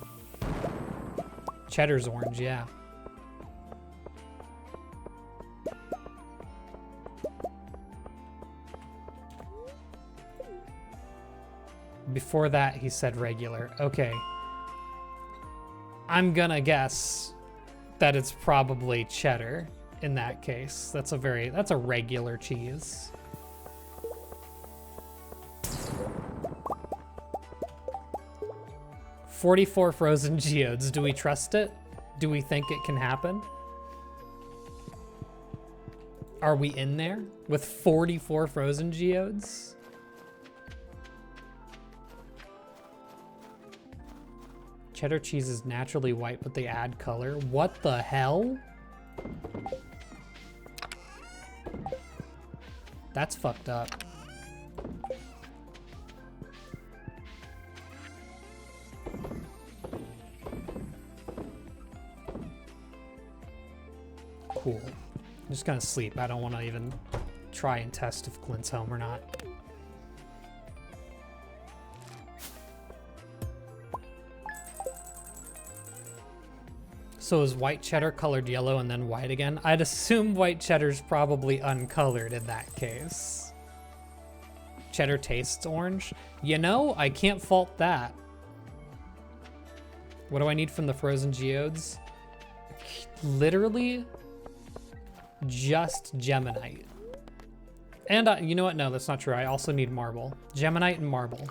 Cheddar's orange, yeah. Before that, he said regular. Okay. I'm gonna guess that it's probably cheddar in that case. That's a regular cheese. $44 frozen geodes. Do we trust it? Do we think it can happen? Are we in there with 44 frozen geodes? Cheddar cheese is naturally white, but they add color. What the hell? That's fucked up. Cool. I'm just gonna sleep. I don't want to even try and test if Clint's home or not. So is white cheddar colored yellow and then white again? I'd assume white cheddar's probably uncolored in that case. Cheddar tastes orange? You know, I can't fault that. What do I need from the frozen geodes? Literally just Geminite. And you know what? No, that's not true. I also need marble. Geminite and marble.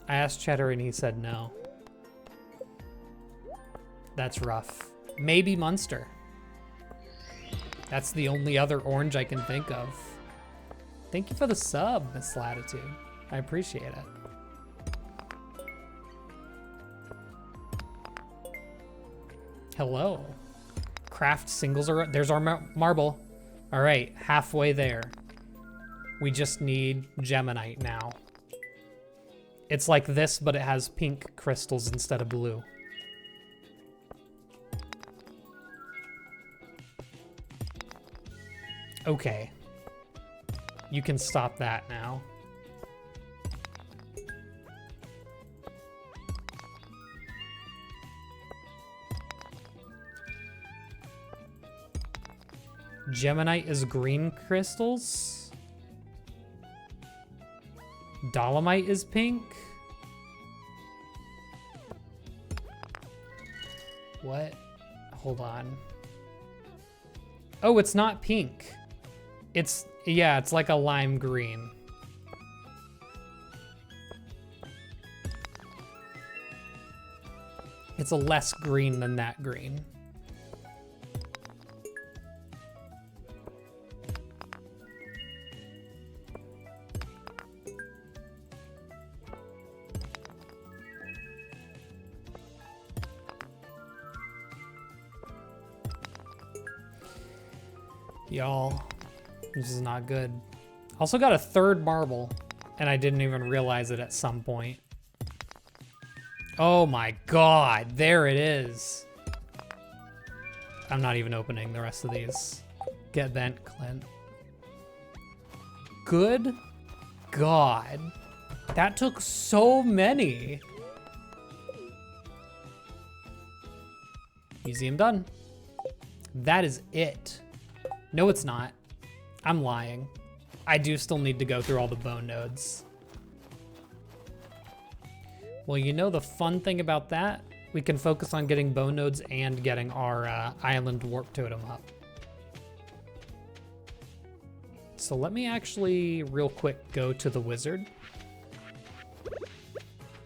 I asked Cheddar and he said no. That's rough. Maybe Munster. That's the only other orange I can think of. Thank you for the sub, Miss Latitude. I appreciate it. Hello. craft singles are, there's our marble. All right, halfway there. We just need Geminite now. It's like this, but it has pink crystals instead of blue. Okay. You can stop that now. Geminite is green crystals. Dolomite is pink. What? Hold on. Oh, it's not pink. It's, yeah, it's like a lime green. It's a less green than that green. Y'all, this is not good. Also got a third marble, and I didn't even realize it at some point. Oh my god, there it is. I'm not even opening the rest of these. Get bent, Clint. Good god. That took so many. Museum done. That is it. No, it's not. I'm lying. I do still need to go through all the bone nodes. Well, you know the fun thing about that? We can focus on getting bone nodes and getting our island warp totem up. So let me actually real quick go to the wizard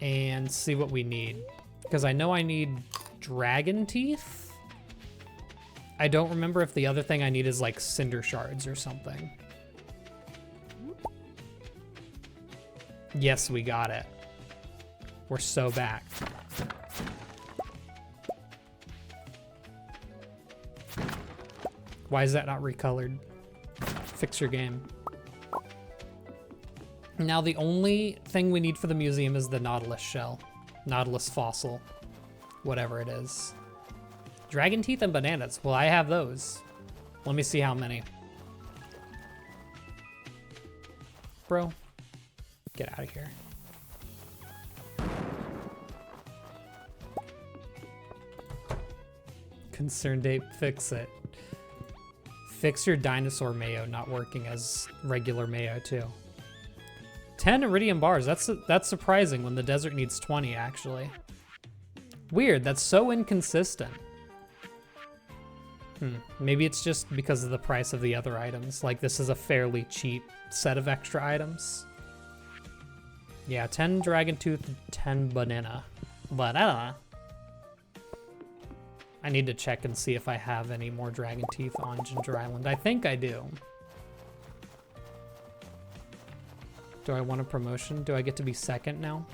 and see what we need. Because I know I need dragon teeth. I don't remember if the other thing I need is like cinder shards or something. Yes, we got it. We're so back. Why is that not recolored? Fix your game. Now the only thing we need for the museum is the Nautilus shell. Nautilus fossil. Whatever it is. Dragon teeth and bananas. Well, I have those. Let me see how many. Bro, get out of here. Concerned ape, fix it. Fix your dinosaur mayo not working as regular mayo too. 10 iridium bars. That's surprising when the desert needs 20 actually. Weird, that's so inconsistent. Maybe it's just because of the price of the other items. Like this is a fairly cheap set of extra items. Yeah, 10 dragon tooth, 10 banana. But I don't know. I need to check and see if I have any more dragon teeth on Ginger Island. I think I do. Do I want a promotion? Do I get to be second now?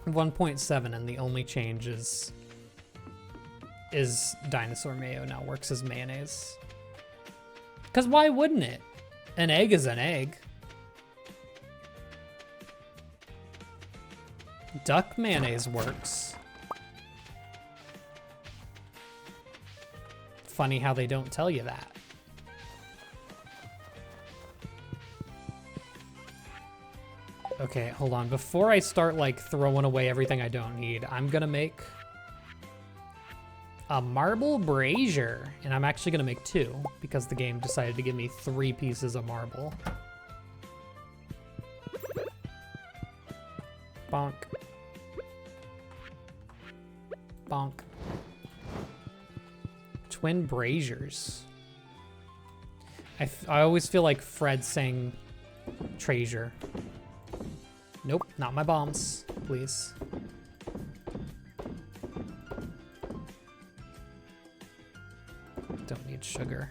1.7 and the only change is dinosaur mayo now works as mayonnaise. Because why wouldn't it? An egg is an egg. Duck mayonnaise works. Funny how they don't tell you that. Okay, hold on. Before I start like throwing away everything I don't need, I'm gonna make a marble brazier, and I'm actually gonna make 2 because the game decided to give me 3 pieces of marble. Bonk. Bonk. Twin braziers. I always feel like Fred saying treasure. Nope, not my bombs, please. Don't need sugar.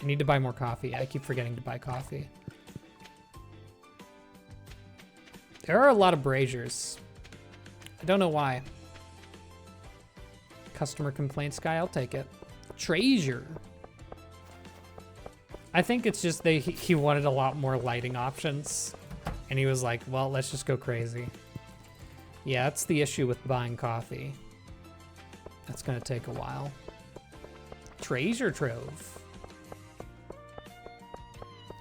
I need to buy more coffee. I keep forgetting to buy coffee. There are a lot of braziers. I don't know why. Customer complaints guy, I'll take it. Treasure. I think it's just he wanted a lot more lighting options. And he was like, well, let's just go crazy. Yeah, that's the issue with buying coffee. That's gonna take a while. Treasure trove.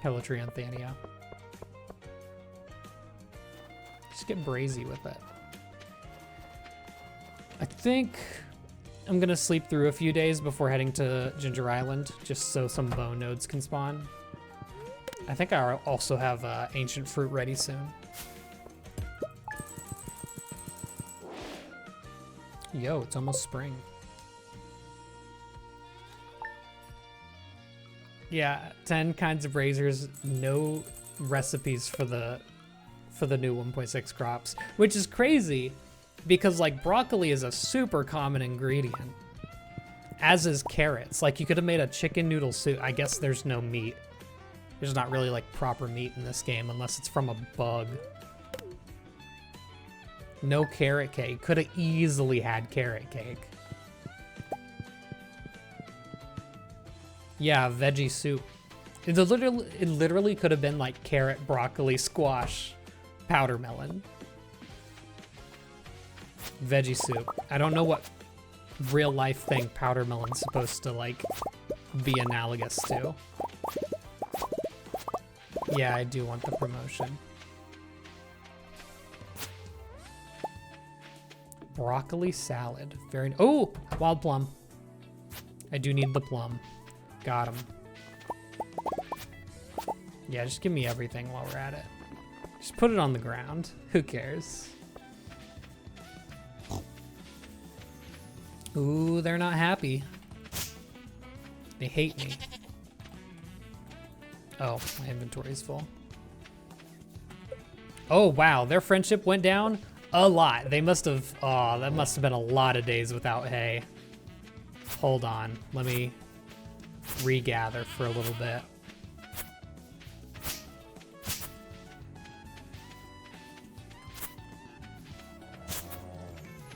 Hello, Trianthania. Just get brazy with it. I think I'm gonna sleep through a few days before heading to Ginger Island, just so some bone nodes can spawn. I think I also have ancient fruit ready soon. Yo, it's almost spring. Yeah, 10 kinds of razors, no recipes for the new 1.6 crops, which is crazy because like broccoli is a super common ingredient, as is carrots. Like you could have made a chicken noodle soup. I guess there's no meat. There's not really like proper meat in this game unless it's from a bug. No carrot cake. Could have easily had carrot cake. Yeah, veggie soup. It literally could have been like carrot, broccoli, squash, powder melon. Veggie soup. I don't know what real life thing powder melon's supposed to like be analogous to. Yeah, I do want the promotion. Broccoli salad. Very. Oh, wild plum. I do need the plum. Got him. Yeah, just give me everything while we're at it. Just put it on the ground. Who cares? Ooh, they're not happy. They hate me. Oh, my inventory's full. Oh, wow. Their friendship went down a lot. They must have... Oh, that must have been a lot of days without hay. Hold on. Let me regather for a little bit.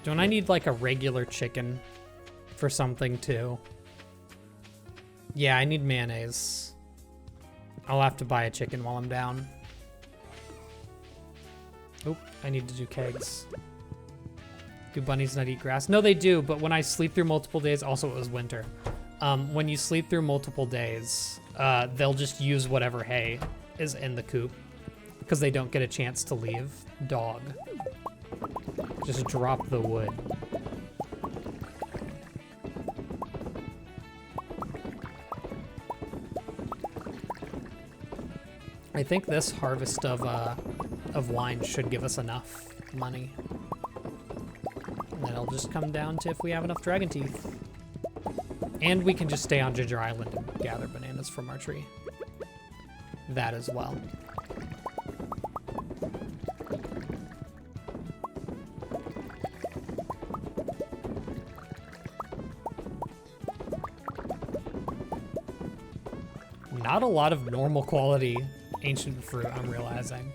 Don't I need like a regular chicken for something too? Yeah, I need mayonnaise. I'll have to buy a chicken while I'm down. Oh, I need to do kegs. Do bunnies not eat grass? No, they do, but when I sleep through multiple days, also it was winter. When you sleep through multiple days, they'll just use whatever hay is in the coop because they don't get a chance to leave. Dog. Just drop the wood. I think this harvest of wine should give us enough money. And then it'll just come down to if we have enough dragon teeth. And we can just stay on Ginger Island and gather bananas from our tree. That as well. Not a lot of normal quality ancient fruit, I'm realizing.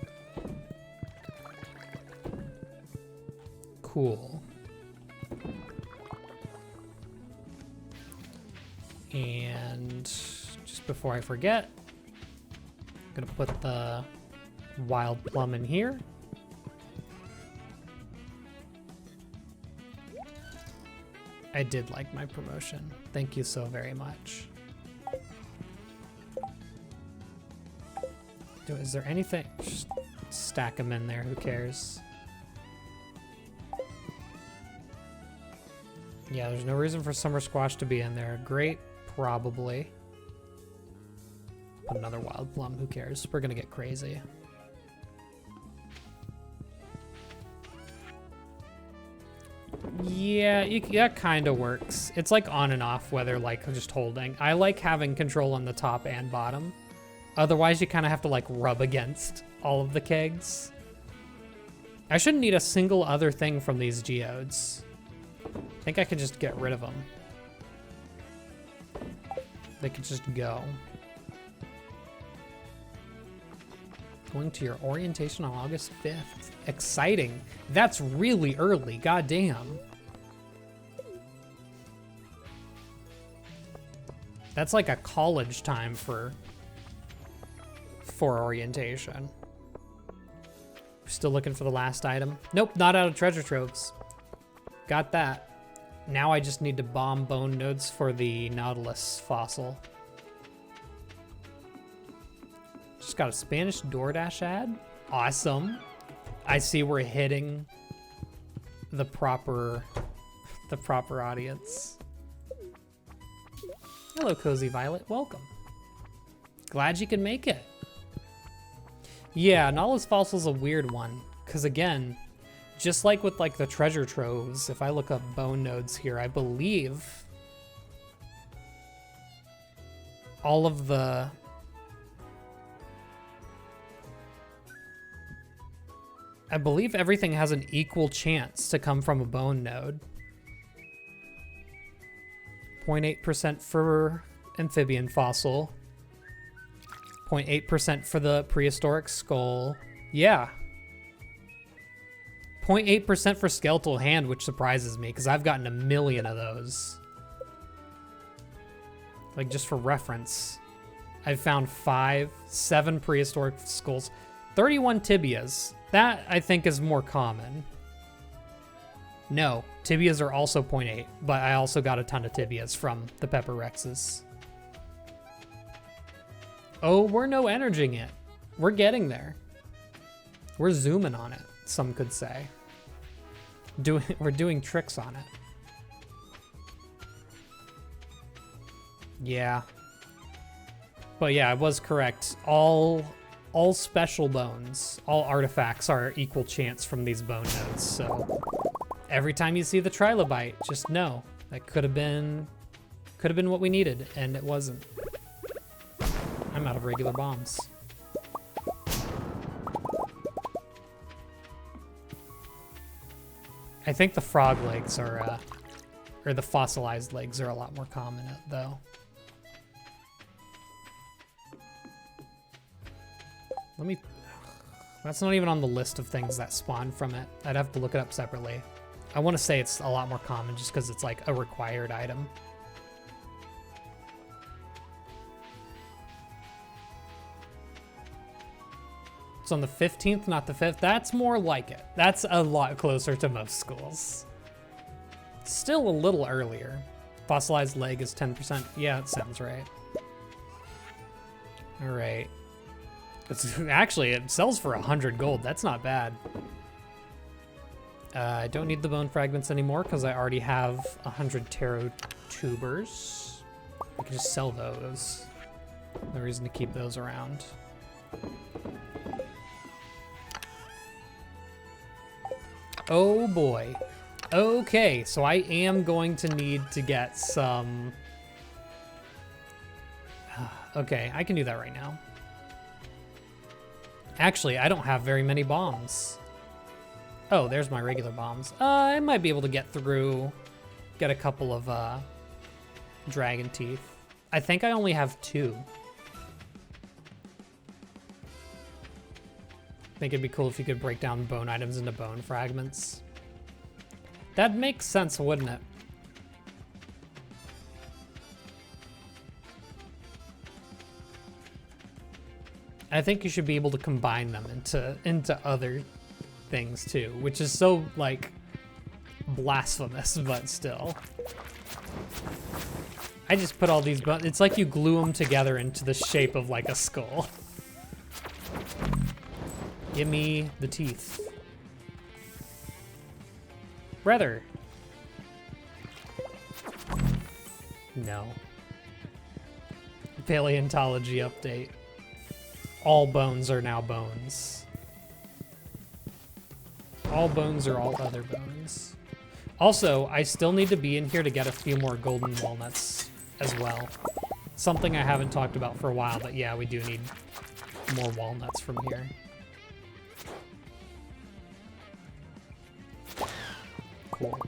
Cool. And just before I forget, I'm gonna put the wild plum in here. I did like my promotion. Thank you so very much. Is there anything? Just stack them in there, who cares? Yeah, there's no reason for summer squash to be in there. Great, probably. Put another wild plum, who cares? We're gonna get crazy. Yeah, that kind of works. It's like on and off, whether like just holding. I like having control on the top and bottom. Otherwise, you kind of have to like rub against all of the kegs. I shouldn't need a single other thing from these geodes. I think I could just get rid of them. They could just go. Going to your orientation on August 5th. Exciting. That's really early. Goddamn. That's like a college time for orientation. Still looking for the last item. Nope, not out of treasure troves. Got that. Now I just need to bomb bone nodes for the Nautilus fossil. Just got a Spanish DoorDash ad. Awesome. I see we're hitting the proper audience. Hello, Cozy Violet. Welcome. Glad you could make it. Yeah, Nautilus fossil's a weird one, because again, just like with like the treasure troves, if I look up bone nodes here, I believe all of the everything has an equal chance to come from a bone node. 0.8% for amphibian fossil. 0.8% for the prehistoric skull. Yeah. 0.8% for skeletal hand, which surprises me because I've gotten a million of those. Like just for reference, I've found 7 prehistoric skulls, 31 tibias. That I think is more common. No, tibias are also 0.8, but I also got a ton of tibias from the Pepper Rexes. Oh, we're no energing it. We're getting there. We're zooming on it, some could say. We're doing tricks on it. Yeah. But yeah, I was correct. All special bones, all artifacts are equal chance from these bone nodes, so every time you see the trilobite, just know that could have been what we needed, and it wasn't. I'm out of regular bombs. I think the frog legs are, or the fossilized legs are a lot more common though. That's not even on the list of things that spawn from it. I'd have to look it up separately. I want to say it's a lot more common just because it's like a required item. It's on the 15th, not the 5th. That's more like it. That's a lot closer to most schools. Still a little earlier. Fossilized leg is 10%. Yeah, it sounds right. All right. Actually, it sells for 100 gold. That's not bad. I don't need the bone fragments anymore because I already have 100 tarot tubers. I can just sell those. No reason to keep those around. Oh boy. Okay, so I am going to need to get some... Okay, I can do that right now. Actually, I don't have very many bombs. Oh, there's my regular bombs. I might be able to get a couple of dragon teeth. I think I only have 2. I think it'd be cool if you could break down bone items into bone fragments. That makes sense, wouldn't it? I think you should be able to combine them into other things too, which is so like blasphemous, but still. I just put all these bones. It's like you glue them together into the shape of like a skull. Give me the teeth. Brother. No. Paleontology update. All bones are now bones. All bones are all other bones. Also, I still need to be in here to get a few more golden walnuts as well. Something I haven't talked about for a while, but yeah, we do need more walnuts from here. Cool.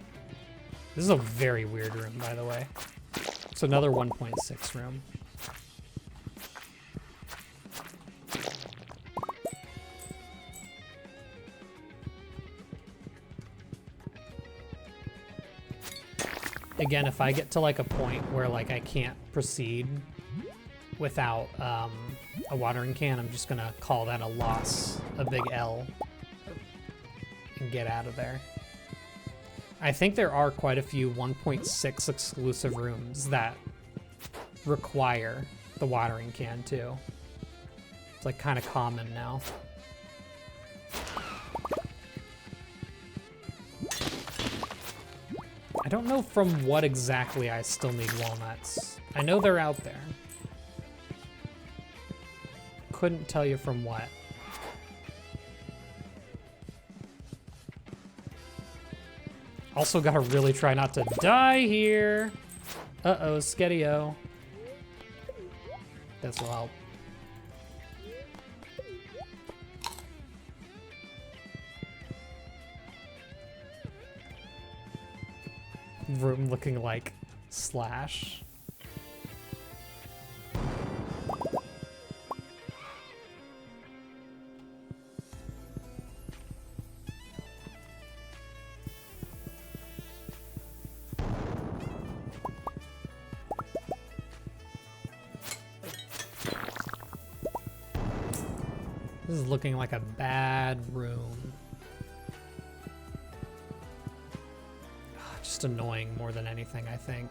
This is a very weird room, by the way. It's another 1.6 room. again, if I get to like a point where like I can't proceed without a watering can, I'm just gonna call that a loss, a big L, and get out of there. I think there are quite a few 1.6 exclusive rooms that require the watering can too. It's like kind of common now. I don't know from what exactly I still need walnuts. I know they're out there. Couldn't tell you from what. Also gotta really try not to die here. Uh-oh, Sketty-O. This will help. Room looking like Slash. This is looking like a bad room. Just annoying more than anything, I think.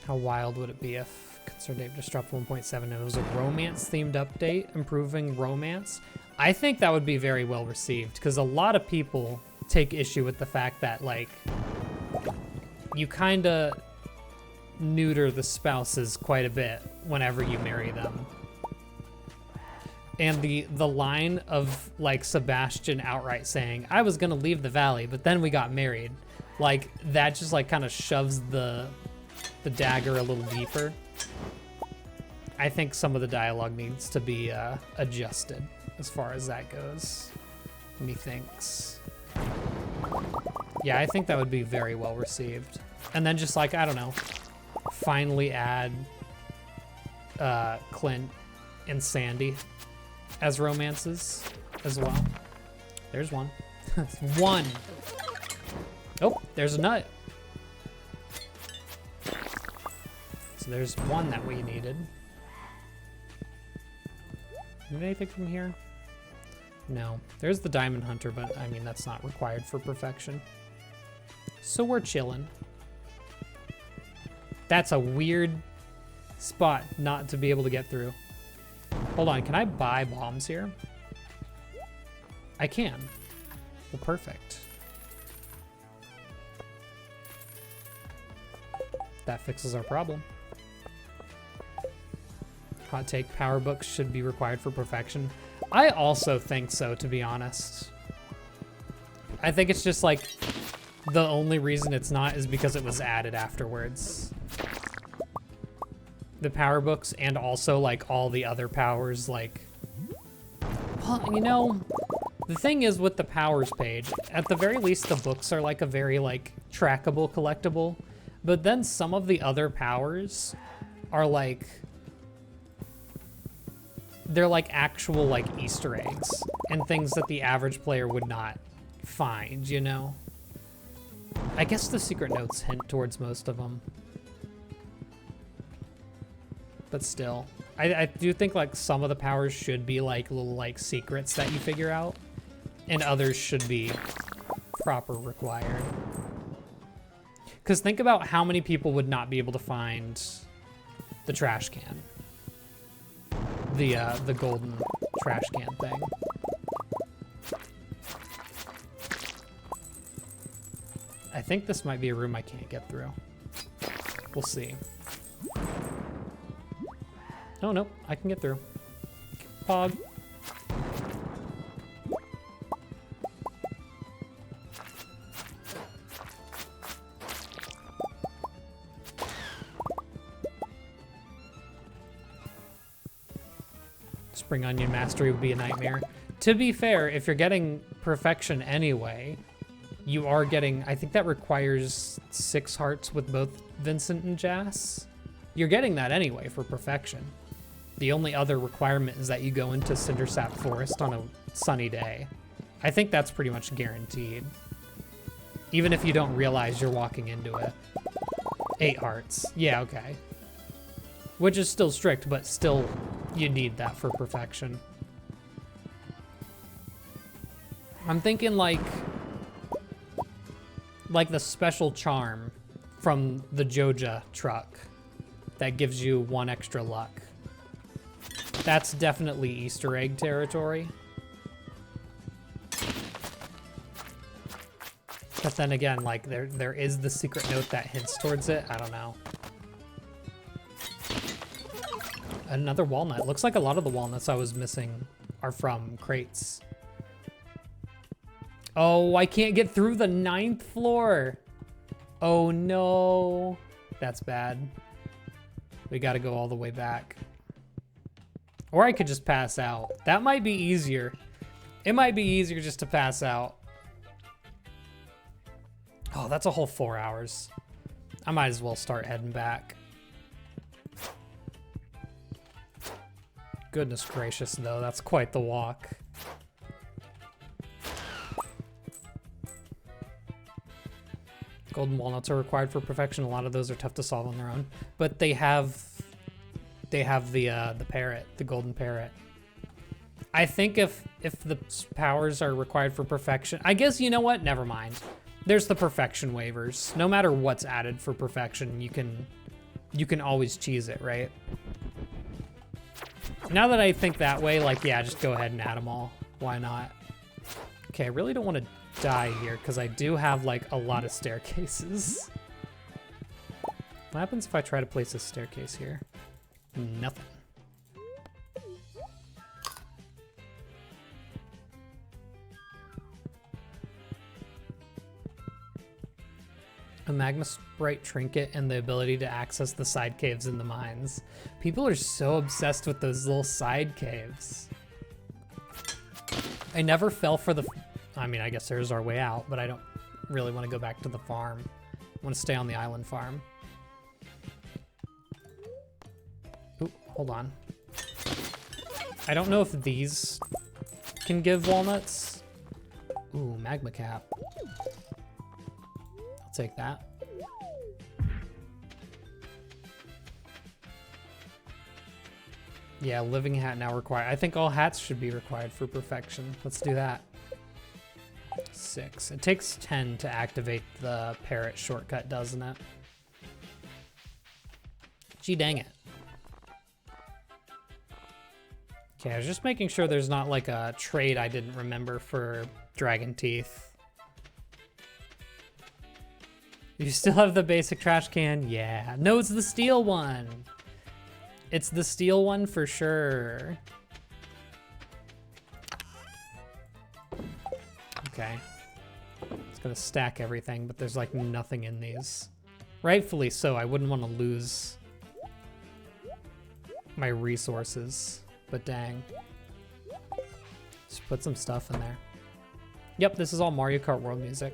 How wild would it be if Concerned Ape just dropped 1.7 and it was a romance-themed update, improving romance? I think that would be very well received, because a lot of people take issue with the fact that, like, you kinda neuter the spouses quite a bit whenever you marry them. And the line of, like, Sebastian outright saying, I was gonna leave the valley, but then we got married. Like, that just, like, kind of shoves the dagger a little deeper. I think some of the dialogue needs to be adjusted as far as that goes. Methinks. Yeah, I think that would be very well received. And then just, like, I don't know, finally add Clint and Sandy as romances as well. There's one. One. Oh, there's a nut. So there's one that we needed. Need anything from here? No. There's the Diamond Hunter, but I mean, that's not required for perfection. So we're chilling. That's a weird spot not to be able to get through. Hold on, can I buy bombs here? I can. Well, perfect. That fixes our problem. Hot take, power books should be required for perfection. I also think so, to be honest. I think it's just like, the only reason it's not is because it was added afterwards. The power books and also like all the other powers, like, well, you know, the thing is with the powers page, at the very least the books are like a very like trackable collectible, but then some of the other powers are like, they're like actual like Easter eggs and things that the average player would not find, you know? I guess the secret notes hint towards most of them. But still, I do think like some of the powers should be like little like secrets that you figure out, and others should be proper required. Because think about how many people would not be able to find the trash can, the golden trash can thing. I think this might be a room I can't get through. We'll see. Oh, no, I can get through. Pog. Spring Onion Mastery would be a nightmare. To be fair, if you're getting perfection anyway, you are getting, I think that requires 6 hearts with both Vincent and Jas. You're getting that anyway for perfection. The only other requirement is that you go into Cindersap Forest on a sunny day. I think that's pretty much guaranteed. Even if you don't realize you're walking into it. 8 hearts. Yeah, okay. Which is still strict, but still you need that for perfection. I'm thinking like the special charm from the Joja truck that gives you 1 extra luck. That's definitely Easter egg territory. But then again, like there is the secret note that hints towards it. I don't know. Another walnut. Looks like a lot of the walnuts I was missing are from crates. Oh, I can't get through the 9th floor. Oh no. That's bad. We gotta go all the way back. Or I could just pass out. That might be easier. It might be easier just to pass out. Oh, that's a whole 4 hours. I might as well start heading back. Goodness gracious, though. That's quite the walk. Golden walnuts are required for perfection. A lot of those are tough to solve on their own. But they have the parrot, the golden parrot. I think if the powers are required for perfection, I guess, you know what? Never mind. There's the perfection waivers. No matter what's added for perfection, you can always cheese it, right? Now that I think that way, like, yeah, just go ahead and add them all. Why not? Okay, I really don't want to die here because I do have like a lot of staircases. What happens if I try to place a staircase here? Nothing. A magma sprite trinket and the ability to access the side caves in the mines. People are so obsessed with those little side caves. I never fell for the... I mean, I guess there's our way out, but I don't really want to go back to the farm. I want to stay on the island farm. Ooh, hold on. I don't know if these can give walnuts. Ooh, magma cap. I'll take that. Yeah, living hat now required. I think all hats should be required for perfection. Let's do that. 6. It takes 10 to activate the parrot shortcut, doesn't it? Gee, dang it. Okay, I was just making sure there's not like a trade I didn't remember for dragon teeth. You still have the basic trash can? Yeah. No, it's the steel one. It's the steel one for sure. Okay. It's gonna stack everything, but there's like nothing in these. Rightfully so, I wouldn't want to lose my resources, but dang. Just put some stuff in there. Yep, this is all Mario Kart World music.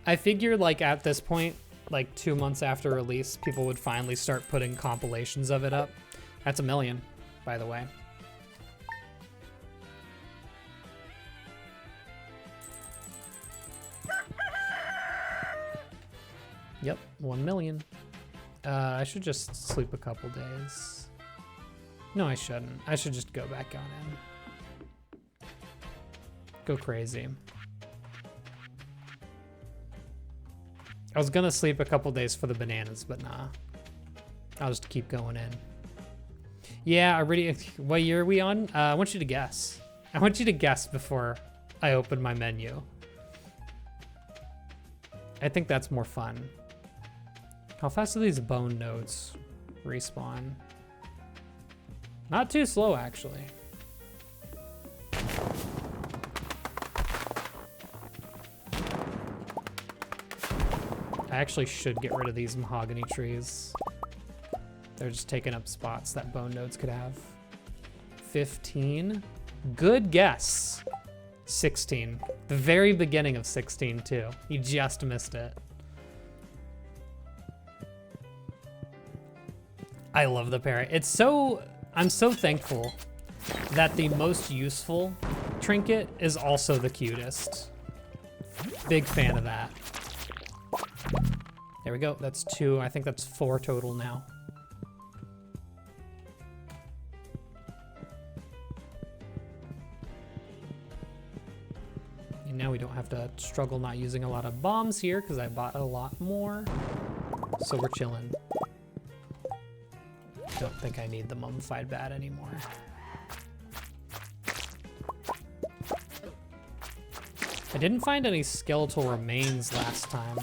I figured like at this point, like 2 months after release, people would finally start putting compilations of it up. That's 1 million, by the way. Yep, 1 million. I should just sleep a couple days. No, I shouldn't. I should just go back on in. Go crazy. I was gonna sleep a couple days for the bananas, but nah. I'll just keep going in. Yeah, already. What year are we on? I want you to guess. I want you to guess before I open my menu. I think that's more fun. How fast do these bone nodes respawn? Not too slow, actually. I actually should get rid of these mahogany trees. They're just taking up spots that bone nodes could have. 15. Good guess. 16. The very beginning of 16, too. You just missed it. I love the parrot. It's so... I'm so thankful that the most useful trinket is also the cutest. Big fan of that. There we go. That's 2. I think that's 4 total now. And now we don't have to struggle not using a lot of bombs here because I bought a lot more. So we're chilling. Don't think I need the mummified bat anymore. I didn't find any skeletal remains last time.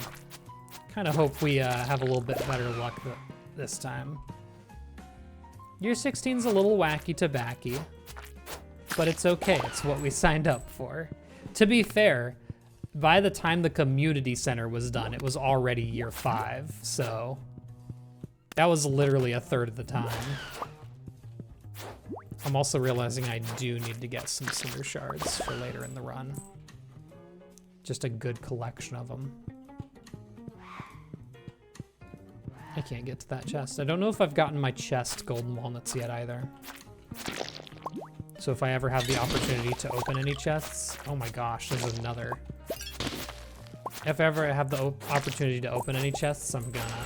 Kind of hope we have a little bit better luck this time. Year 16's a little wacky tobacky, but it's okay. It's what we signed up for. To be fair, by the time the community center was done, it was already year 5, so that was literally a third of the time. I'm also realizing I do need to get some cinder shards for later in the run. Just a good collection of them. I can't get to that chest. I don't know if I've gotten my chest golden walnuts yet either. So if I ever have the opportunity to open any chests, oh my gosh, there's another. If I ever have the opportunity to open any chests, I'm gonna.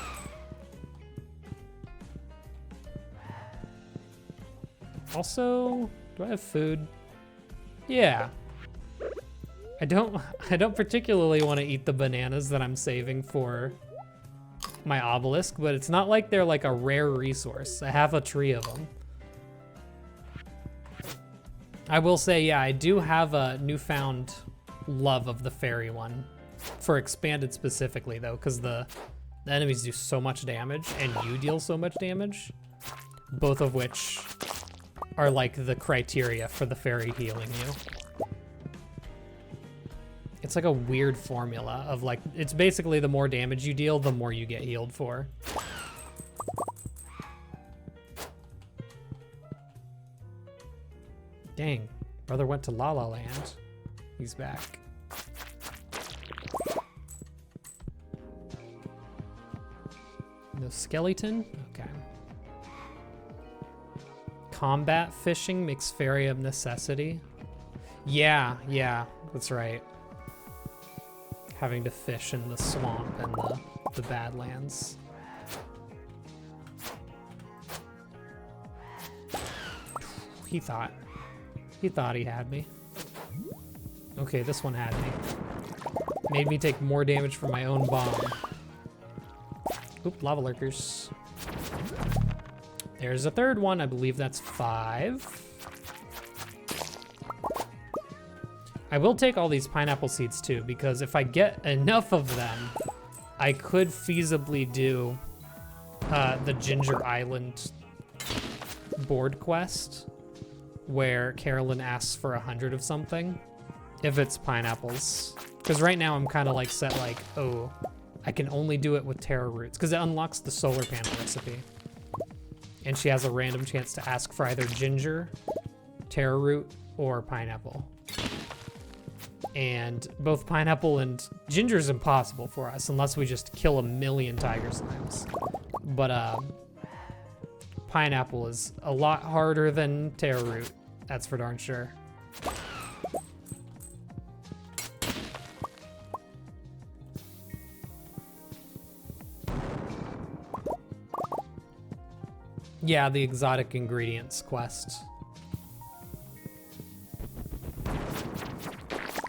Also, do I have food? Yeah. I don't particularly want to eat the bananas that I'm saving for my obelisk, but it's not like they're like a rare resource. I have a tree of them. I will say, yeah, I do have a newfound love of the fairy one. For expanded specifically though, because the enemies do so much damage and you deal so much damage. Both of which are like the criteria for the fairy healing you. It's like a weird formula of like, it's basically the more damage you deal, the more you get healed for. Dang, brother went to La La Land. He's back. No skeleton? Okay. Combat fishing makes fairy of necessity. Yeah, that's right. Having to fish in the swamp and the Badlands. He thought he had me. Okay, this one had me. Made me take more damage from my own bomb. Oop, lava lurkers. There's a third one. I believe that's 5. I will take all these pineapple seeds too, because if I get enough of them, I could feasibly do the Ginger Island board quest, where Carolyn asks for 100 of something, if it's pineapples. Because right now I'm kind of like set like, oh, I can only do it with taro roots, because it unlocks the solar panel recipe. And she has a random chance to ask for either ginger, taro root, or pineapple. And both pineapple and ginger is impossible for us unless we just kill a million tiger slimes. But pineapple is a lot harder than taro root, that's for darn sure. Yeah, the exotic ingredients quest.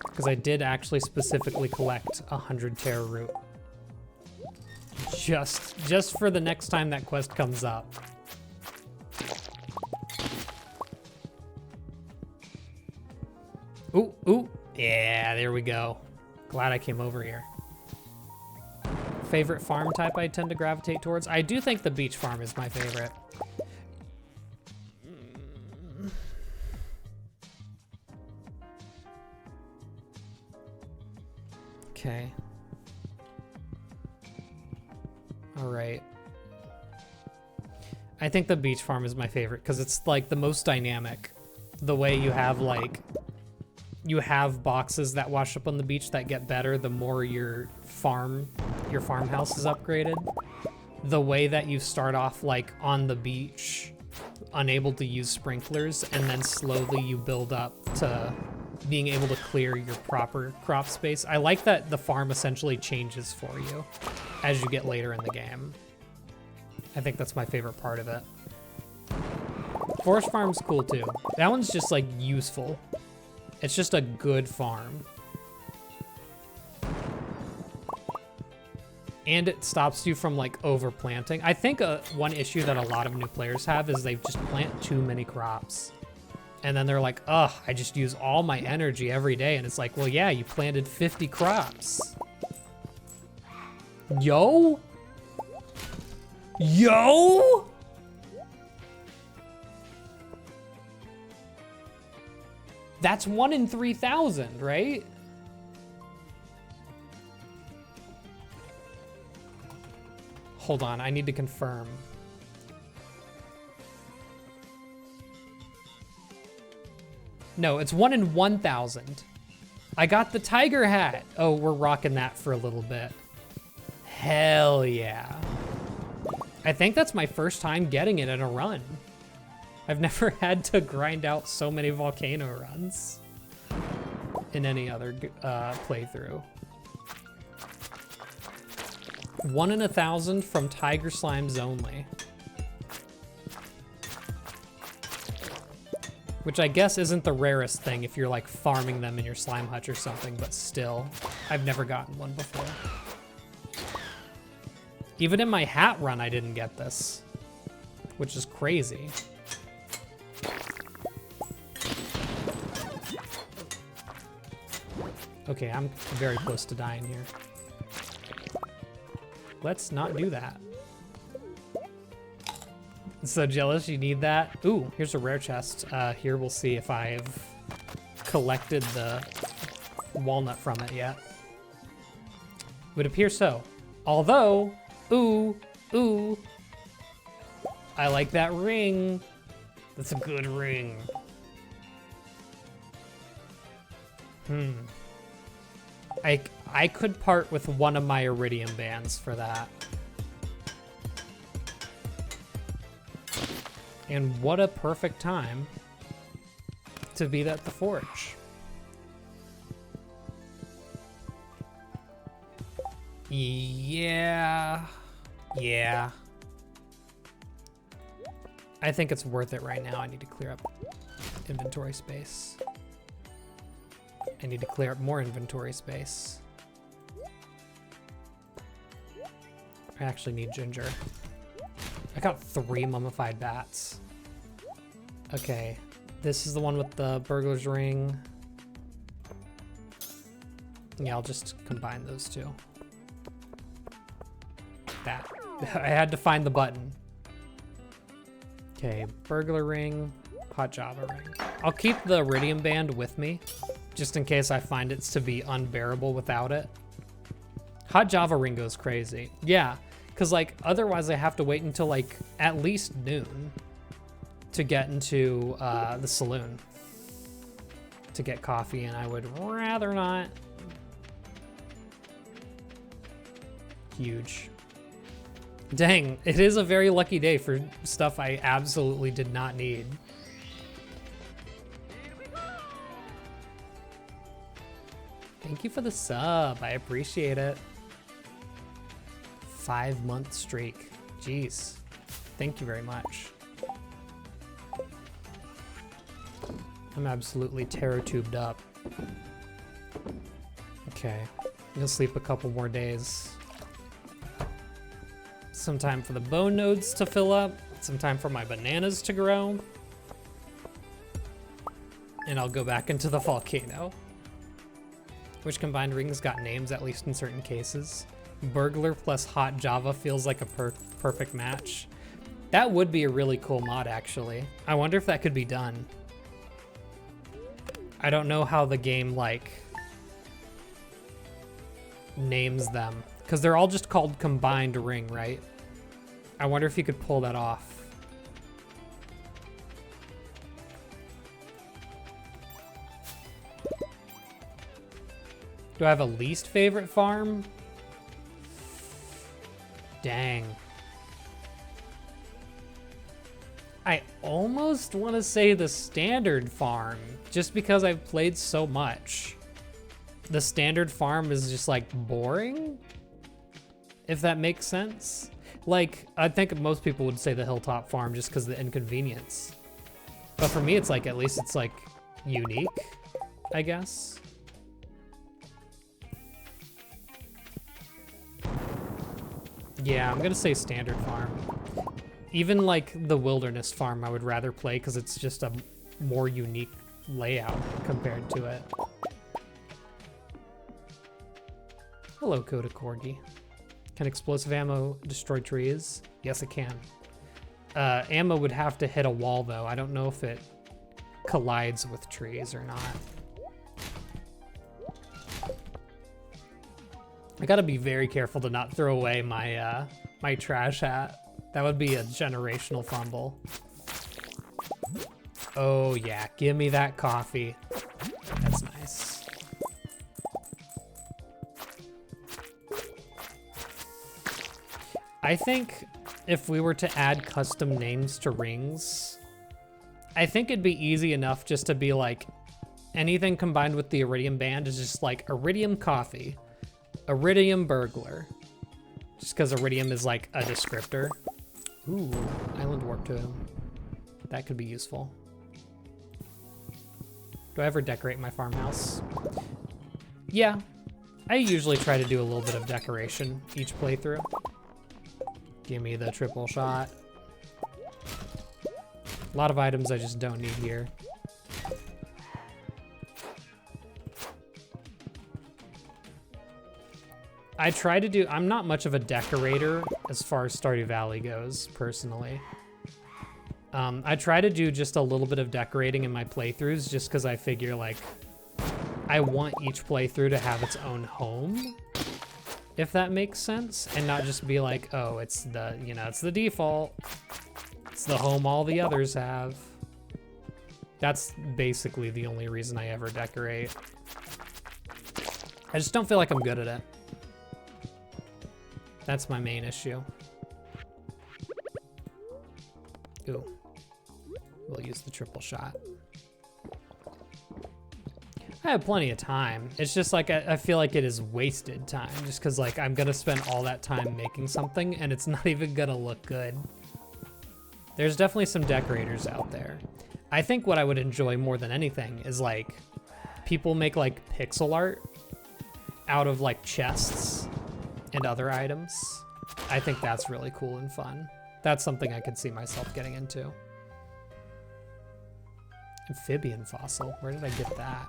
Because I did actually specifically collect 100 taro root. Just for the next time that quest comes up. Ooh, yeah, there we go. Glad I came over here. Favorite farm type I tend to gravitate towards? I do think the beach farm is my favorite. Okay. All right. I think the beach farm is my favorite because it's like the most dynamic. The way you have like, you have boxes that wash up on the beach that get better the more your farmhouse is upgraded. The way that you start off like on the beach, unable to use sprinklers, and then slowly you build up to being able to clear your proper crop space. I like that the farm essentially changes for you as you get later in the game. I think that's my favorite part of it. Forest farm's cool too. That one's just like useful. It's just a good farm. And it stops you from like overplanting. I think one issue that a lot of new players have is they just plant too many crops. And then they're like, ugh, I just use all my energy every day. And it's like, well, yeah, you planted 50 crops. Yo? Yo? That's 1 in 3,000, right? Hold on, I need to confirm. No, it's 1 in 1,000. I got the tiger hat. Oh, we're rocking that for a little bit. Hell yeah. I think that's my first time getting it in a run. I've never had to grind out so many volcano runs in any other playthrough. 1 in 1,000 from tiger slimes only. Which I guess isn't the rarest thing if you're like farming them in your slime hutch or something, but still, I've never gotten one before. Even in my hat run, I didn't get this, which is crazy. Okay, I'm very close to dying here. Let's not do that. So jealous you need that. Ooh, here's a rare chest. Here we'll see if I've collected the walnut from it yet. Would appear so. Although, ooh, I like that ring. That's a good ring. I could part with one of my iridium bands for that. And what a perfect time to be at the forge. Yeah. I think it's worth it right now. I need to clear up inventory space. I need to clear up more inventory space. I actually need ginger. I got 3 mummified bats. Okay, this is the one with the burglar's ring. Yeah, I'll just combine those two. That. I had to find the button. Okay, burglar ring, hot java ring. I'll keep the iridium band with me, just in case I find it to be unbearable without it. Hot java ring goes crazy. Yeah. Because, like, otherwise I have to wait until, like, at least noon to get into the saloon to get coffee, and I would rather not. Huge. Dang, it is a very lucky day for stuff I absolutely did not need. Thank you for the sub. I appreciate it. 5-month streak. Jeez. Thank you very much. I'm absolutely terror tubed up. Okay. You'll sleep a couple more days. Some time for the bone nodes to fill up. Some time for my bananas to grow. And I'll go back into the volcano. Which combined rings got names, at least in certain cases. Burglar plus hot java feels like a perfect match. That would be a really cool mod, actually. I wonder if that could be done. I don't know how the game, like, names them. Because they're all just called combined ring, right? I wonder if you could pull that off. Do I have a least favorite farm? Dang. I almost want to say the standard farm, just because I've played so much. The standard farm is just like boring, if that makes sense. Like, I think most people would say the hilltop farm just because of the inconvenience. But for me, it's like, at least it's like unique, I guess. Yeah, I'm gonna say standard farm. Even like the wilderness farm I would rather play because it's just a more unique layout compared to it. Hello, Coda Corgi. Can explosive ammo destroy trees? Yes, it can. Ammo would have to hit a wall though. I don't know if it collides with trees or not. I gotta be very careful to not throw away my my trash hat. That would be a generational fumble. Oh yeah, give me that coffee. That's nice. I think if we were to add custom names to rings, I think it'd be easy enough just to be like, anything combined with the Iridium Band is just like Iridium Coffee, Iridium Burglar, just because Iridium is like a descriptor. Ooh, Island Warp Totem. That could be useful. Do I ever decorate my farmhouse? Yeah, I usually try to do a little bit of decoration each playthrough. Give me the triple shot. A lot of items I just don't need here. I try to do, I'm not much of a decorator as far as Stardew Valley goes, personally. I try to do just a little bit of decorating in my playthroughs just because I figure like, I want each playthrough to have its own home, if that makes sense, and not just be like, oh, it's the, you know, it's the default. It's the home all the others have. That's basically the only reason I ever decorate. I just don't feel like I'm good at it. That's my main issue. Ooh. We'll use the triple shot. I have plenty of time. It's just like, I feel like it is wasted time just because like I'm gonna spend all that time making something and it's not even gonna look good. There's definitely some decorators out there. I think what I would enjoy more than anything is like people make like pixel art out of like chests and other items. I think that's really cool and fun. That's something I could see myself getting into. Amphibian fossil, where did I get that?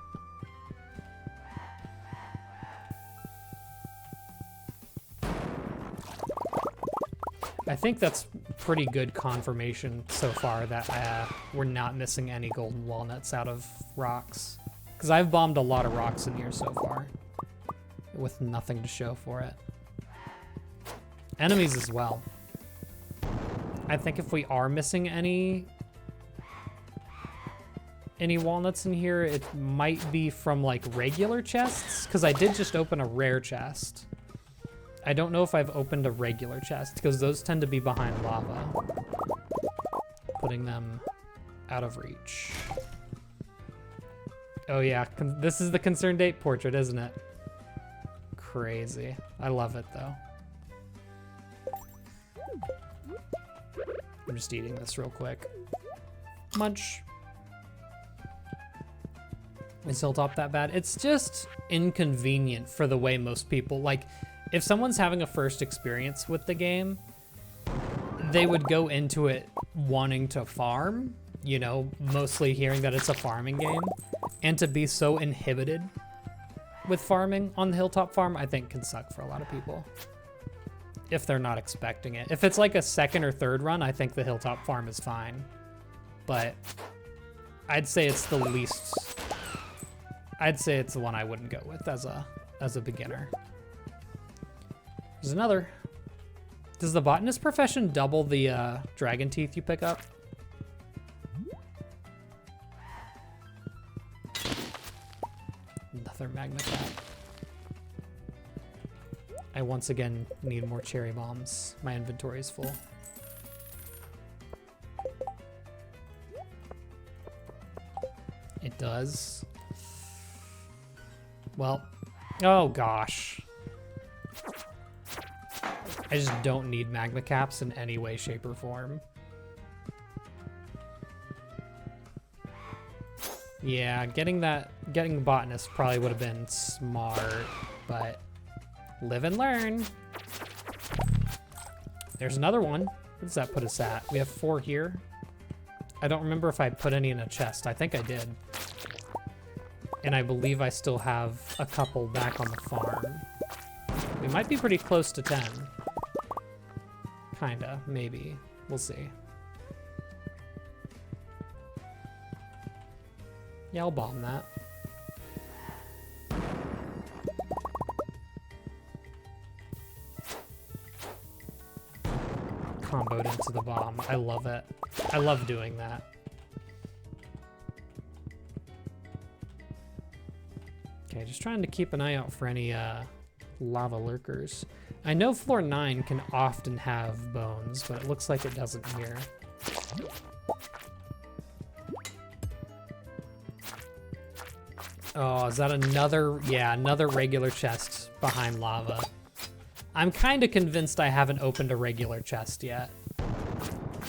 I think that's pretty good confirmation so far that we're not missing any golden walnuts out of rocks. Because I've bombed a lot of rocks in here so far with nothing to show for it. Enemies as well. I think if we are missing any walnuts in here, it might be from like regular chests, because I did just open a rare chest. I don't know if I've opened a regular chest, because those tend to be behind lava, putting them out of reach. Oh yeah, this is the concerned ape portrait, isn't it? Crazy. I love it though. I'm just eating this real quick. Munch. Is Hilltop that bad? It's just inconvenient for the way most people, like, if someone's having a first experience with the game, they would go into it wanting to farm, you know, mostly hearing that it's a farming game, and to be so inhibited with farming on the Hilltop farm, I think can suck for a lot of people. If they're not expecting it. If it's like a second or third run, I think the Hilltop farm is fine. But I'd say it's the least, I'd say it's the one I wouldn't go with as a beginner. There's another. Does the botanist profession double the dragon teeth you pick up? Another magmacat. I once again need more cherry bombs. My inventory is full. It does. Well, oh gosh. I just don't need magma caps in any way, shape, or form. Yeah, getting the botanist probably would have been smart, but live and learn. There's another one. What does that put us at? We have 4 here. I don't remember if I put any in a chest. I think I did. And I believe I still have a couple back on the farm. We might be pretty close to 10. Kinda, maybe. We'll see. Yeah, I'll bomb that. Comboed into the bomb. I love it. I love doing that. Okay, just trying to keep an eye out for any lava lurkers. I know floor 9 can often have bones, but it looks like it doesn't here. Oh, is that another? Yeah, another regular chest behind lava. I'm kind of convinced I haven't opened a regular chest yet,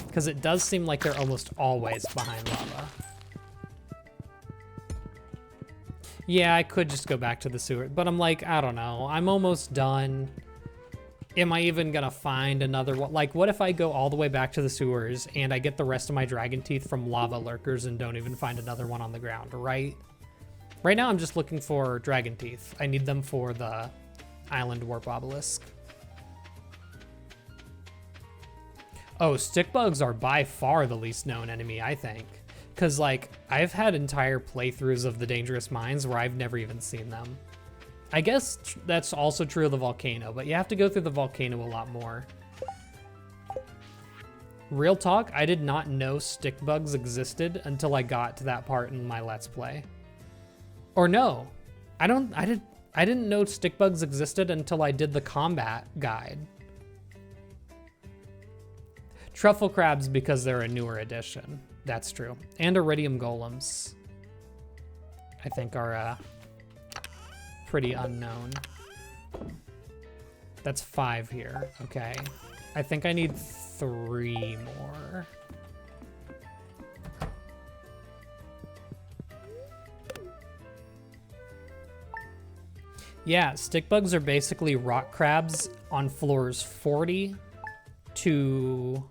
because it does seem like they're almost always behind lava. Yeah, I could just go back to the sewer, but I'm like, I don't know. I'm almost done. Am I even gonna find another one? Like, what if I go all the way back to the sewers and I get the rest of my dragon teeth from lava lurkers and don't even find another one on the ground, right? Right now I'm just looking for dragon teeth. I need them for the island warp obelisk. Oh, stick bugs are by far the least known enemy, I think. Because, like, I've had entire playthroughs of the dangerous mines where I've never even seen them. I guess that's also true of the volcano, but you have to go through the volcano a lot more. Real talk, I did not know stick bugs existed until I got to that part in my Let's Play. Or no, I didn't know stick bugs existed until I did the combat guide. Truffle crabs because they're a newer addition. That's true. And iridium golems, I think, are pretty unknown. That's 5 here. Okay. I think I need 3 more. Yeah, stick bugs are basically rock crabs on floors 40 to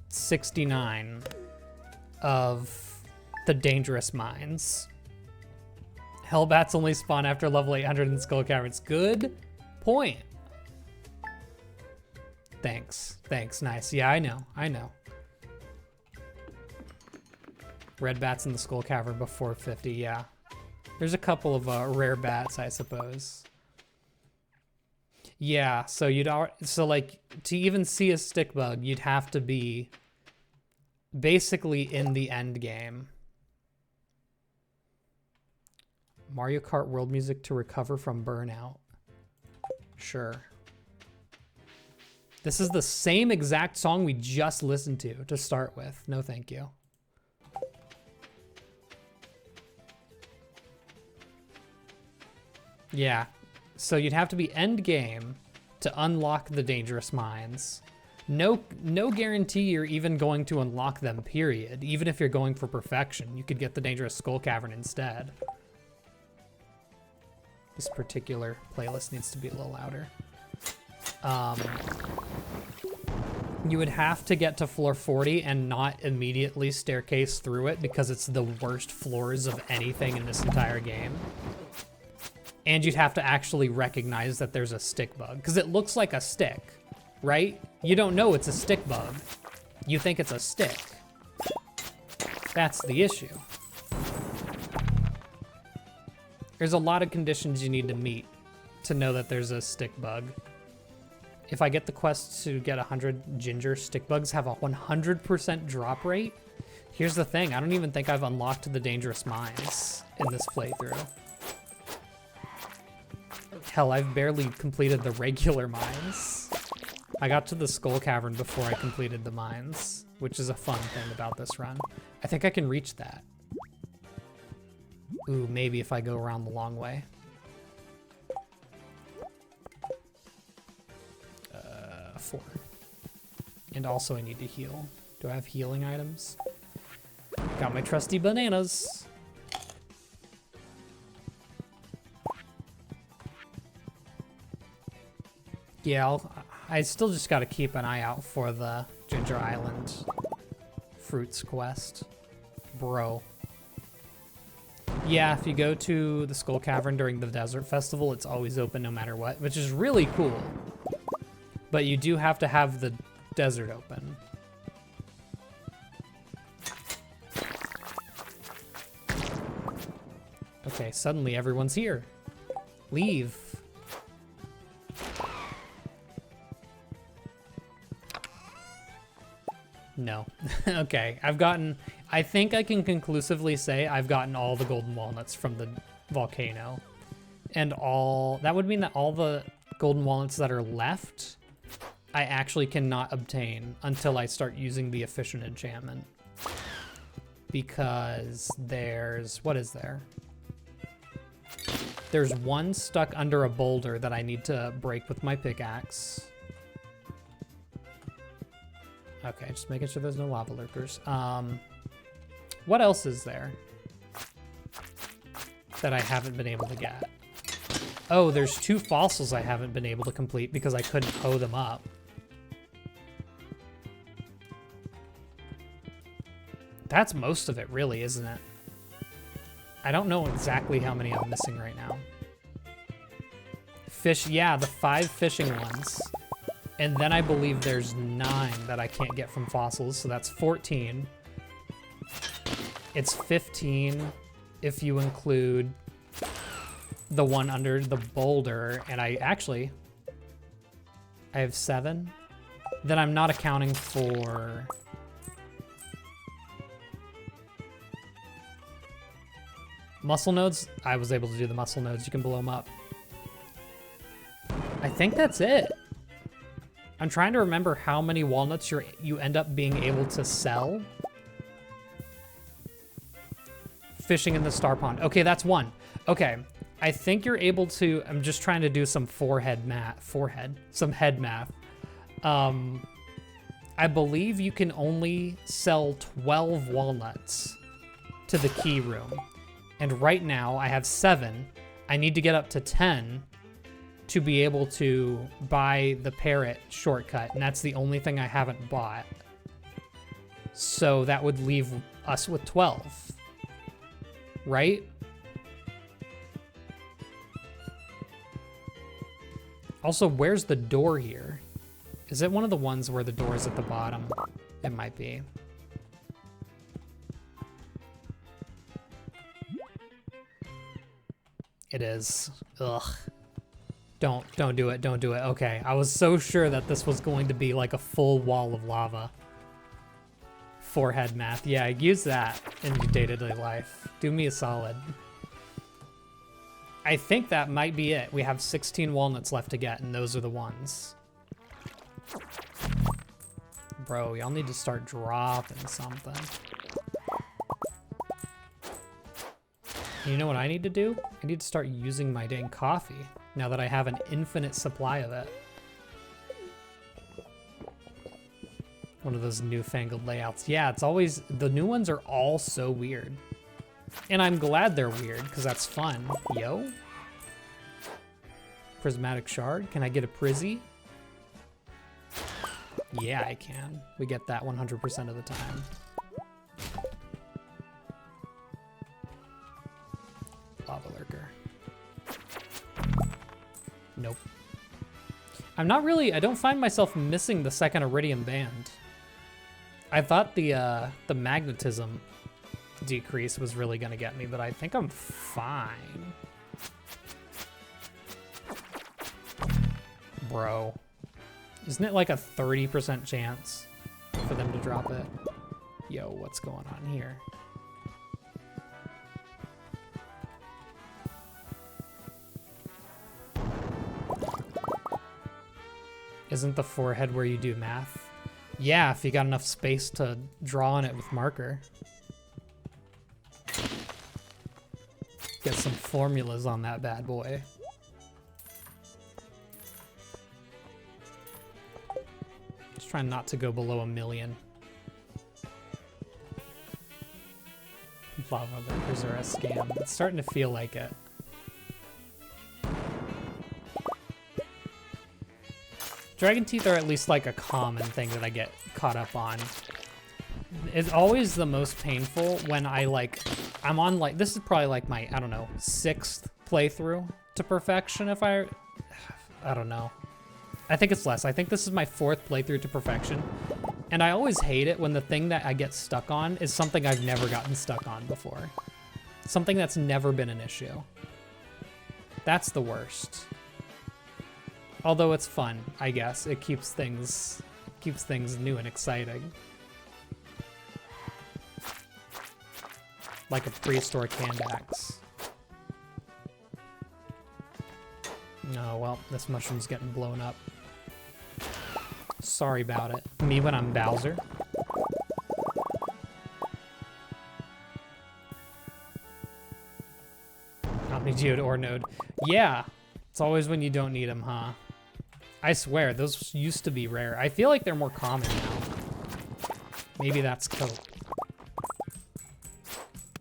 69 of the dangerous mines. Hellbats only spawn after level 800 in Skull Caverns. Good point. Thanks. Thanks. Nice. Yeah, I know. Red bats in the Skull Cavern before 50. Yeah. There's a couple of rare bats, I suppose. Yeah, so like to even see a stick bug, you'd have to be basically in the end game. Mario Kart world music to recover from burnout. Sure. This is the same exact song we just listened to start with. No, thank you. Yeah, so you'd have to be end game to unlock the dangerous mines. No guarantee you're even going to unlock them, period. Even if you're going for perfection, you could get the dangerous Skull Cavern instead. This particular playlist needs to be a little louder. You would have to get to floor 40 and not immediately staircase through it because it's the worst floors of anything in this entire game. And you'd have to actually recognize that there's a stick bug, because it looks like a stick, right? You don't know it's a stick bug. You think it's a stick. That's the issue. There's a lot of conditions you need to meet to know that there's a stick bug. If I get the quest to get 100 ginger, stick bugs have a 100% drop rate. Here's the thing, I don't even think I've unlocked the dangerous mines in this playthrough. Hell, I've barely completed the regular mines. I got to the Skull Cavern before I completed the mines, which is a fun thing about this run. I think I can reach that. Ooh, maybe if I go around the long way. 4. And also I need to heal. Do I have healing items? Got my trusty bananas. Yeah, I still just gotta keep an eye out for the Ginger Island fruits quest. Bro. Yeah, if you go to the Skull Cavern during the Desert Festival, it's always open no matter what, which is really cool. But you do have to have the desert open. Okay, suddenly everyone's here. Leave. No. Okay, I think I can conclusively say I've gotten all the golden walnuts from the volcano. And that would mean that all the golden walnuts that are left, I actually cannot obtain until I start using the efficient enchantment. Because what is there? There's one stuck under a boulder that I need to break with my pickaxe. Okay, just making sure there's no lava lurkers. What else is there that I haven't been able to get? Oh, there's 2 fossils I haven't been able to complete because I couldn't hoe them up. That's most of it, really, isn't it? I don't know exactly how many I'm missing right now. Fish, yeah, the 5 fishing ones. And then I believe there's 9 that I can't get from fossils, so that's 14. It's 15 if you include the one under the boulder, and I have 7. Then I'm not accounting for... muscle nodes. I was able to do the muscle nodes. You can blow them up. I think that's it. I'm trying to remember how many walnuts you end up being able to sell. Fishing in the star pond. Okay, that's 1. Okay, I think you're able to... I'm just trying to do some head math. I believe you can only sell 12 walnuts to the key room. And right now I have 7. I need to get up to 10 to be able to buy the parrot shortcut, and that's the only thing I haven't bought. So that would leave us with 12, right? Also, where's the door here? Is it one of the ones where the door is at the bottom? It might be. It is. Ugh. Don't do it, don't do it. Okay, I was so sure that this was going to be like a full wall of lava. Forehead math. Yeah, use that in your day-to-day life. Do me a solid. I think that might be it. We have 16 walnuts left to get, and those are the ones. Bro, y'all need to start dropping something. You know what I need to do? I need to start using my dang coffee now that I have an infinite supply of it. One of those newfangled layouts. Yeah, it's always, the new ones are all so weird. And I'm glad they're weird, because that's fun. Yo? Prismatic shard? Can I get a prizzy? Yeah, I can. We get that 100% of the time. Lava lurker. Nope. I'm not really, I don't find myself missing the second Iridium band. I thought the magnetism decrease was really gonna get me, but I think I'm fine. Bro. Isn't it like a 30% chance for them to drop it? Yo, what's going on here? Isn't the forehead where you do math? Yeah, if you got enough space to draw on it with marker. formulas on that bad boy. Just trying not to go below 1 million. Lava lurkers are a scam. It's starting to feel like it. Dragon teeth are at least like a common thing that I get caught up on. It's always the most painful when I'm on like, this is probably like my, I don't know, 6th playthrough to perfection if I don't know. I think it's less. I think this is my 4th playthrough to perfection. And I always hate it when the thing that I get stuck on is something I've never gotten stuck on before. Something that's never been an issue. That's the worst. Although it's fun, I guess. It keeps things new and exciting. Like a prehistoric hand axe. Oh, well, this mushroom's getting blown up. Sorry about it. Me when I'm Bowser. Omnigeode or Node. Yeah, it's always when you don't need them, huh? I swear, those used to be rare. I feel like they're more common now. Maybe that's cope.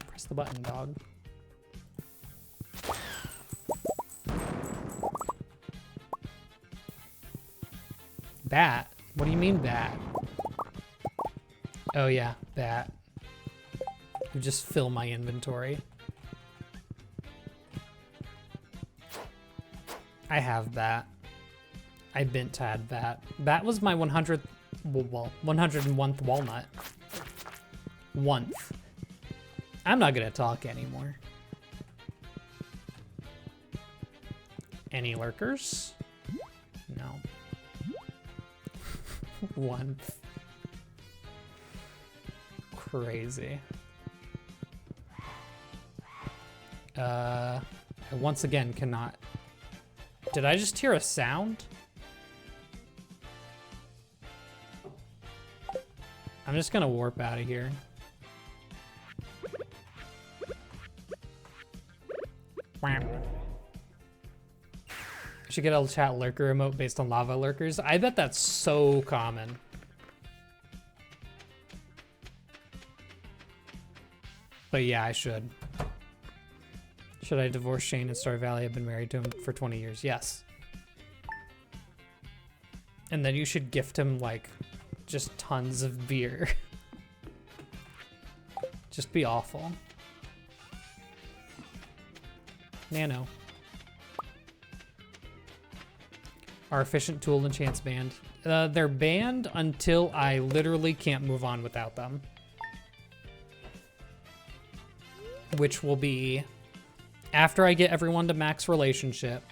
Press the button, dog. Bat? What do you mean bat? Oh yeah, bat. You just fill my inventory. I have bat. I bent had bat. Bat was my 100th, well, 101th walnut. I'm not gonna talk anymore. Any lurkers? No. 1th. Crazy. I once again cannot. Did I just hear a sound? I'm just gonna warp out of here. I should get a chat lurker emote based on lava lurkers. I bet that's so common. But yeah, I should. Should I divorce Shane in Star Valley? I've been married to him for 20 years. Yes. And then you should gift him like just tons of beer. Just be awful. Nano. Are efficient tool and chance banned? They're banned until I literally can't move on without them. Which will be after I get everyone to max relationship.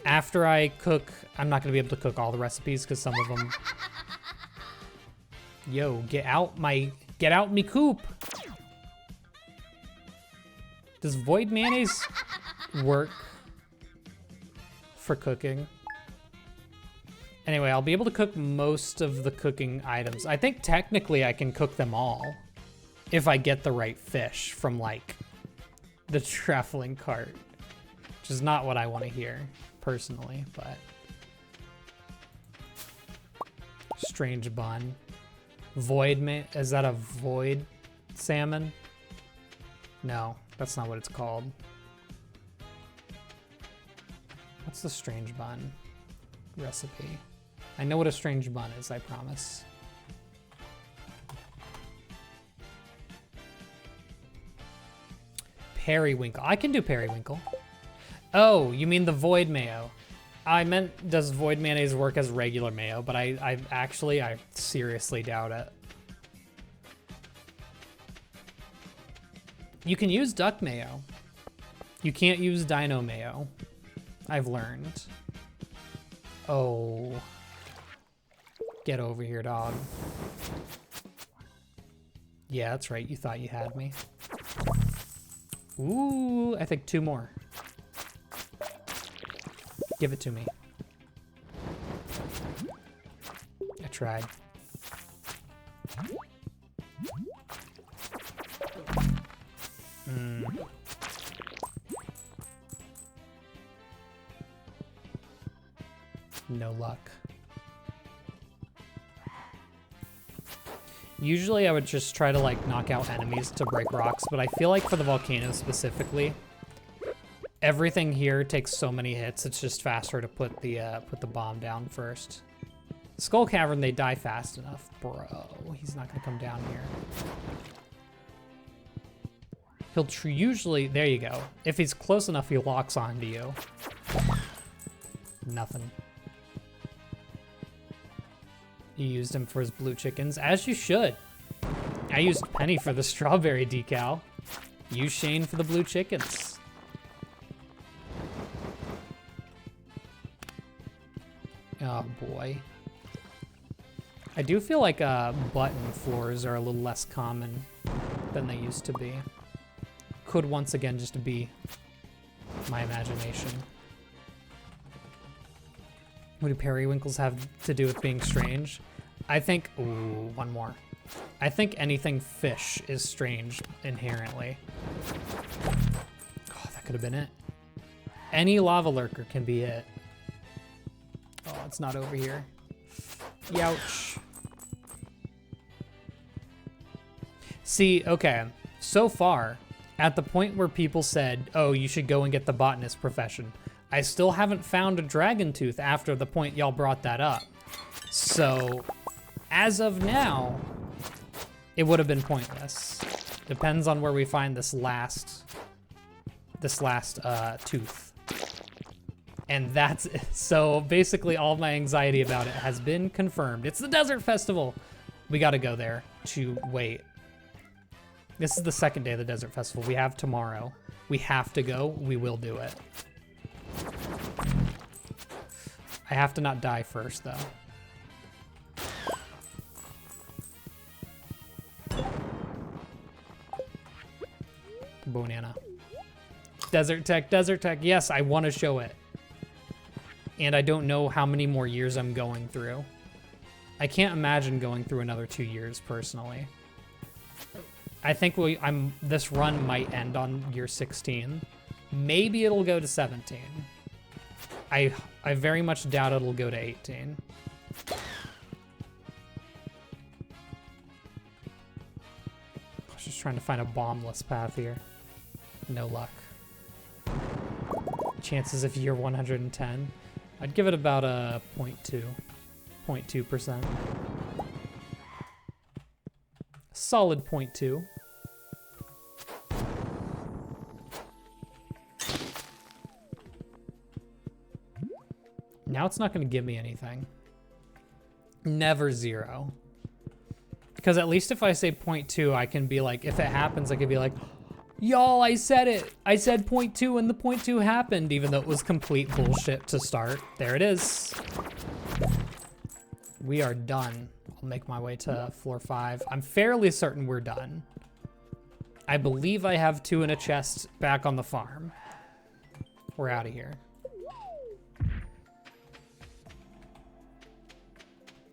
After I cook, I'm not gonna be able to cook all the recipes because some of them. Yo, get out me coop. Does void mayonnaise work for cooking? Anyway, I'll be able to cook most of the cooking items. I think technically I can cook them all if I get the right fish from like the traveling cart, which is not what I want to hear personally, but strange bun. Void is that a void salmon? No, that's not what it's called. What's the strange bun recipe? I know what a strange bun is, I promise. Periwinkle. I can do periwinkle. Oh, you mean the void mayo. I meant, does void mayonnaise work as regular mayo? But I seriously doubt it. You can use duck mayo. You can't use dino mayo. I've learned. Oh. Get over here, dog. Yeah, that's right. You thought you had me. Ooh, I think 2 more. Give it to me. I tried. No luck. Usually I would just try to like knock out enemies to break rocks, but I feel like for the volcano specifically, everything here takes so many hits, it's just faster to put the bomb down first. Skull Cavern, they die fast enough. Bro, he's not gonna come down here. He'll usually, there you go. If he's close enough, he locks onto you. Nothing. You used him for his blue chickens, as you should. I used Penny for the strawberry decal. Use Shane for the blue chickens. Oh boy. I do feel like button floors are a little less common than they used to be. Could once again just be my imagination. What do periwinkles have to do with being strange? I think, ooh, one more. I think anything fish is strange inherently. Oh, that could have been it. Any lava lurker can be it. Oh, it's not over here. Youch. See, okay, so far, at the point where people said, oh, you should go and get the botanist profession, I still haven't found a dragon tooth after the point y'all brought that up. So, as of now, it would have been pointless. Depends on where we find this last tooth. And that's it. So basically all my anxiety about it has been confirmed. It's the desert festival. We gotta go there to wait. This is the second day of the desert festival. We have tomorrow. We have to go. We will do it. I have to not die first, though. Banana. Desert tech, desert tech. Yes, I want to show it. And I don't know how many more years I'm going through. I can't imagine going through another 2 years, personally. I think this run might end on year 16. Maybe it'll go to 17. I very much doubt it'll go to 18. I was just trying to find a bombless path here. No luck. Chances of year 110. I'd give it about a 0.2%. Solid 0.2. Now it's not going to give me anything. Never 0. Because at least if I say 0.2, I can be like, if it happens, I can be like, y'all, I said it. I said 0.2 and the 0.2 happened, even though it was complete bullshit to start. There it is. We are done. I'll make my way to floor 5. I'm fairly certain we're done. I believe I have 2 in a chest back on the farm. We're out of here.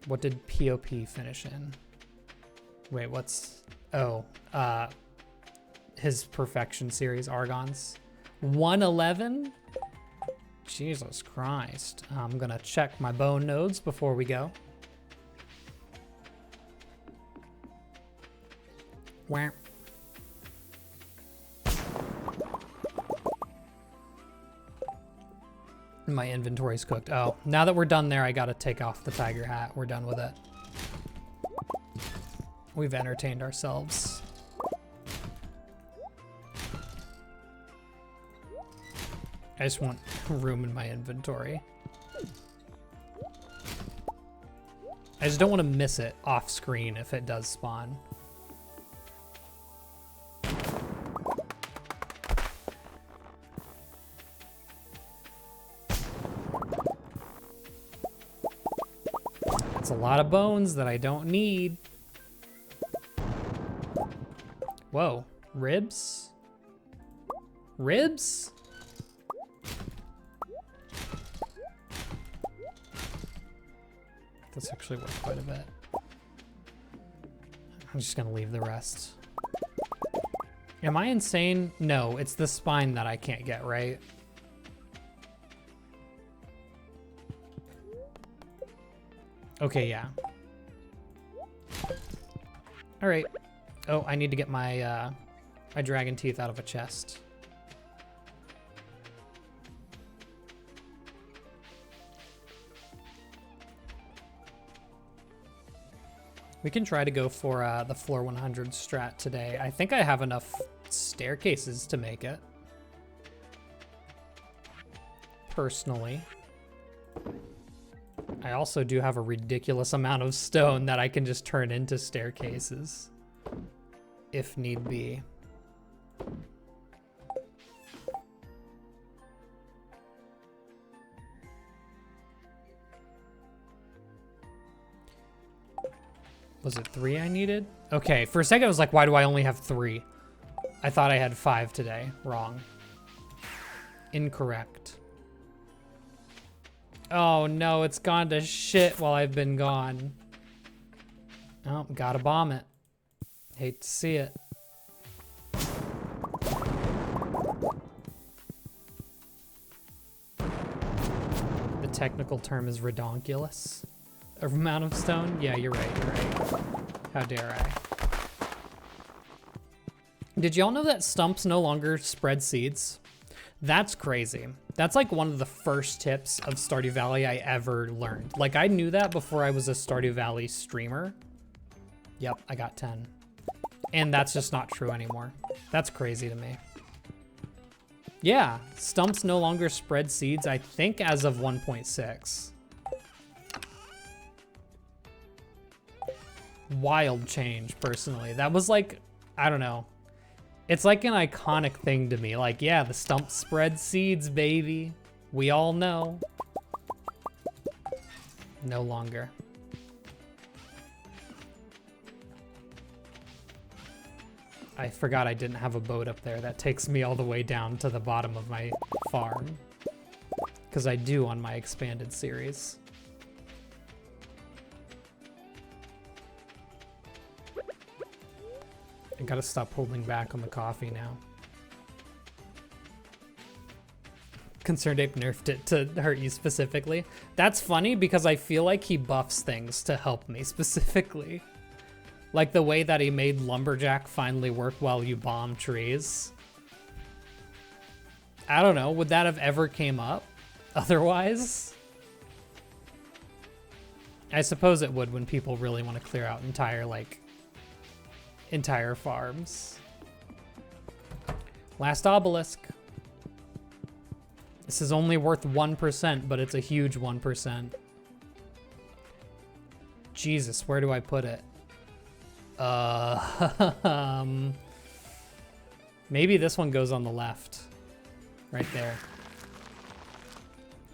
What did POP finish in? Wait, what's... Oh, his Perfection series, Argon's. 111? Jesus Christ. I'm gonna check my bone nodes before we go. Wah. My inventory's cooked. Oh, now that we're done there, I gotta take off the tiger hat. We're done with it. We've entertained ourselves. I just want room in my inventory. I just don't want to miss it off screen if it does spawn. That's a lot of bones that I don't need. Whoa, ribs? Ribs? That's actually worth quite a bit. I'm just gonna leave the rest. Am I insane? No, it's the spine that I can't get right. Okay, yeah. All right. Oh, I need to get my my dragon teeth out of a chest. We can try to go for the floor 100 strat today. I think I have enough staircases to make it. Personally. I also do have a ridiculous amount of stone that I can just turn into staircases, if need be. Was it 3 I needed? Okay, for a second I was like, why do I only have 3? I thought I had 5 today. Wrong. Incorrect. Oh no, it's gone to shit while I've been gone. Oh, gotta bomb it. Hate to see it. The technical term is redonkulous. Amount of stone? Yeah, you're right, you're right. How dare I? Did y'all know that stumps no longer spread seeds? That's crazy. That's like one of the first tips of Stardew Valley I ever learned. Like I knew that before I was a Stardew Valley streamer. Yep, I got 10. And that's just not true anymore. That's crazy to me. Yeah, stumps no longer spread seeds, I think as of 1.6. Wild change, personally. That was like, I don't know. It's like an iconic thing to me. Like, yeah, the stump spread seeds, baby. We all know. No longer. I forgot I didn't have a boat up there. That takes me all the way down to the bottom of my farm. Because I do on my expanded series. I gotta stop holding back on the coffee now. Concerned Ape nerfed it to hurt you specifically. That's funny because I feel like he buffs things to help me specifically. Like the way that he made Lumberjack finally work while you bomb trees. I don't know, would that have ever came up otherwise? I suppose it would when people really want to clear out entire farms. Last obelisk. This is only worth 1%, but it's a huge 1%. Jesus, where do I put it? Maybe this one goes on the left. Right there.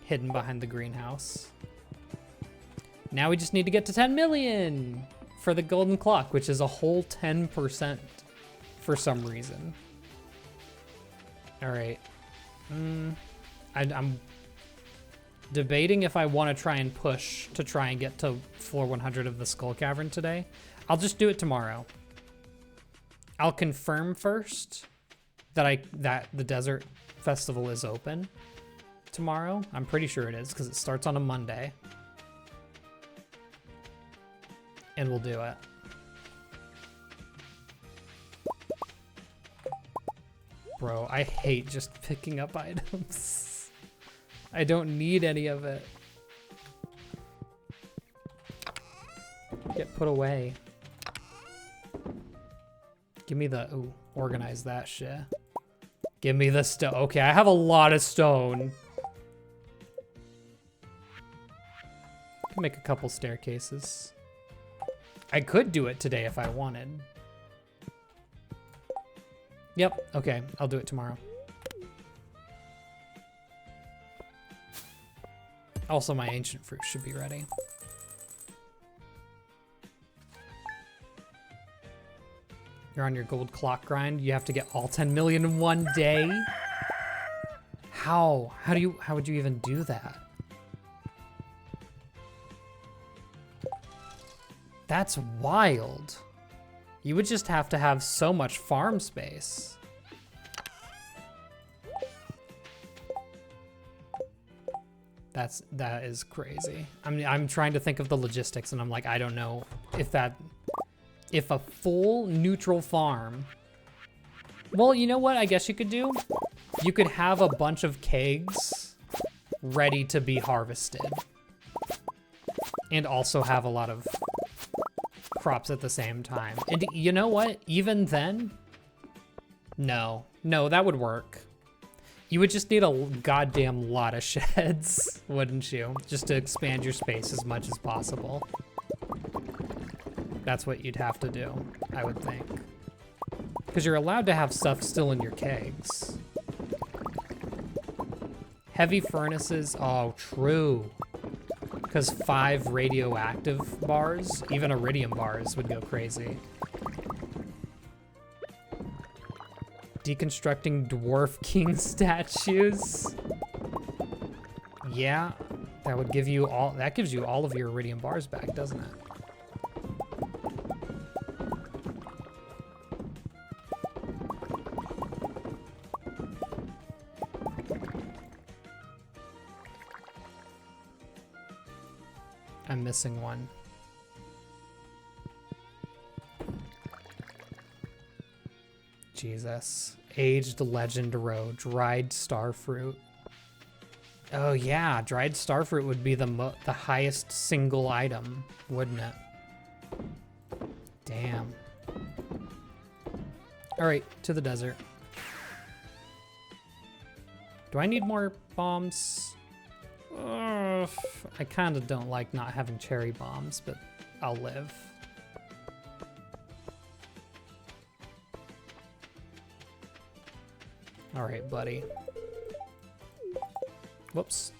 Hidden behind the greenhouse. Now we just need to get to 10 million for the golden clock, which is a whole 10% for some reason. All right. I'm debating if I want to try and push to try and get to floor 100 of the Skull Cavern today. I'll just do it tomorrow. I'll confirm first that the desert festival is open tomorrow. I'm pretty sure it is because it starts on a Monday. And we'll do it. Bro, I hate just picking up items. I don't need any of it. Get put away. Give me the, ooh, organize that shit. Give me the stone. Okay, I have a lot of stone. I can make a couple staircases. I could do it today if I wanted. Yep, okay, I'll do it tomorrow. Also, my ancient fruit should be ready. You're on your gold clock grind. You have to get all 10 million in one day? How? How would you even do that? That's wild. You would just have to have so much farm space. That is crazy. I'm trying to think of the logistics, and I'm like, I don't know if a full neutral farm. Well, you know what I guess you could do? You could have a bunch of kegs ready to be harvested. And also have a lot of crops at the same time. And you know what? Even then, no, that would work. You would just need a goddamn lot of sheds, wouldn't you? Just to expand your space as much as possible. That's what you'd have to do, I would think. Because you're allowed to have stuff still in your kegs. Heavy furnaces, oh, true. Because 5 radioactive bars, even iridium bars, would go crazy. Deconstructing Dwarf King statues. Yeah, that would give you all, that gives you all of your iridium bars back, doesn't it? I'm missing one. Jesus. Aged Legend Row. Dried starfruit. Oh yeah, dried starfruit would be the highest single item, wouldn't it? Damn. All right, to the desert. Do I need more bombs? I kind of don't like not having cherry bombs, but I'll live. All right, buddy. Whoops.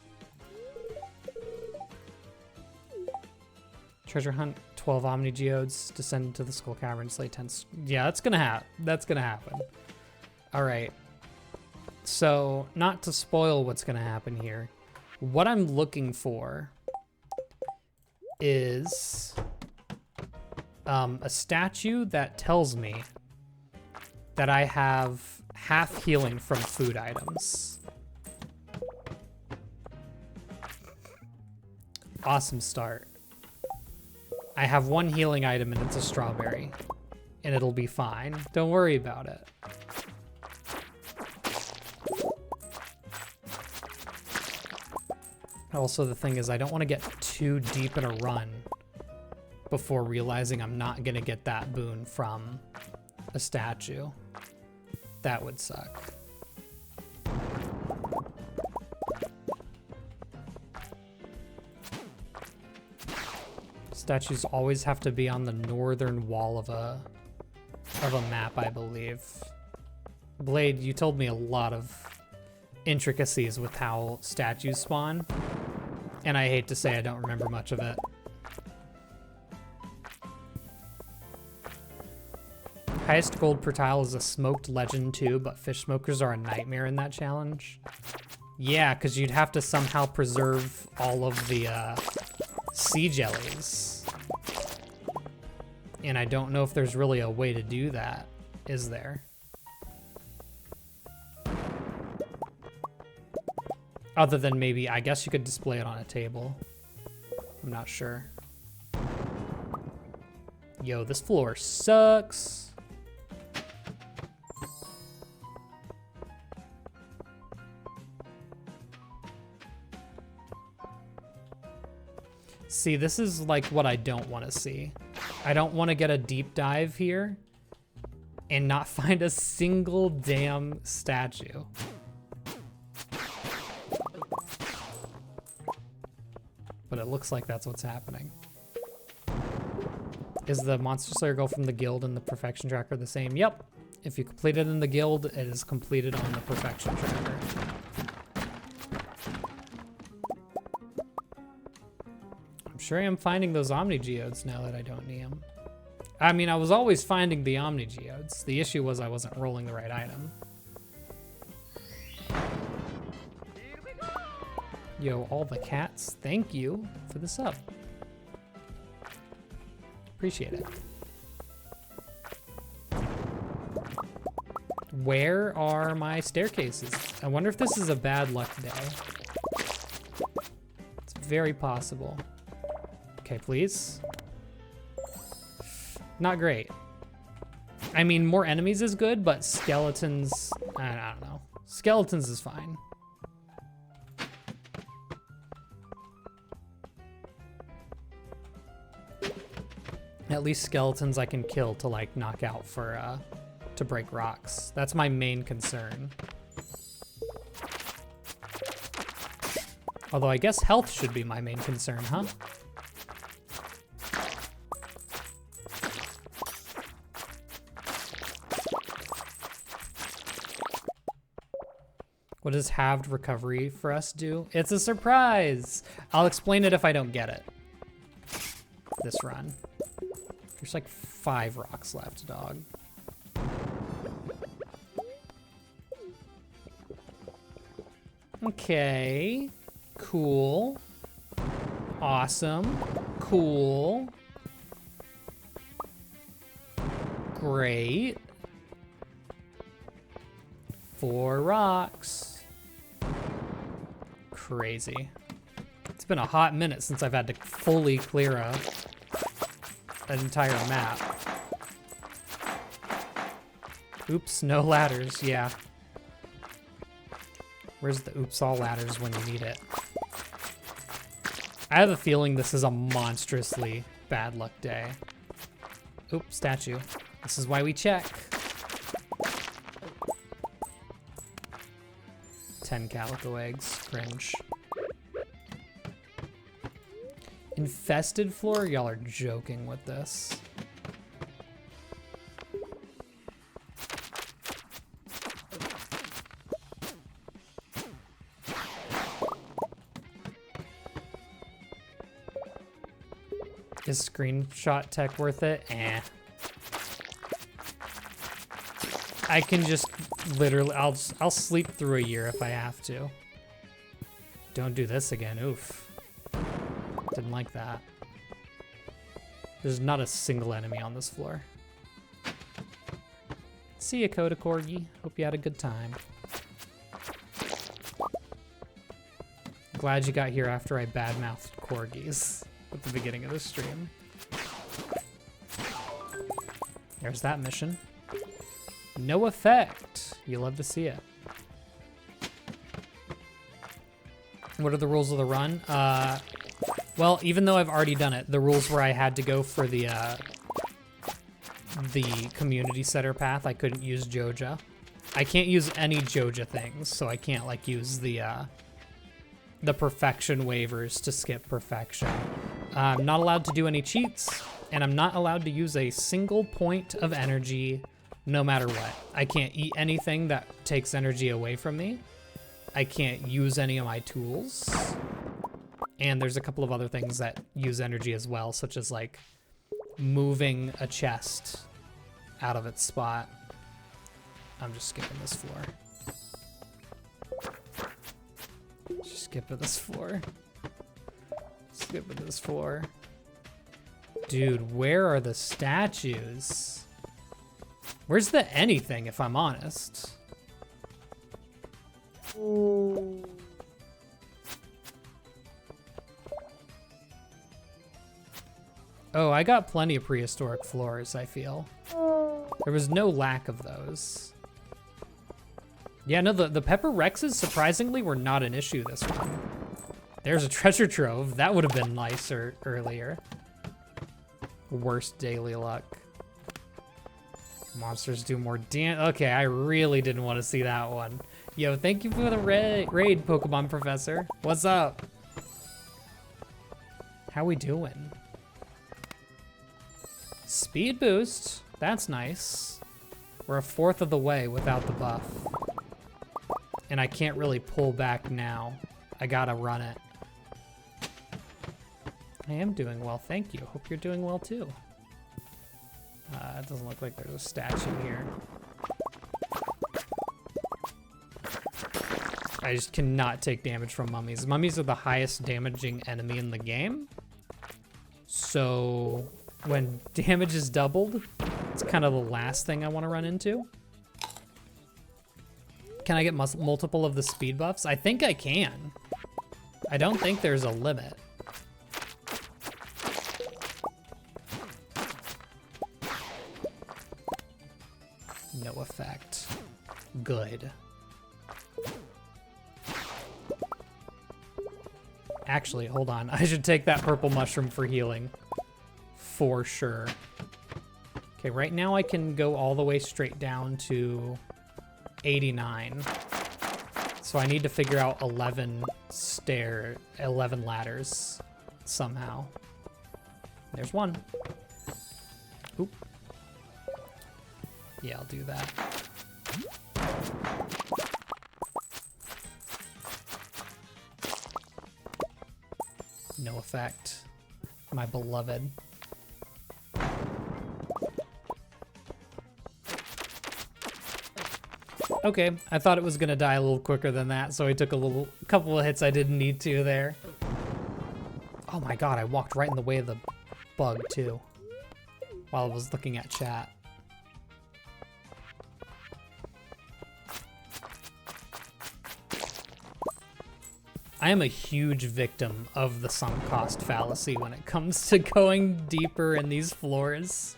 Treasure hunt, 12 Omni Geodes, descend into the Skull Cavern, slay 10. Yeah, that's gonna happen. All right. So, not to spoil what's gonna happen here, what I'm looking for is a statue that tells me that I have half healing from food items. Awesome start. I have one healing item and it's a strawberry. And it'll be fine. Don't worry about it. Also, the thing is, I don't want to get too deep in a run before realizing I'm not going to get that boon from a statue. That would suck. Statues always have to be on the northern wall of a map, I believe. Blade, you told me a lot of intricacies with how statues spawn, and I hate to say I don't remember much of it. Highest gold per tile is a smoked legend too, but fish smokers are a nightmare in that challenge. Yeah, because you'd have to somehow preserve all of the sea jellies. And I don't know if there's really a way to do that, is there? Other than maybe, I guess you could display it on a table. I'm not sure. Yo, this floor sucks. See, this is like what I don't want to see. I don't want to get a deep dive here and not find a single damn statue. But it looks like that's what's happening. Is the Monster Slayer goal from the guild and the perfection tracker the same? Yep. If you complete it in the guild, it is completed on the perfection tracker. I'm sure I am finding those Omni Geodes now that I don't need them. I mean, I was always finding the Omni Geodes. The issue was I wasn't rolling the right item. Yo, all the cats, thank you for the sub. Appreciate it. Where are my staircases? I wonder if this is a bad luck day. very possible. Okay, please. Not great. I mean, more enemies is good, but skeletons, I don't know. Skeletons is fine. At least skeletons I can kill to like knock out for, to break rocks. That's my main concern. Although I guess health should be my main concern, huh? What does halved recovery for us do? It's a surprise! I'll explain it if I don't get it. This run. There's like 5 rocks left, dog. Okay. Cool. Awesome. Cool. Great. 4 rocks. Crazy. It's been a hot minute since I've had to fully clear an entire map. Oops, no ladders, yeah. Where's the oops all ladders when you need it? I have a feeling this is a monstrously bad luck day. Oop, statue. This is why we check. 10 calico eggs, cringe. Infested floor? Y'all are joking with this. Is screenshot tech worth it? Eh. I can just literally, I'll sleep through a year if I have to. Don't do this again, oof. Didn't like that. There's not a single enemy on this floor. See ya, Coda Corgi. Hope you had a good time. Glad you got here after I badmouthed corgis at the beginning of the stream. There's that mission. No effect. You love to see it. What are the rules of the run? Well, even though I've already done it, the rules where I had to go for the community center path, I couldn't use Joja. I can't use any Joja things, so I can't like use the perfection waivers to skip perfection. I'm not allowed to do any cheats, and I'm not allowed to use a single point of energy no matter what. I can't eat anything that takes energy away from me. I can't use any of my tools. And there's a couple of other things that use energy as well, such as like moving a chest out of its spot. I'm just skipping this floor. Just skipping this floor. Skipping this floor. Dude, where are the statues? Where's the anything, if I'm honest? Ooh. Oh, I got plenty of prehistoric floors, I feel. There was no lack of those. Yeah, no, the Pepper Rexes surprisingly were not an issue this one. There's a treasure trove. That would have been nicer earlier. Worst daily luck. Monsters do more damage. Okay, I really didn't want to see that one. Yo, thank you for the raid, Pokemon Professor. What's up? How we doing? Speed boost. That's nice. We're a fourth of the way without the buff. And I can't really pull back now. I gotta run it. I am doing well, thank you. Hope you're doing well too. It doesn't look like there's a statue here. I just cannot take damage from mummies. Mummies are the highest damaging enemy in the game. So when damage is doubled, it's kind of the last thing I want to run into. Can I get multiple of the speed buffs? I think I can. I don't think there's a limit. No effect. Good. Actually, hold on. I should take that purple mushroom for healing. For sure. Okay, right now I can go all the way straight down to 89. So I need to figure out 11 ladders somehow. There's one. Oop. Yeah, I'll do that. No effect. My beloved. Okay, I thought it was gonna die a little quicker than that, so I took a couple of hits I didn't need to there. Oh my god, I walked right in the way of the bug too, while I was looking at chat. I am a huge victim of the sunk cost fallacy when it comes to going deeper in these floors.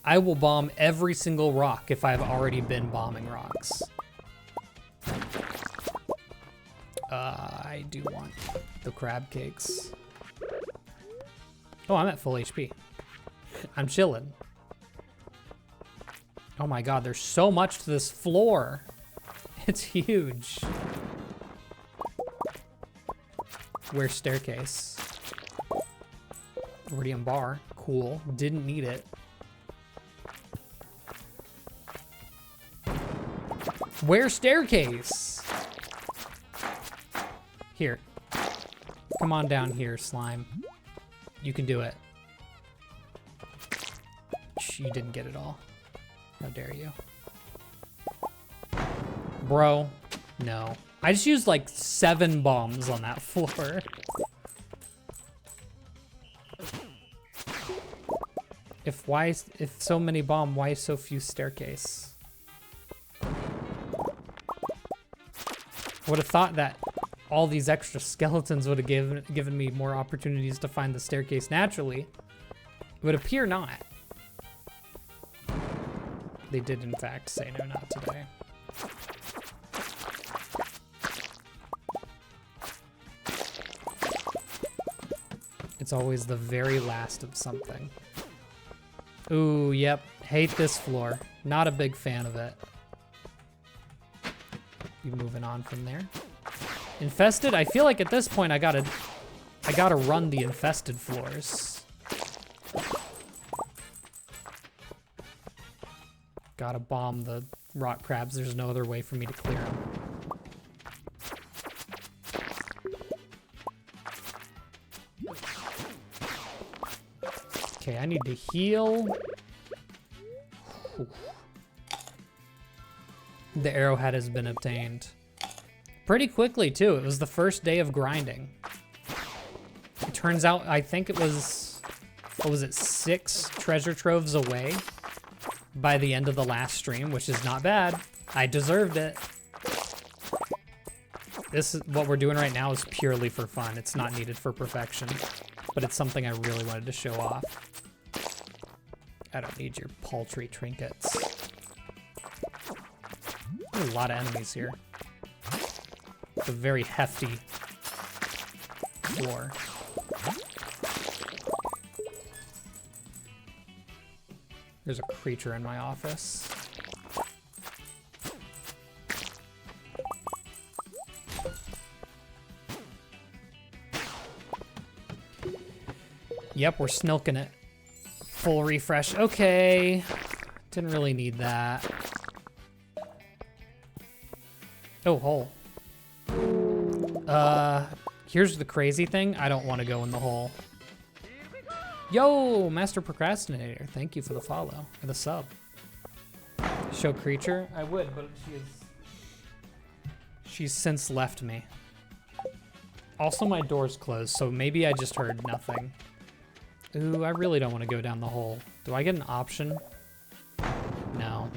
I will bomb every single rock if I've already been bombing rocks. I do want the crab cakes. Oh, I'm at full HP. I'm chilling. Oh my god, there's so much to this floor. It's huge. Where's staircase? Iridium bar. Cool. Didn't need it. Where's staircase? Here. Come on down here, slime. You can do it. Shh, you didn't get it all. How dare you. Bro, no. I just used like 7 bombs on that floor. If so many bomb, why so few staircase? Would have thought that all these extra skeletons would have given me more opportunities to find the staircase naturally. It would appear not. They did in fact say no, not today. It's always the very last of something. Ooh, yep. Hate this floor. Not a big fan of it. Be moving on from there. Infested? I feel like at this point I gotta run the infested floors. Gotta bomb the rock crabs. There's no other way for me to clear them. Okay, I need to heal. Oof. The arrowhead has been obtained. Pretty quickly, too. It was the first day of grinding. It turns out, I think it was, what was it, 6 treasure troves away by the end of the last stream, which is not bad. I deserved it. This is what we're doing right now is purely for fun. It's not needed for perfection, but it's something I really wanted to show off. I don't need your paltry trinkets. There's a lot of enemies here. It's a very hefty floor. There's a creature in my office. Yep, we're snilking it. Full refresh. Okay. Didn't really need that. Oh, hole. Here's the crazy thing. I don't want to go in the hole. Yo, Master Procrastinator. Thank you for the follow, or the sub. Show creature? I would, but she's since left me. Also, my door's closed, so maybe I just heard nothing. Ooh, I really don't want to go down the hole. Do I get an option? No.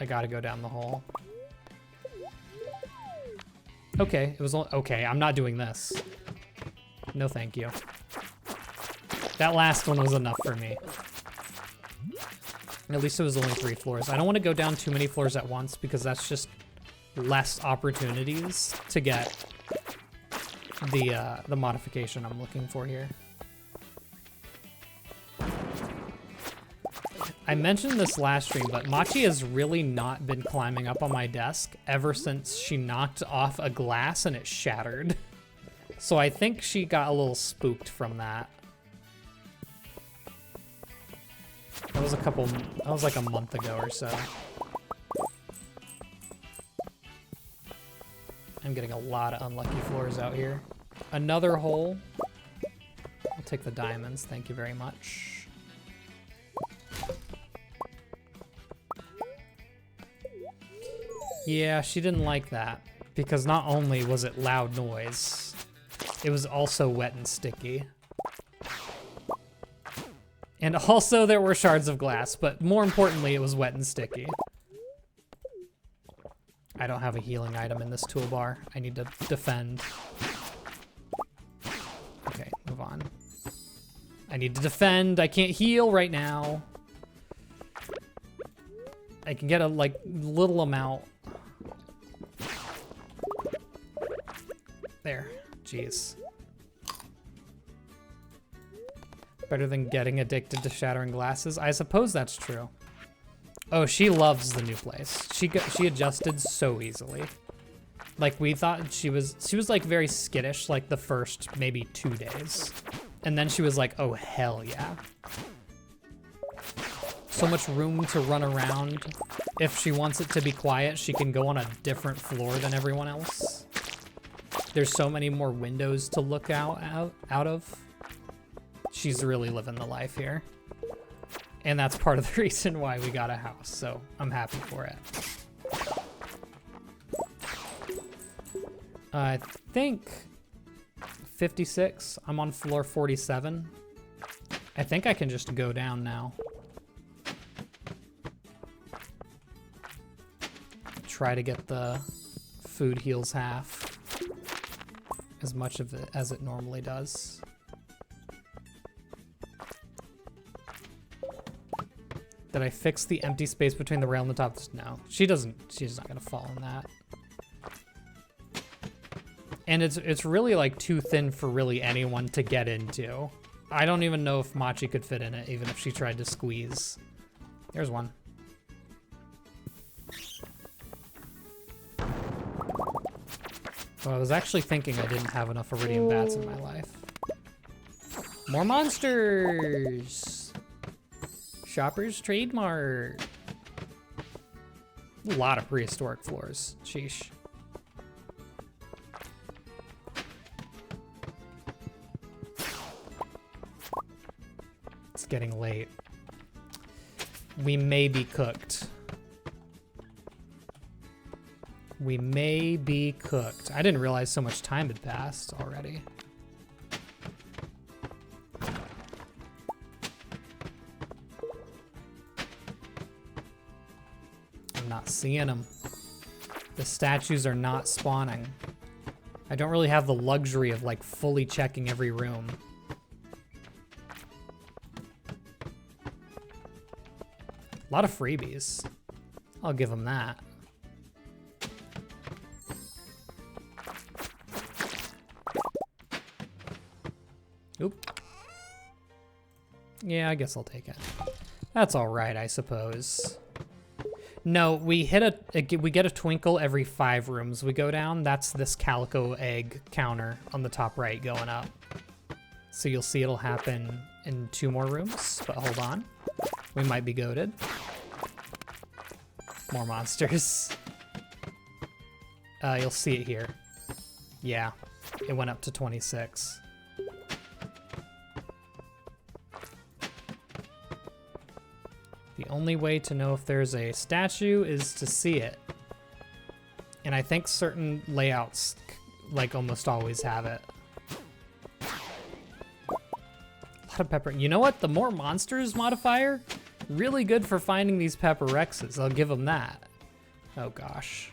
I gotta go down the hole. Okay, it was okay. I'm not doing this. No, thank you. That last one was enough for me. At least it was only 3 floors. I don't want to go down too many floors at once because that's just less opportunities to get the modification I'm looking for here. I mentioned this last stream, but Machi has really not been climbing up on my desk ever since she knocked off a glass and it shattered. So I think she got a little spooked from that. That was like a month ago or so. I'm getting a lot of unlucky floors out here. Another hole. I'll take the diamonds, thank you very much. Yeah, she didn't like that, because not only was it loud noise, it was also wet and sticky. And also there were shards of glass, but more importantly, it was wet and sticky. I don't have a healing item in this toolbar. I need to defend. Okay, move on. I need to defend. I can't heal right now. I can get a, like, little amount. There. Jeez. Better than getting addicted to shattering glasses? I suppose that's true. Oh, she loves the new place. She adjusted so easily. Like, we thought she was like very skittish like the first maybe 2 days. And then she was like, oh hell yeah. So much room to run around. If she wants it to be quiet, she can go on a different floor than everyone else. There's so many more windows to look out of. She's really living the life here. And that's part of the reason why we got a house, so I'm happy for it. I think 56, I'm on floor 47. I think I can just go down now. Try to get the food heals half. As much of it as it normally does. Did I fix the empty space between the rail and the top? No, she's not gonna fall in that. And it's really like too thin for really anyone to get into. I don't even know if Machi could fit in it, even if she tried to squeeze. There's one. Well, I was actually thinking I didn't have enough iridium bats in my life. More monsters! Shopper's Trade Mart. A lot of prehistoric floors. Sheesh. It's getting late. We may be cooked. We may be cooked. I didn't realize so much time had passed already. I'm not seeing them. The statues are not spawning. I don't really have the luxury of like fully checking every room. A lot of freebies. I'll give them that. Oop. Yeah, I guess I'll take it. That's all right, I suppose. No, we get a twinkle every 5 rooms we go down. That's this calico egg counter on the top right going up. So you'll see it'll happen in 2 more rooms, but hold on. We might be goated. More monsters. You'll see it here. Yeah, it went up to 26. The only way to know if there's a statue is to see it. And I think certain layouts, like, almost always have it. A lot of pepper. You know what? The more monsters modifier, really good for finding these pepper Rexes. I'll give them that. Oh, gosh.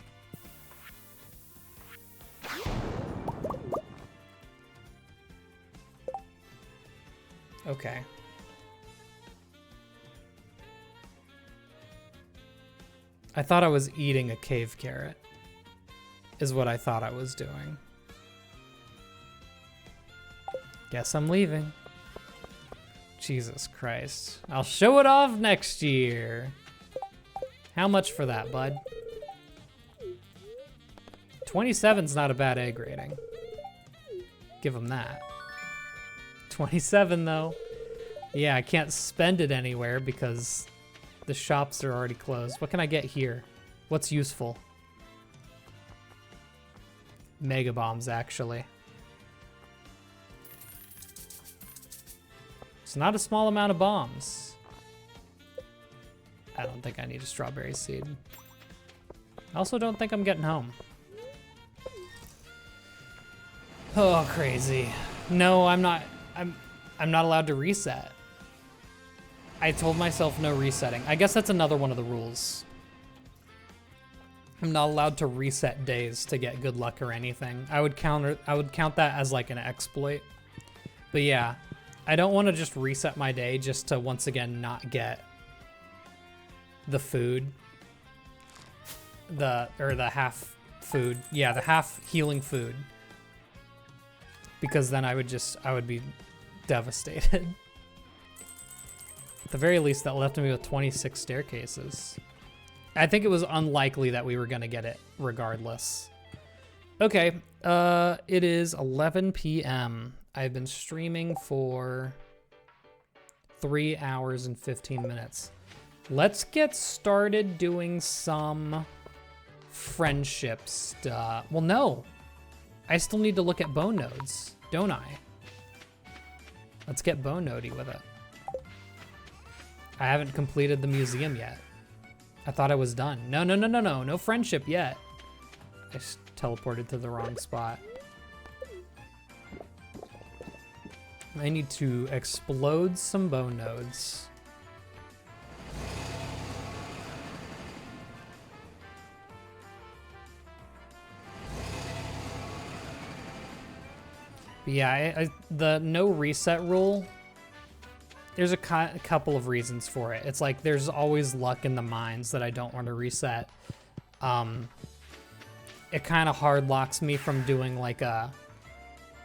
Okay. I thought I was eating a cave carrot, is what I thought I was doing. Guess I'm leaving. Jesus Christ. I'll show it off next year. How much for that, bud? 27's not a bad egg rating. Give him that. 27 though. Yeah, I can't spend it anywhere because the shops are already closed. What can I get here? What's useful? Mega bombs, actually. It's not a small amount of bombs. I don't think I need a strawberry seed. I also don't think I'm getting home. Oh, crazy. No, I'm not allowed to reset. I told myself no resetting. I guess that's another one of the rules. I'm not allowed to reset days to get good luck or anything. I would count that as like an exploit. But yeah, I don't want to just reset my day just to once again not get the food. The half food. Yeah, the half healing food. Because then I would be devastated. At the very least, that left me with 26 staircases. I think it was unlikely that we were gonna get it regardless. Okay, it is 11 p.m. I've been streaming for 3 hours and 15 minutes. Let's get started doing some friendship stuff. Well, no. I still need to look at bone nodes, don't I? Let's get bone nodey with it. I haven't completed the museum yet. I thought I was done. No friendship yet. I just teleported to the wrong spot. I need to explode some bone nodes. But yeah, the no reset rule, there's a couple of reasons for it. It's like there's always luck in the mines that I don't want to reset. It kind of hard locks me from doing like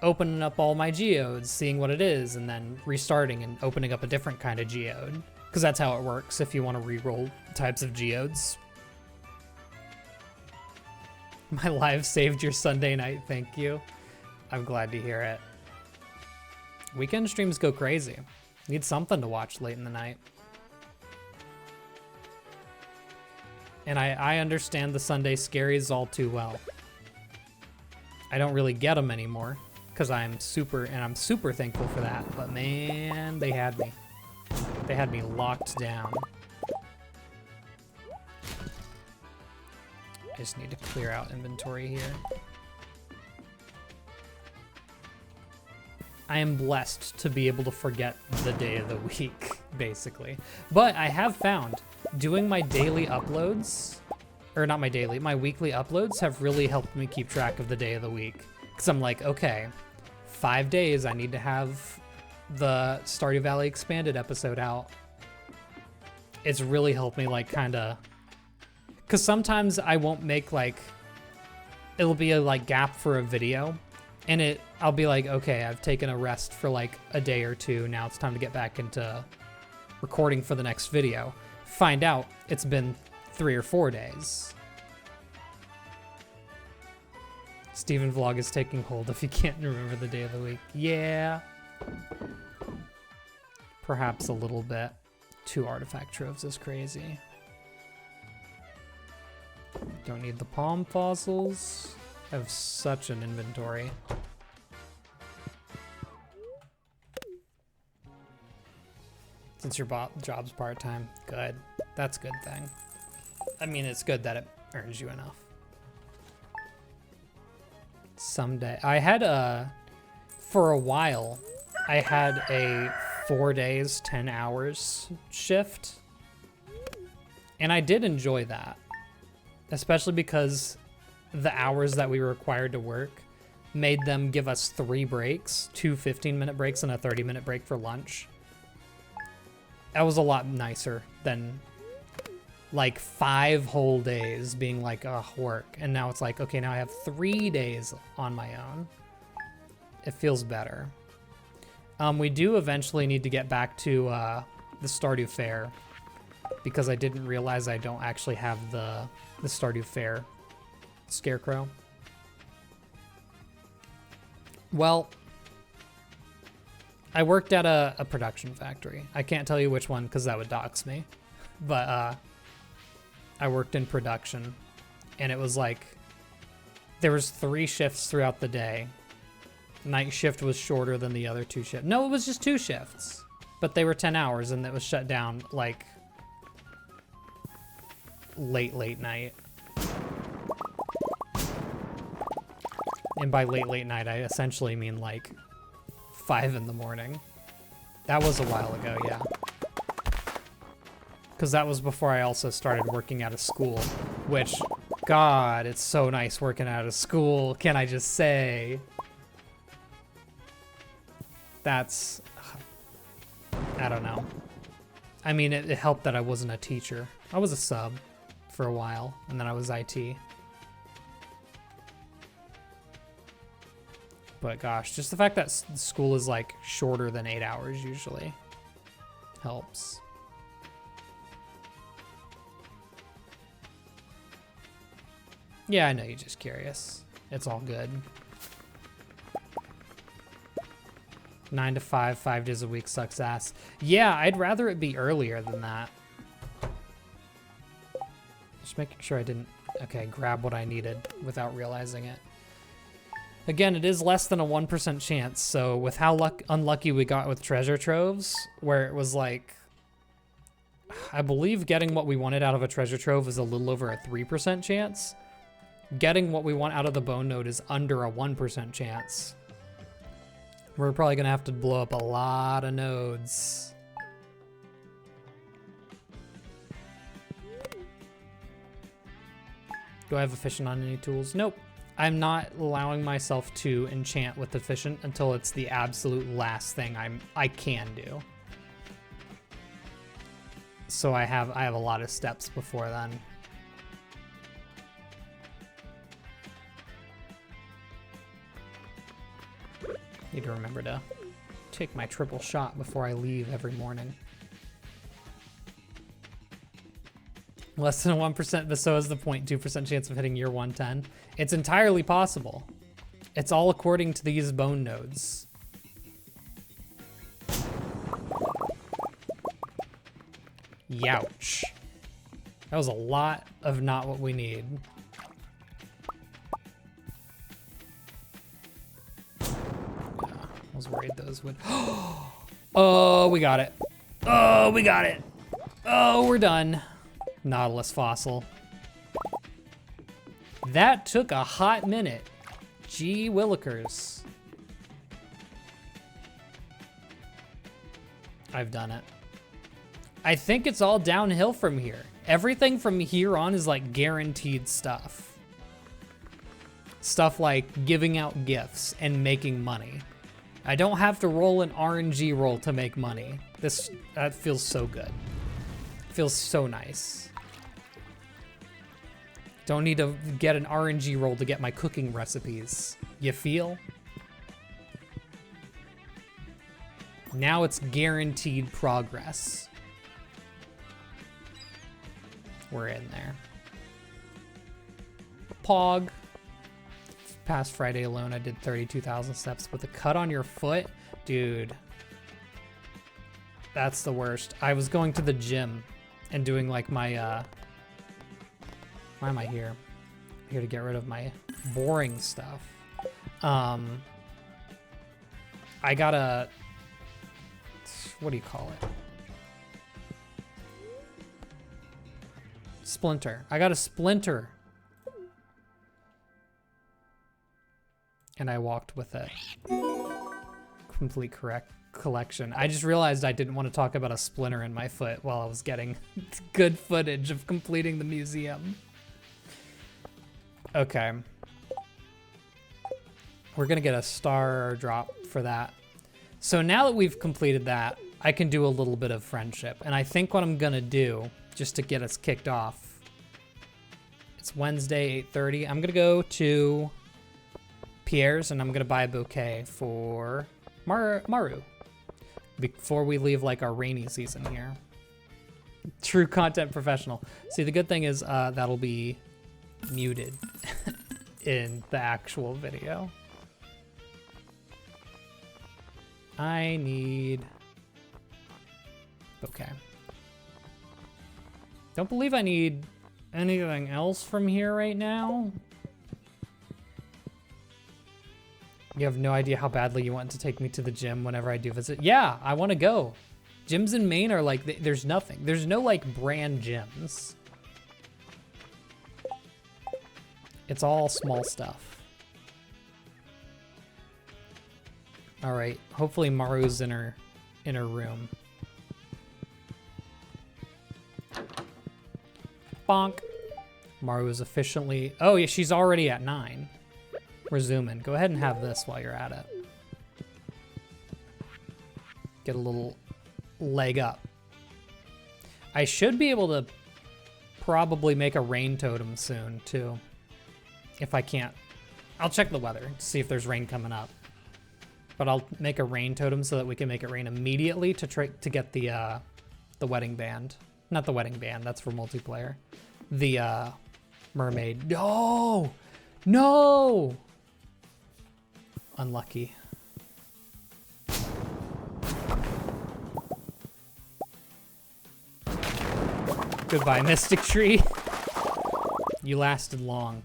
opening up all my geodes, seeing what it is, and then restarting and opening up a different kind of geode. Because that's how it works if you want to re-roll types of geodes. My live saved your Sunday night, thank you. I'm glad to hear it. Weekend streams go crazy. Need something to watch late in the night. And I understand the Sunday scaries all too well. I don't really get them anymore because I'm super thankful for that. But man, they had me. They had me locked down. I just need to clear out inventory here. I am blessed to be able to forget the day of the week, basically. But I have found doing my daily uploads, or not my daily, my weekly uploads have really helped me keep track of the day of the week. Because I'm like, okay, 5 days, I need to have the Stardew Valley Expanded episode out. It's really helped me like kind of, because sometimes I won't make like, it'll be a like gap for a video. And I'll be like, okay, I've taken a rest for like a day or two. Now it's time to get back into recording for the next video. Find out it's been 3 or 4 days. Steven Vlog is taking hold if you can't remember the day of the week. Yeah. Perhaps a little bit. 2 artifact troves is crazy. Don't need the palm fossils. I have such an inventory. Since your job's part-time, good. That's a good thing. I mean, it's good that it earns you enough. Someday. I had for a while, I had a 4 days, 10 hours shift. And I did enjoy that. Especially because the hours that we were required to work made them give us 3 breaks, 2 15-minute breaks and a 30-minute break for lunch. That was a lot nicer than like 5 whole days being like, ugh, work. And now it's like, okay, now I have 3 days on my own. It feels better. We do eventually need to get back to the Stardew Fair because I didn't realize I don't actually have the Stardew Fair scarecrow. Well, I worked at a production factory. I can't tell you which one because that would dox me. But I worked in production, and it was like there was 3 shifts throughout the day. Night shift was shorter than the other 2 shifts. No, it was just 2 shifts, but they were 10 hours, and it was shut down like late night. And by late night, I essentially mean like 5 in the morning. That was a while ago, yeah. Because that was before I also started working at a school, which, God, it's so nice working at a school, can I just say? That's, I don't know. I mean, it helped that I wasn't a teacher. I was a sub for a while, and then I was IT. But gosh, just the fact that school is like shorter than 8 hours usually helps. Yeah, I know you're just curious. It's all good. 9 to 5, 5 days a week sucks ass. Yeah, I'd rather it be earlier than that. Just making sure I didn't, okay, grab what I needed without realizing it. Again, it is less than a 1% chance, so with how unlucky we got with treasure troves, where it was like, I believe getting what we wanted out of a treasure trove is a little over a 3% chance. Getting what we want out of the bone node is under a 1% chance. We're probably gonna have to blow up a lot of nodes. Do I have efficient on any tools? Nope. I'm not allowing myself to enchant with efficient until it's the absolute last thing I can do. So I have a lot of steps before then. Need to remember to take my triple shot before I leave every morning. Less than a 1%, but so is the 0.2% chance of hitting year 110. It's entirely possible. It's all according to these bone nodes. Youch. That was a lot of not what we need. I was worried those would. Oh, we got it. Oh, we got it. Oh, we're done. Nautilus fossil. That took a hot minute. Gee willikers. I've done it. I think it's all downhill from here. Everything from here on is like guaranteed stuff. Stuff like giving out gifts and making money. I don't have to roll an RNG roll to make money. That feels so good. It feels so nice. Don't need to get an RNG roll to get my cooking recipes. You feel? Now it's guaranteed progress. We're in there. Pog. Past Friday alone, I did 32,000 steps with a cut on your foot. Dude. That's the worst. I was going to the gym and doing like my, why am I here? I'm here to get rid of my boring stuff. I got a, what do you call it? Splinter. I got a splinter. And I walked with it. Complete correct collection. I just realized I didn't want to talk about a splinter in my foot while I was getting good footage of completing the museum. Okay. We're gonna get a star drop for that. So now that we've completed that, I can do a little bit of friendship. And I think what I'm gonna do, just to get us kicked off, it's Wednesday, 8:30. I'm gonna go to Pierre's and I'm gonna buy a bouquet for Maru before we leave like our rainy season here. True content professional. See, the good thing is that'll be muted in the actual video. I need bouquet. Don't believe I need anything else from here right now. You have no idea how badly you want to take me to the gym whenever I do visit. Yeah, I want to go. Gyms in Maine are like, there's nothing. There's no like brand gyms. It's all small stuff. All right, hopefully Maru's in her room. Bonk. Maru is efficiently, oh yeah, she's already at 9. We're zooming. Go ahead and have this while you're at it. Get a little leg up. I should be able to probably make a rain totem soon too. If I can't, I'll check the weather to see if there's rain coming up. But I'll make a rain totem so that we can make it rain immediately to get the wedding band. Not the wedding band, that's for multiplayer. The mermaid. No! No! Unlucky. Goodbye, Mystic Tree. You lasted long.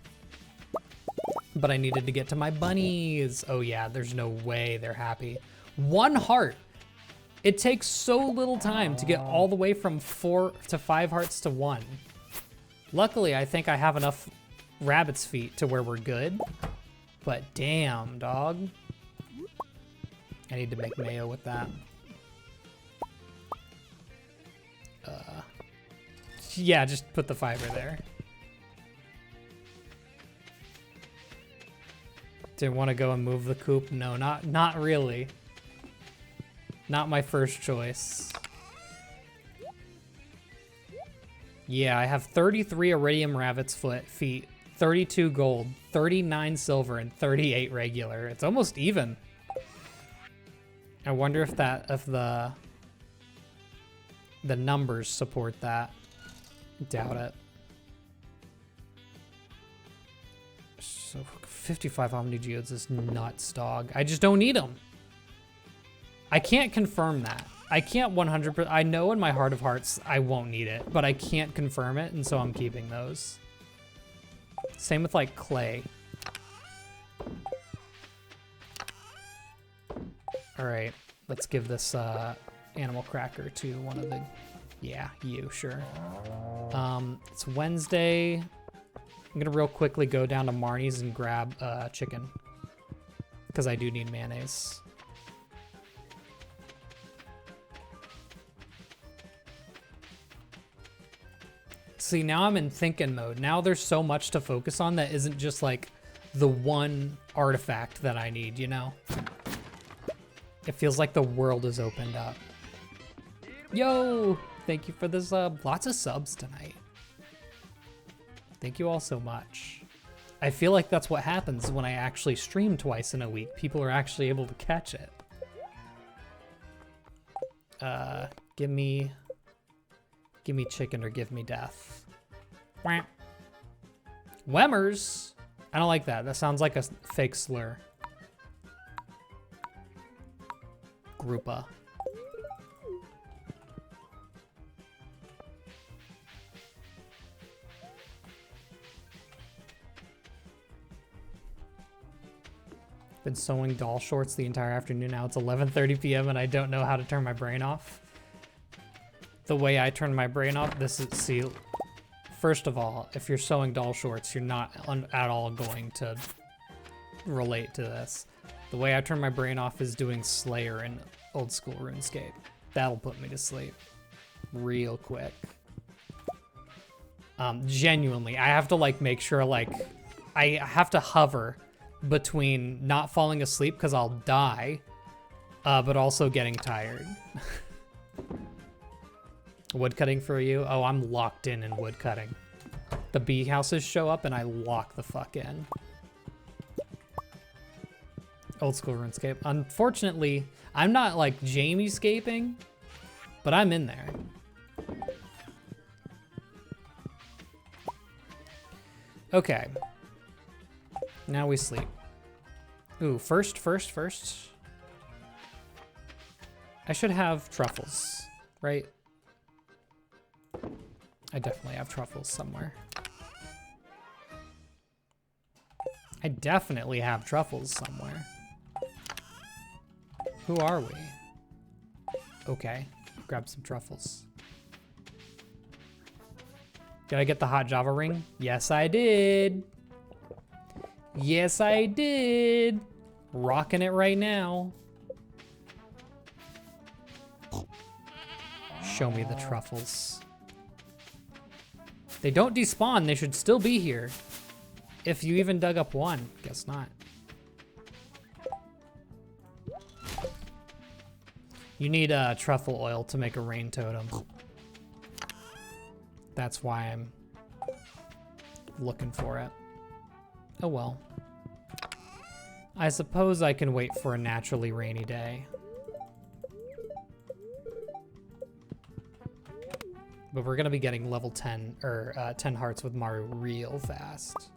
But I needed to get to my bunnies. Oh yeah, there's no way they're happy. 1 heart. It takes so little time to get all the way from 4 to 5 hearts to 1. Luckily, I think I have enough rabbit's feet to where we're good. But damn, dog. I need to make mayo with that. Yeah, just put the fiber there. Didn't want to go and move the coop. No, not really. Not my first choice. Yeah, I have 33 iridium rabbit's feet, 32 gold, 39 silver, and 38 regular. It's almost even. I wonder if the numbers support that. Doubt it. So 55 Omni Geodes is nuts, dog. I just don't need them. I can't confirm that. I can't 100%. I know in my heart of hearts I won't need it, but I can't confirm it, and so I'm keeping those. Same with like clay. All right, let's give this animal cracker to one of the. Yeah, you, sure. It's Wednesday. I'm gonna real quickly go down to Marnie's and grab chicken. Because I do need mayonnaise. See, now I'm in thinking mode. Now there's so much to focus on that isn't just like the one artifact that I need, you know? It feels like the world has opened up. Yo! Thank you for this, lots of subs tonight. Thank you all so much. I feel like that's what happens when I actually stream twice in a week. People are actually able to catch it. Give me chicken or give me death. Wemmers? I don't like that. That sounds like a fake slur. Groupa. Been sewing doll shorts the entire afternoon. Now it's 11:30 p.m. and I don't know how to turn my brain off. The way I turn my brain off, this is, see, first of all, if you're sewing doll shorts, you're not at all going to relate to this. The way I turn my brain off is doing Slayer in old school RuneScape. That'll put me to sleep real quick. Genuinely, I have to like make sure like, I have to hover between not falling asleep because I'll die, but also getting tired. Wood cutting for you? Oh, I'm locked in wood cutting. The bee houses show up and I lock the fuck in. Old school RuneScape. Unfortunately, I'm not like Jamie-scaping, but I'm in there. Okay. Now we sleep. Ooh, first. I should have truffles, right? I definitely have truffles somewhere. I definitely have truffles somewhere. Who are we? Okay, grab some truffles. Did I get the hot Java ring? Yes, I did. Yes, I did. Rocking it right now. Show me the truffles. They don't despawn. They should still be here. If you even dug up one. Guess not. You need truffle oil to make a rain totem. That's why I'm looking for it. Oh well. I suppose I can wait for a naturally rainy day. But we're gonna be getting level 10, or 10 hearts with Maru real fast.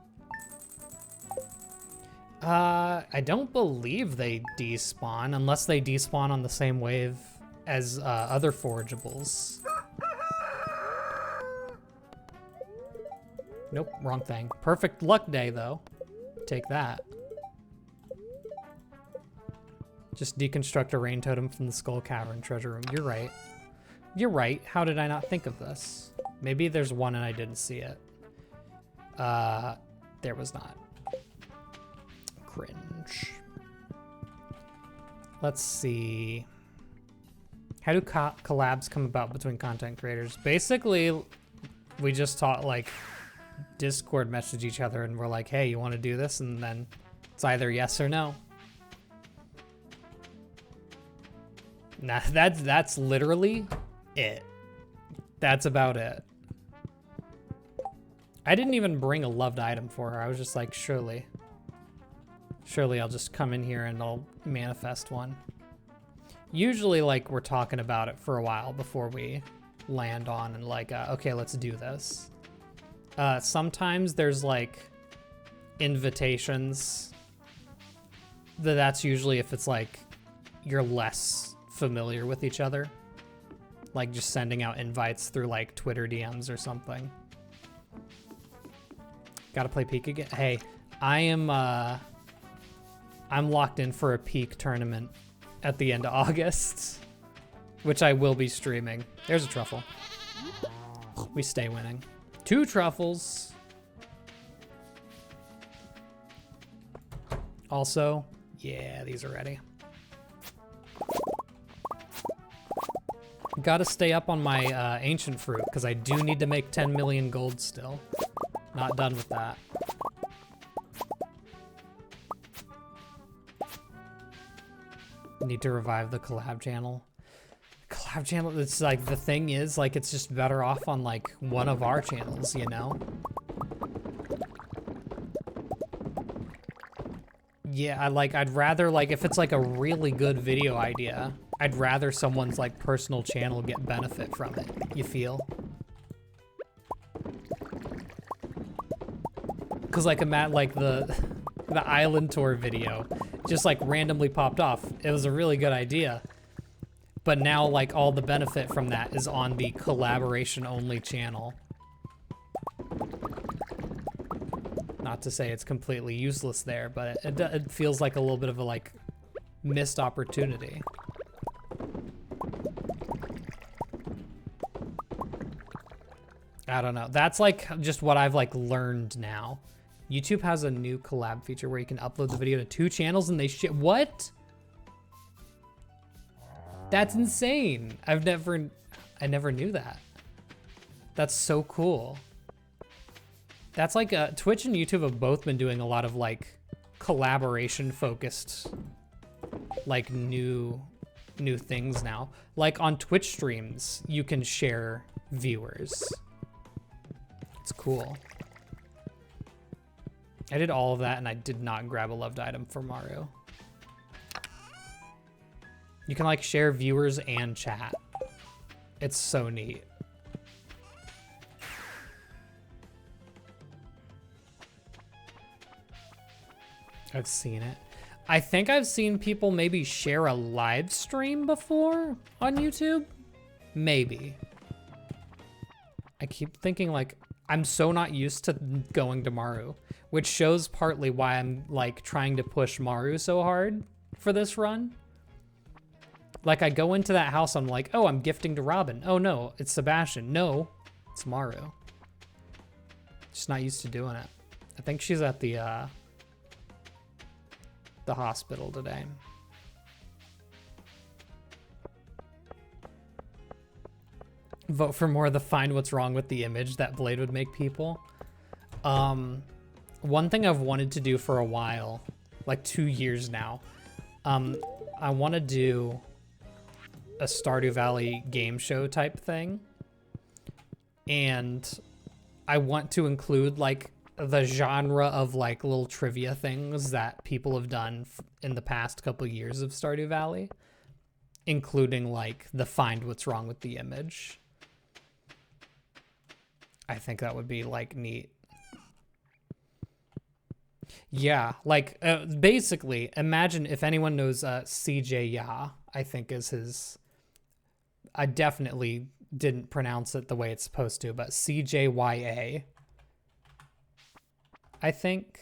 I don't believe they despawn, unless they despawn on the same wave as other forageables. Nope, wrong thing. Perfect luck day, though. Take that. Just deconstruct a rain totem from the Skull Cavern treasure room. You're right. You're right. How did I not think of this? Maybe there's one and I didn't see it. There was not. Cringe. Let's see. How do collabs come about between content creators? Basically, we just taught like Discord message each other and we're like, hey, you want to do this? And then it's either yes or no. Nah, that's literally it. That's about it. I didn't even bring a loved item for her. I was just like, surely I'll just come in here and I'll manifest one. Usually, like, we're talking about it for a while before we land on and like, okay, let's do this. Sometimes there's like invitations. That's usually if it's like you're less familiar with each other. Like just sending out invites through like Twitter DMs or something. Gotta play Peak again. Hey, I'm locked in for a Peak tournament at the end of August, which I will be streaming. There's a truffle. We stay winning. 2 truffles. Also, yeah, these are ready. Gotta stay up on my ancient fruit, because I do need to make 10 million gold still. Not done with that. Need to revive the collab channel. Collab channel, it's like, the thing is, like, it's just better off on, like, one of our channels, you know? Yeah, I'd rather, like, if it's, like, a really good video idea, I'd rather someone's, like, personal channel get benefit from it, you feel? Because, like, the island tour video just, like, randomly popped off. It was a really good idea. But now, like, all the benefit from that is on the collaboration-only channel. Not to say it's completely useless there, but it feels like a little bit of a, like, missed opportunity. I don't know. That's, like, just what I've, like, learned now. YouTube has a new collab feature where you can upload the video to 2 channels and they what? That's insane. I never knew that. That's so cool. That's like Twitch and YouTube have both been doing a lot of like collaboration focused, like new new things now. Like on Twitch streams, you can share viewers. It's cool. I did all of that and I did not grab a loved item for Maru. You can like share viewers and chat. It's so neat. I've seen it. I think I've seen people maybe share a live stream before on YouTube. Maybe. I keep thinking like, I'm so not used to going to Maru, which shows partly why I'm like trying to push Maru so hard for this run. Like I go into that house, I'm like, oh, I'm gifting to Robin. Oh no, it's Sebastian. No, it's Maru. Just not used to doing it. I think she's at the hospital today. Vote for more of the find what's wrong with the image that Blade would make people. One thing I've wanted to do for a while, like 2 years now, I want to do a Stardew Valley game show type thing. And I want to include like the genre of like little trivia things that people have done in the past couple years of Stardew Valley, including like the find what's wrong with the image. I think that would be like neat. Yeah, like basically imagine if anyone knows CJ Ya, I think is his, I definitely didn't pronounce it the way it's supposed to, but CJYA, I think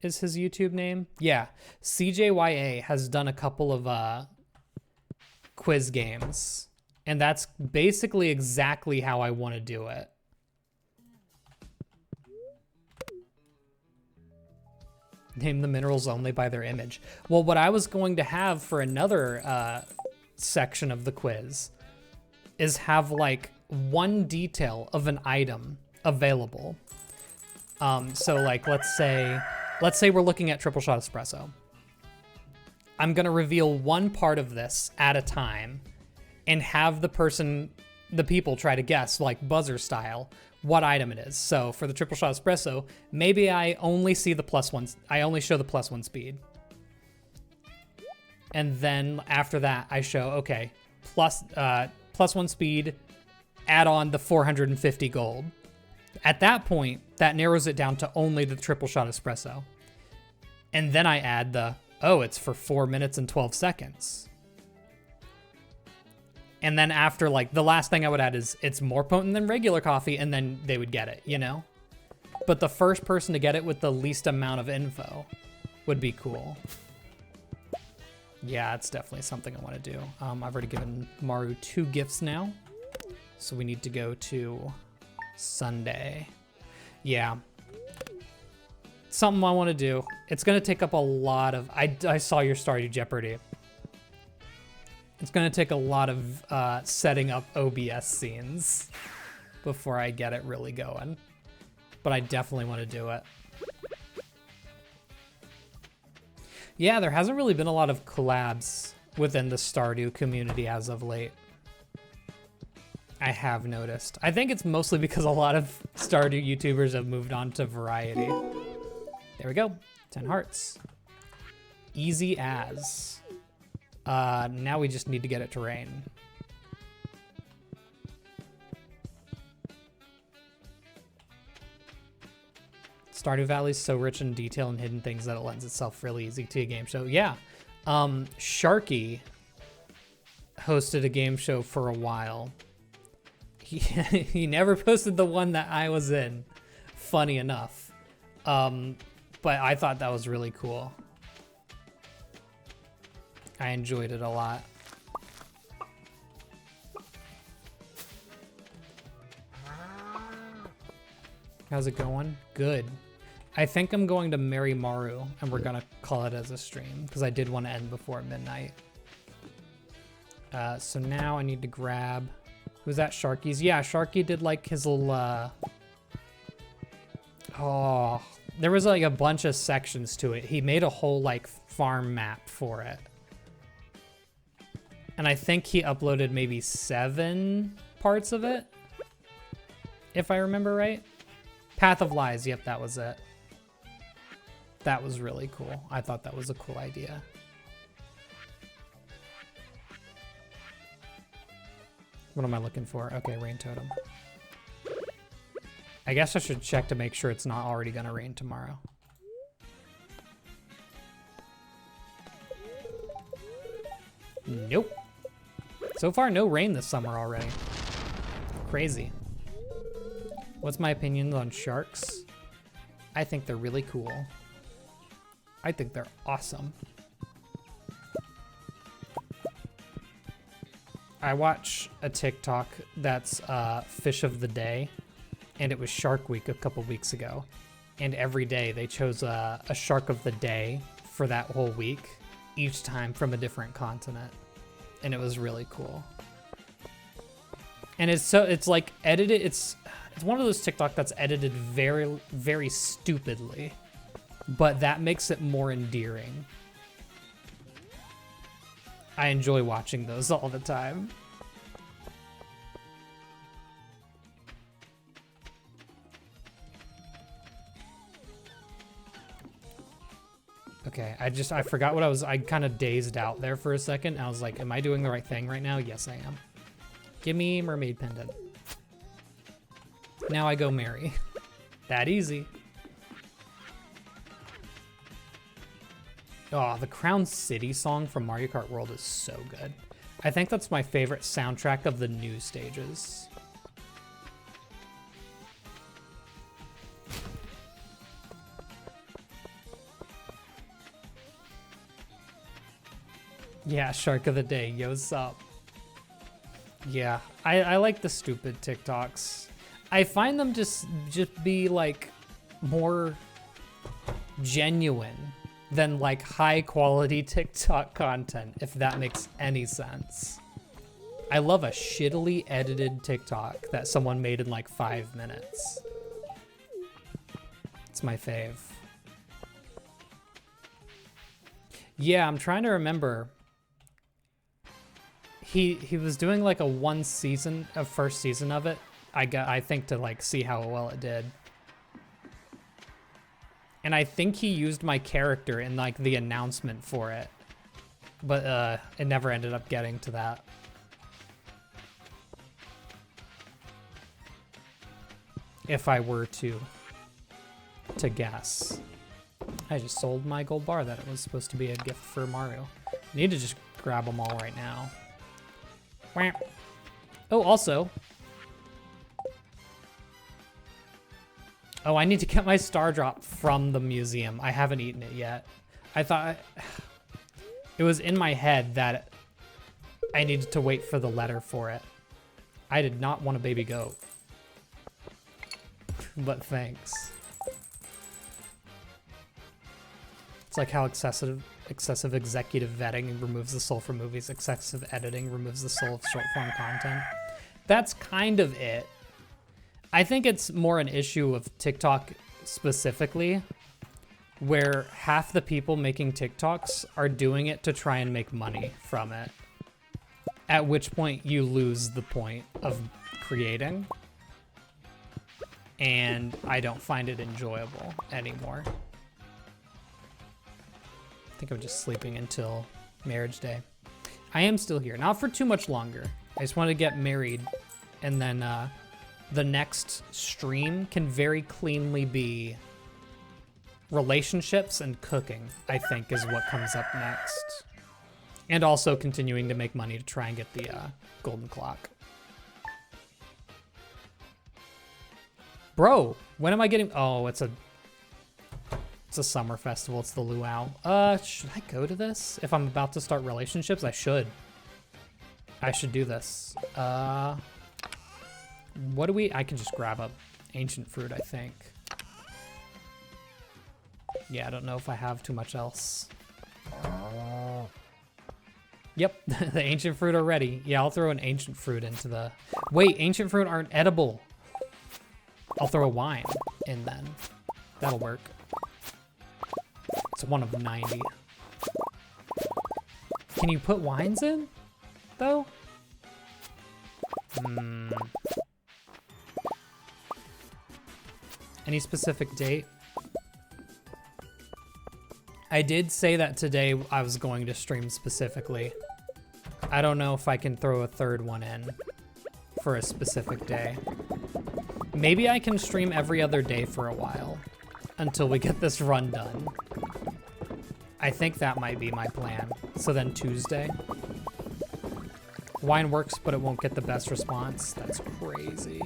is his YouTube name. Yeah, CJYA has done a couple of quiz games, and that's basically exactly how I want to do it. Name the minerals only by their image. Well, what I was going to have for another section of the quiz is have like one detail of an item available. So like, let's say we're looking at triple shot espresso. I'm gonna reveal one part of this at a time and have the people try to guess, like buzzer style, what item it is. So for the triple shot espresso, maybe I only see the +1, I only show the +1 speed. And then after that, I show, okay, +1 speed, add on the 450 gold. At that point, that narrows it down to only the triple shot espresso. And then I add the, oh, it's for 4 minutes and 12 seconds. And then after, like, the last thing I would add is it's more potent than regular coffee, and then they would get it, you know? But the first person to get it with the least amount of info would be cool. Yeah, it's definitely something I want to do. I've already given Maru 2 gifts now. So we need to go to Sunday. Yeah. Something I want to do. It's going to take up a lot of... I saw your Stardew Jeopardy. It's going to take a lot of setting up OBS scenes before I get it really going. But I definitely want to do it. Yeah, there hasn't really been a lot of collabs within the Stardew community as of late. I have noticed. I think it's mostly because a lot of Stardew YouTubers have moved on to variety. There we go. 10 hearts. Easy as. Now we just need to get it to rain. Stardew Valley is so rich in detail and hidden things that it lends itself really easy to a game show. Yeah. Sharky hosted a game show for a while. He never posted the one that I was in, funny enough. But I thought that was really cool. I enjoyed it a lot. How's it going? Good. I think I'm going to marry Maru, and we're gonna call it as a stream, because I did want to end before midnight. So now I need to grab... Who's that? Sharky's? Yeah, Sharky did like his little... Oh, there was like a bunch of sections to it. He made a whole like farm map for it. And I think he uploaded maybe 7 parts of it, if I remember right. Path of Lies, yep, that was it. That was really cool. I thought that was a cool idea. What am I looking for? Okay, rain totem. I guess I should check to make sure it's not already gonna rain tomorrow. Nope. So far, no rain this summer already. Crazy. What's my opinion on sharks? I think they're really cool. I think they're awesome. I watch a TikTok that's Fish of the Day, and it was Shark Week a couple weeks ago. And every day they chose a Shark of the Day for that whole week, each time from a different continent. And it was really cool. And it's like edited, it's one of those TikTok that's edited very, very stupidly, but that makes it more endearing. I enjoy watching those all the time. Okay, I forgot what I kind of dazed out there for a second. I was like, am I doing the right thing right now? Yes, I am. Give me mermaid pendant. Now I go marry. That easy. Oh, the Crown City song from Mario Kart World is so good. I think that's my favorite soundtrack of the new stages. Yeah, Shark of the Day, yo, what's up? Yeah, I like the stupid TikToks. I find them just be like more genuine than like high quality TikTok content, if that makes any sense. I love a shittily edited TikTok that someone made in like 5 minutes. It's my fave. Yeah, I'm trying to remember. He was doing like a first season of it. I think to like see how well it did. And I think he used my character in like the announcement for it. But it never ended up getting to that. If I were to guess. I just sold my gold bar that it was supposed to be a gift for Mario. I need to just grab them all right now. Oh, also. Oh, I need to get my star drop from the museum. I haven't eaten it yet. I thought it was in my head that I needed to wait for the letter for it. I did not want a baby goat. But thanks. It's like how excessive executive vetting removes the soul from movies, excessive editing removes the soul of short form content. That's kind of it. I think it's more an issue of TikTok specifically, where half the people making TikToks are doing it to try and make money from it. At which point you lose the point of creating. And I don't find it enjoyable anymore. I think I'm just sleeping until marriage day. I am still here, not for too much longer. I just want to get married, and then the next stream can very cleanly be relationships and cooking, I think is what comes up next. And also continuing to make money to try and get the golden clock. Bro, when am I getting... Oh, it's a summer festival. It's the luau. Should I go to this? If I'm about to start relationships, I should. I should do this. What do we... I can just grab a ancient fruit, I think. Yeah, I don't know if I have too much else. Yep, the ancient fruit are ready. Yeah, I'll throw an ancient fruit into the... Wait, ancient fruit aren't edible. I'll throw a wine in then. That'll work. It's one of 90. Can you put wines in? though? Any specific date? I did say that today I was going to stream specifically. I don't know if I can throw a third one in for a specific day. Maybe I can stream every other day for a while until we get this run done. I think that might be my plan. So then Tuesday. Wine works, but it won't get the best response. That's crazy.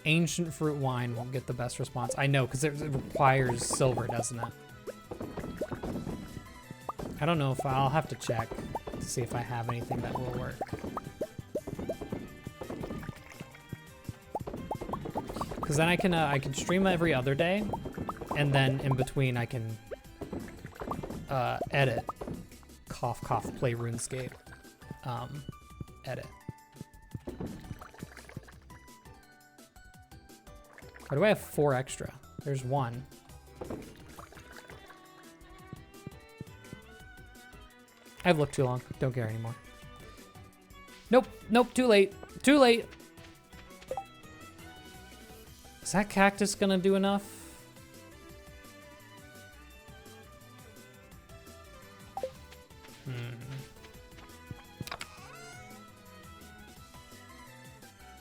Ancient fruit wine won't get the best response. I know, because it requires silver, doesn't it? I don't know if I'll have to check to see if I have anything that will work. Because then I can stream every other day, and then in between I can edit. Cough, cough, play RuneScape. Edit. Why do I have 4 extra? There's 1. I've looked too long. Don't care anymore. Nope. Nope. Too late. Too late. Is that cactus gonna do enough?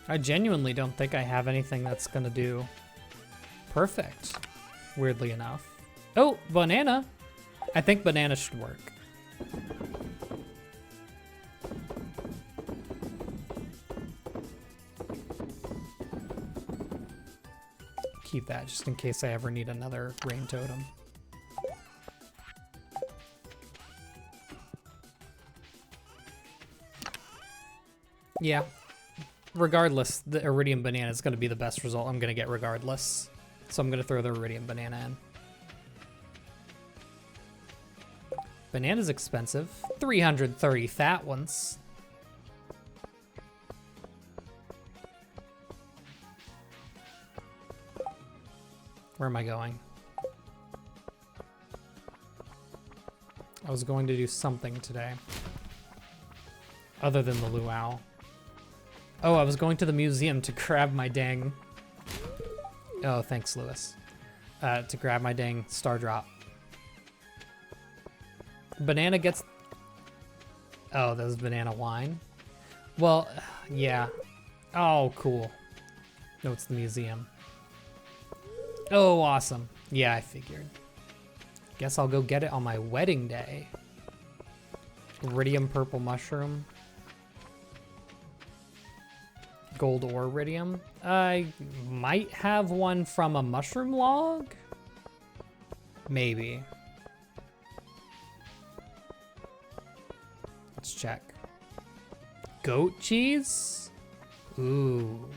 I genuinely don't think I have anything that's gonna do perfect, weirdly enough. Oh, banana. I think banana should work. Keep that just in case I ever need another rain totem. Yeah. Regardless, the iridium banana is going to be the best result I'm going to get regardless. So I'm going to throw the iridium banana in. Banana's expensive. 330 fat ones. Where am I going? I was going to do something today. Other than the luau. Oh, I was going to the museum to grab my dang... Oh, thanks, Lewis. To grab my dang star drop. Banana gets... Oh, that was banana wine? Well, yeah. Oh, cool. No, it's the museum. Oh, awesome. Yeah, I figured. Guess I'll go get it on my wedding day. Iridium purple mushroom. Gold ore iridium. I might have one from a mushroom log? Maybe. Let's check. Goat cheese? Ooh.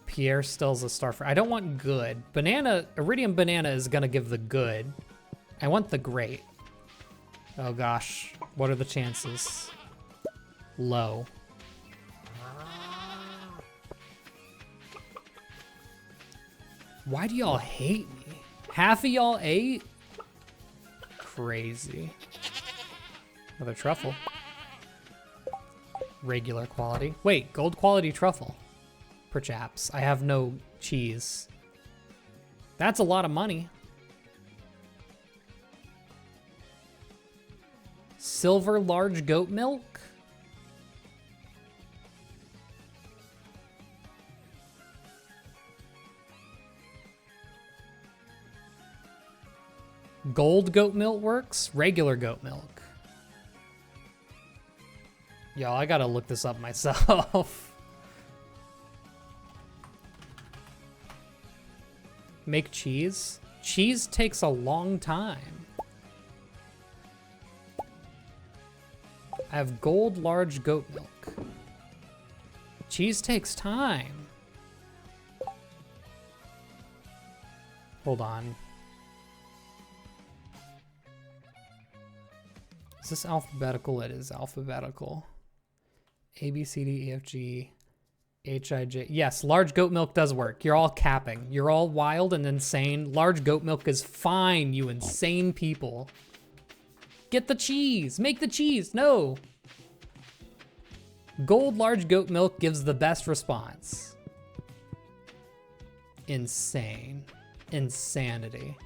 Pierre stills a star for. I don't want good. Banana, iridium banana is gonna give the good. I want the great. Oh gosh, what are the chances? Low. Why do y'all hate me? Half of y'all ate? Crazy. Another truffle. Regular quality. Wait, gold quality truffle. Perhaps. I have no cheese. That's a lot of money. Silver large goat milk? Gold goat milk works? Regular goat milk. Y'all, I gotta look this up myself. Make cheese? Cheese takes a long time. I have gold large goat milk. Cheese takes time. Hold on. Is this alphabetical? It is alphabetical. A, B, C, D, E, F, G, H, I, J. Yes, large goat milk does work. You're all capping. You're all wild and insane. Large goat milk is fine, you insane people. Get the cheese. Make the cheese. No. Gold large goat milk gives the best response. Insane. Insanity.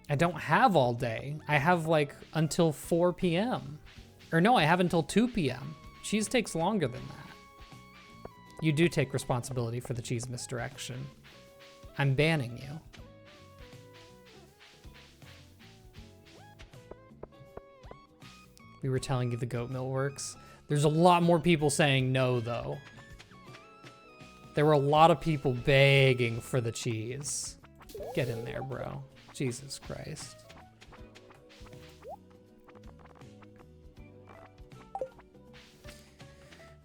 I don't have all day. I have like until 4 p.m. Or no, I have until 2 p.m. Cheese takes longer than that. You do take responsibility for the cheese misdirection. I'm banning you. We were telling you the goat milk works. There's a lot more people saying no, though. There were a lot of people begging for the cheese. Get in there, bro. Jesus Christ.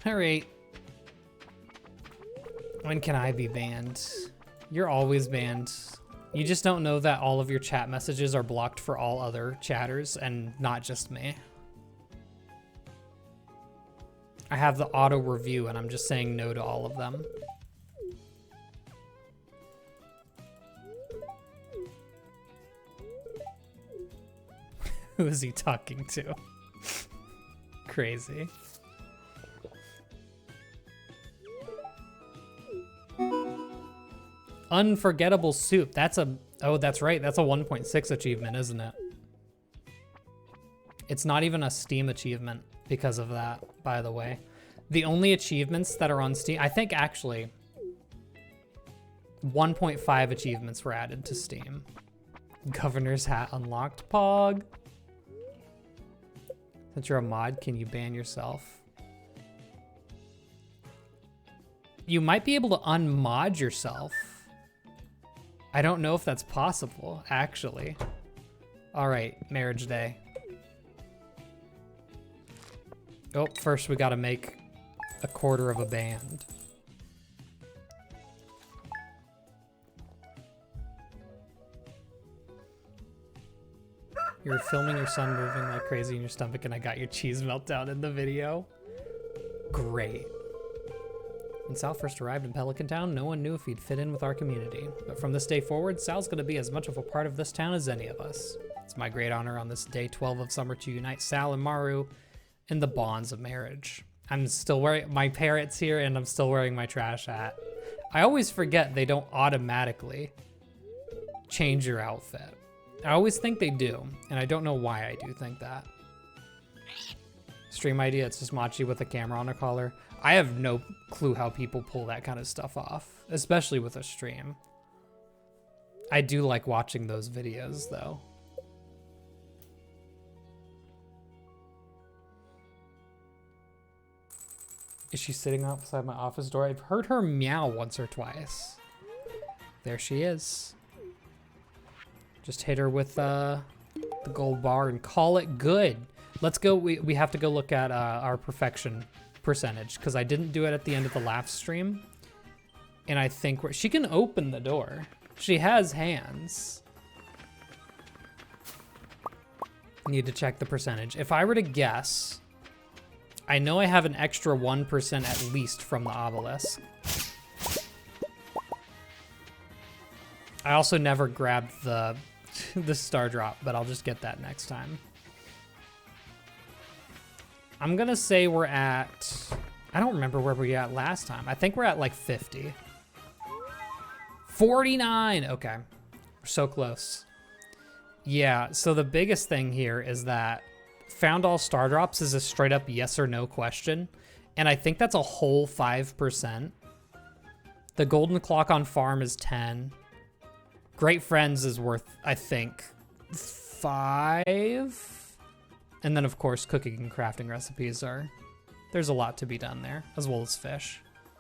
All right. When can I be banned? You're always banned. You just don't know that all of your chat messages are blocked for all other chatters and not just me. I have the auto review and I'm just saying no to all of them. Who is he talking to? Crazy. Unforgettable soup. That's a, oh, that's right. That's a 1.6 achievement, isn't it? It's not even a Steam achievement because of that, by the way. The only achievements that are on Steam, I think actually 1.5 achievements were added to Steam. Governor's hat unlocked. Pog. Since you're a mod, can you ban yourself? You might be able to unmod yourself. I don't know if that's possible, actually. All right, marriage day. Oh, first we gotta make a quarter of a band. You're filming your son moving like crazy in your stomach and I got your cheese meltdown in the video. Great. When Sal first arrived in Pelican Town, no one knew if he'd fit in with our community. But from this day forward, Sal's gonna be as much of a part of this town as any of us. It's my great honor on this day 12 of summer to unite Sal and Maru in the bonds of marriage. I'm still wearing my parrots here and I'm still wearing my trash hat. I always forget they don't automatically change your outfit. I always think they do, and I don't know why I do think that. Stream idea, it's just Machi with a camera on a collar. I have no clue how people pull that kind of stuff off, especially with a stream. I do like watching those videos, though. Is she sitting outside my office door? I've heard her meow once or twice. There she is. Just hit her with the gold bar and call it good. Let's go. We have to go look at our perfection percentage because I didn't do it at the end of the last stream. And I think she can open the door. She has hands. Need to check the percentage. If I were to guess, I know I have an extra 1% at least from the obelisk. I also never grabbed the star drop, but I'll just get that next time. I'm gonna say we're at, I don't remember where we were at last time. I think we're at like 50. 49, okay. We're so close. Yeah, so the biggest thing here is that found all star drops is a straight up yes or no question. And I think that's a whole 5%. The golden clock on farm is 10. Great Friends is worth, I think, 5. And then of course, cooking and crafting recipes there's a lot to be done there, as well as fish.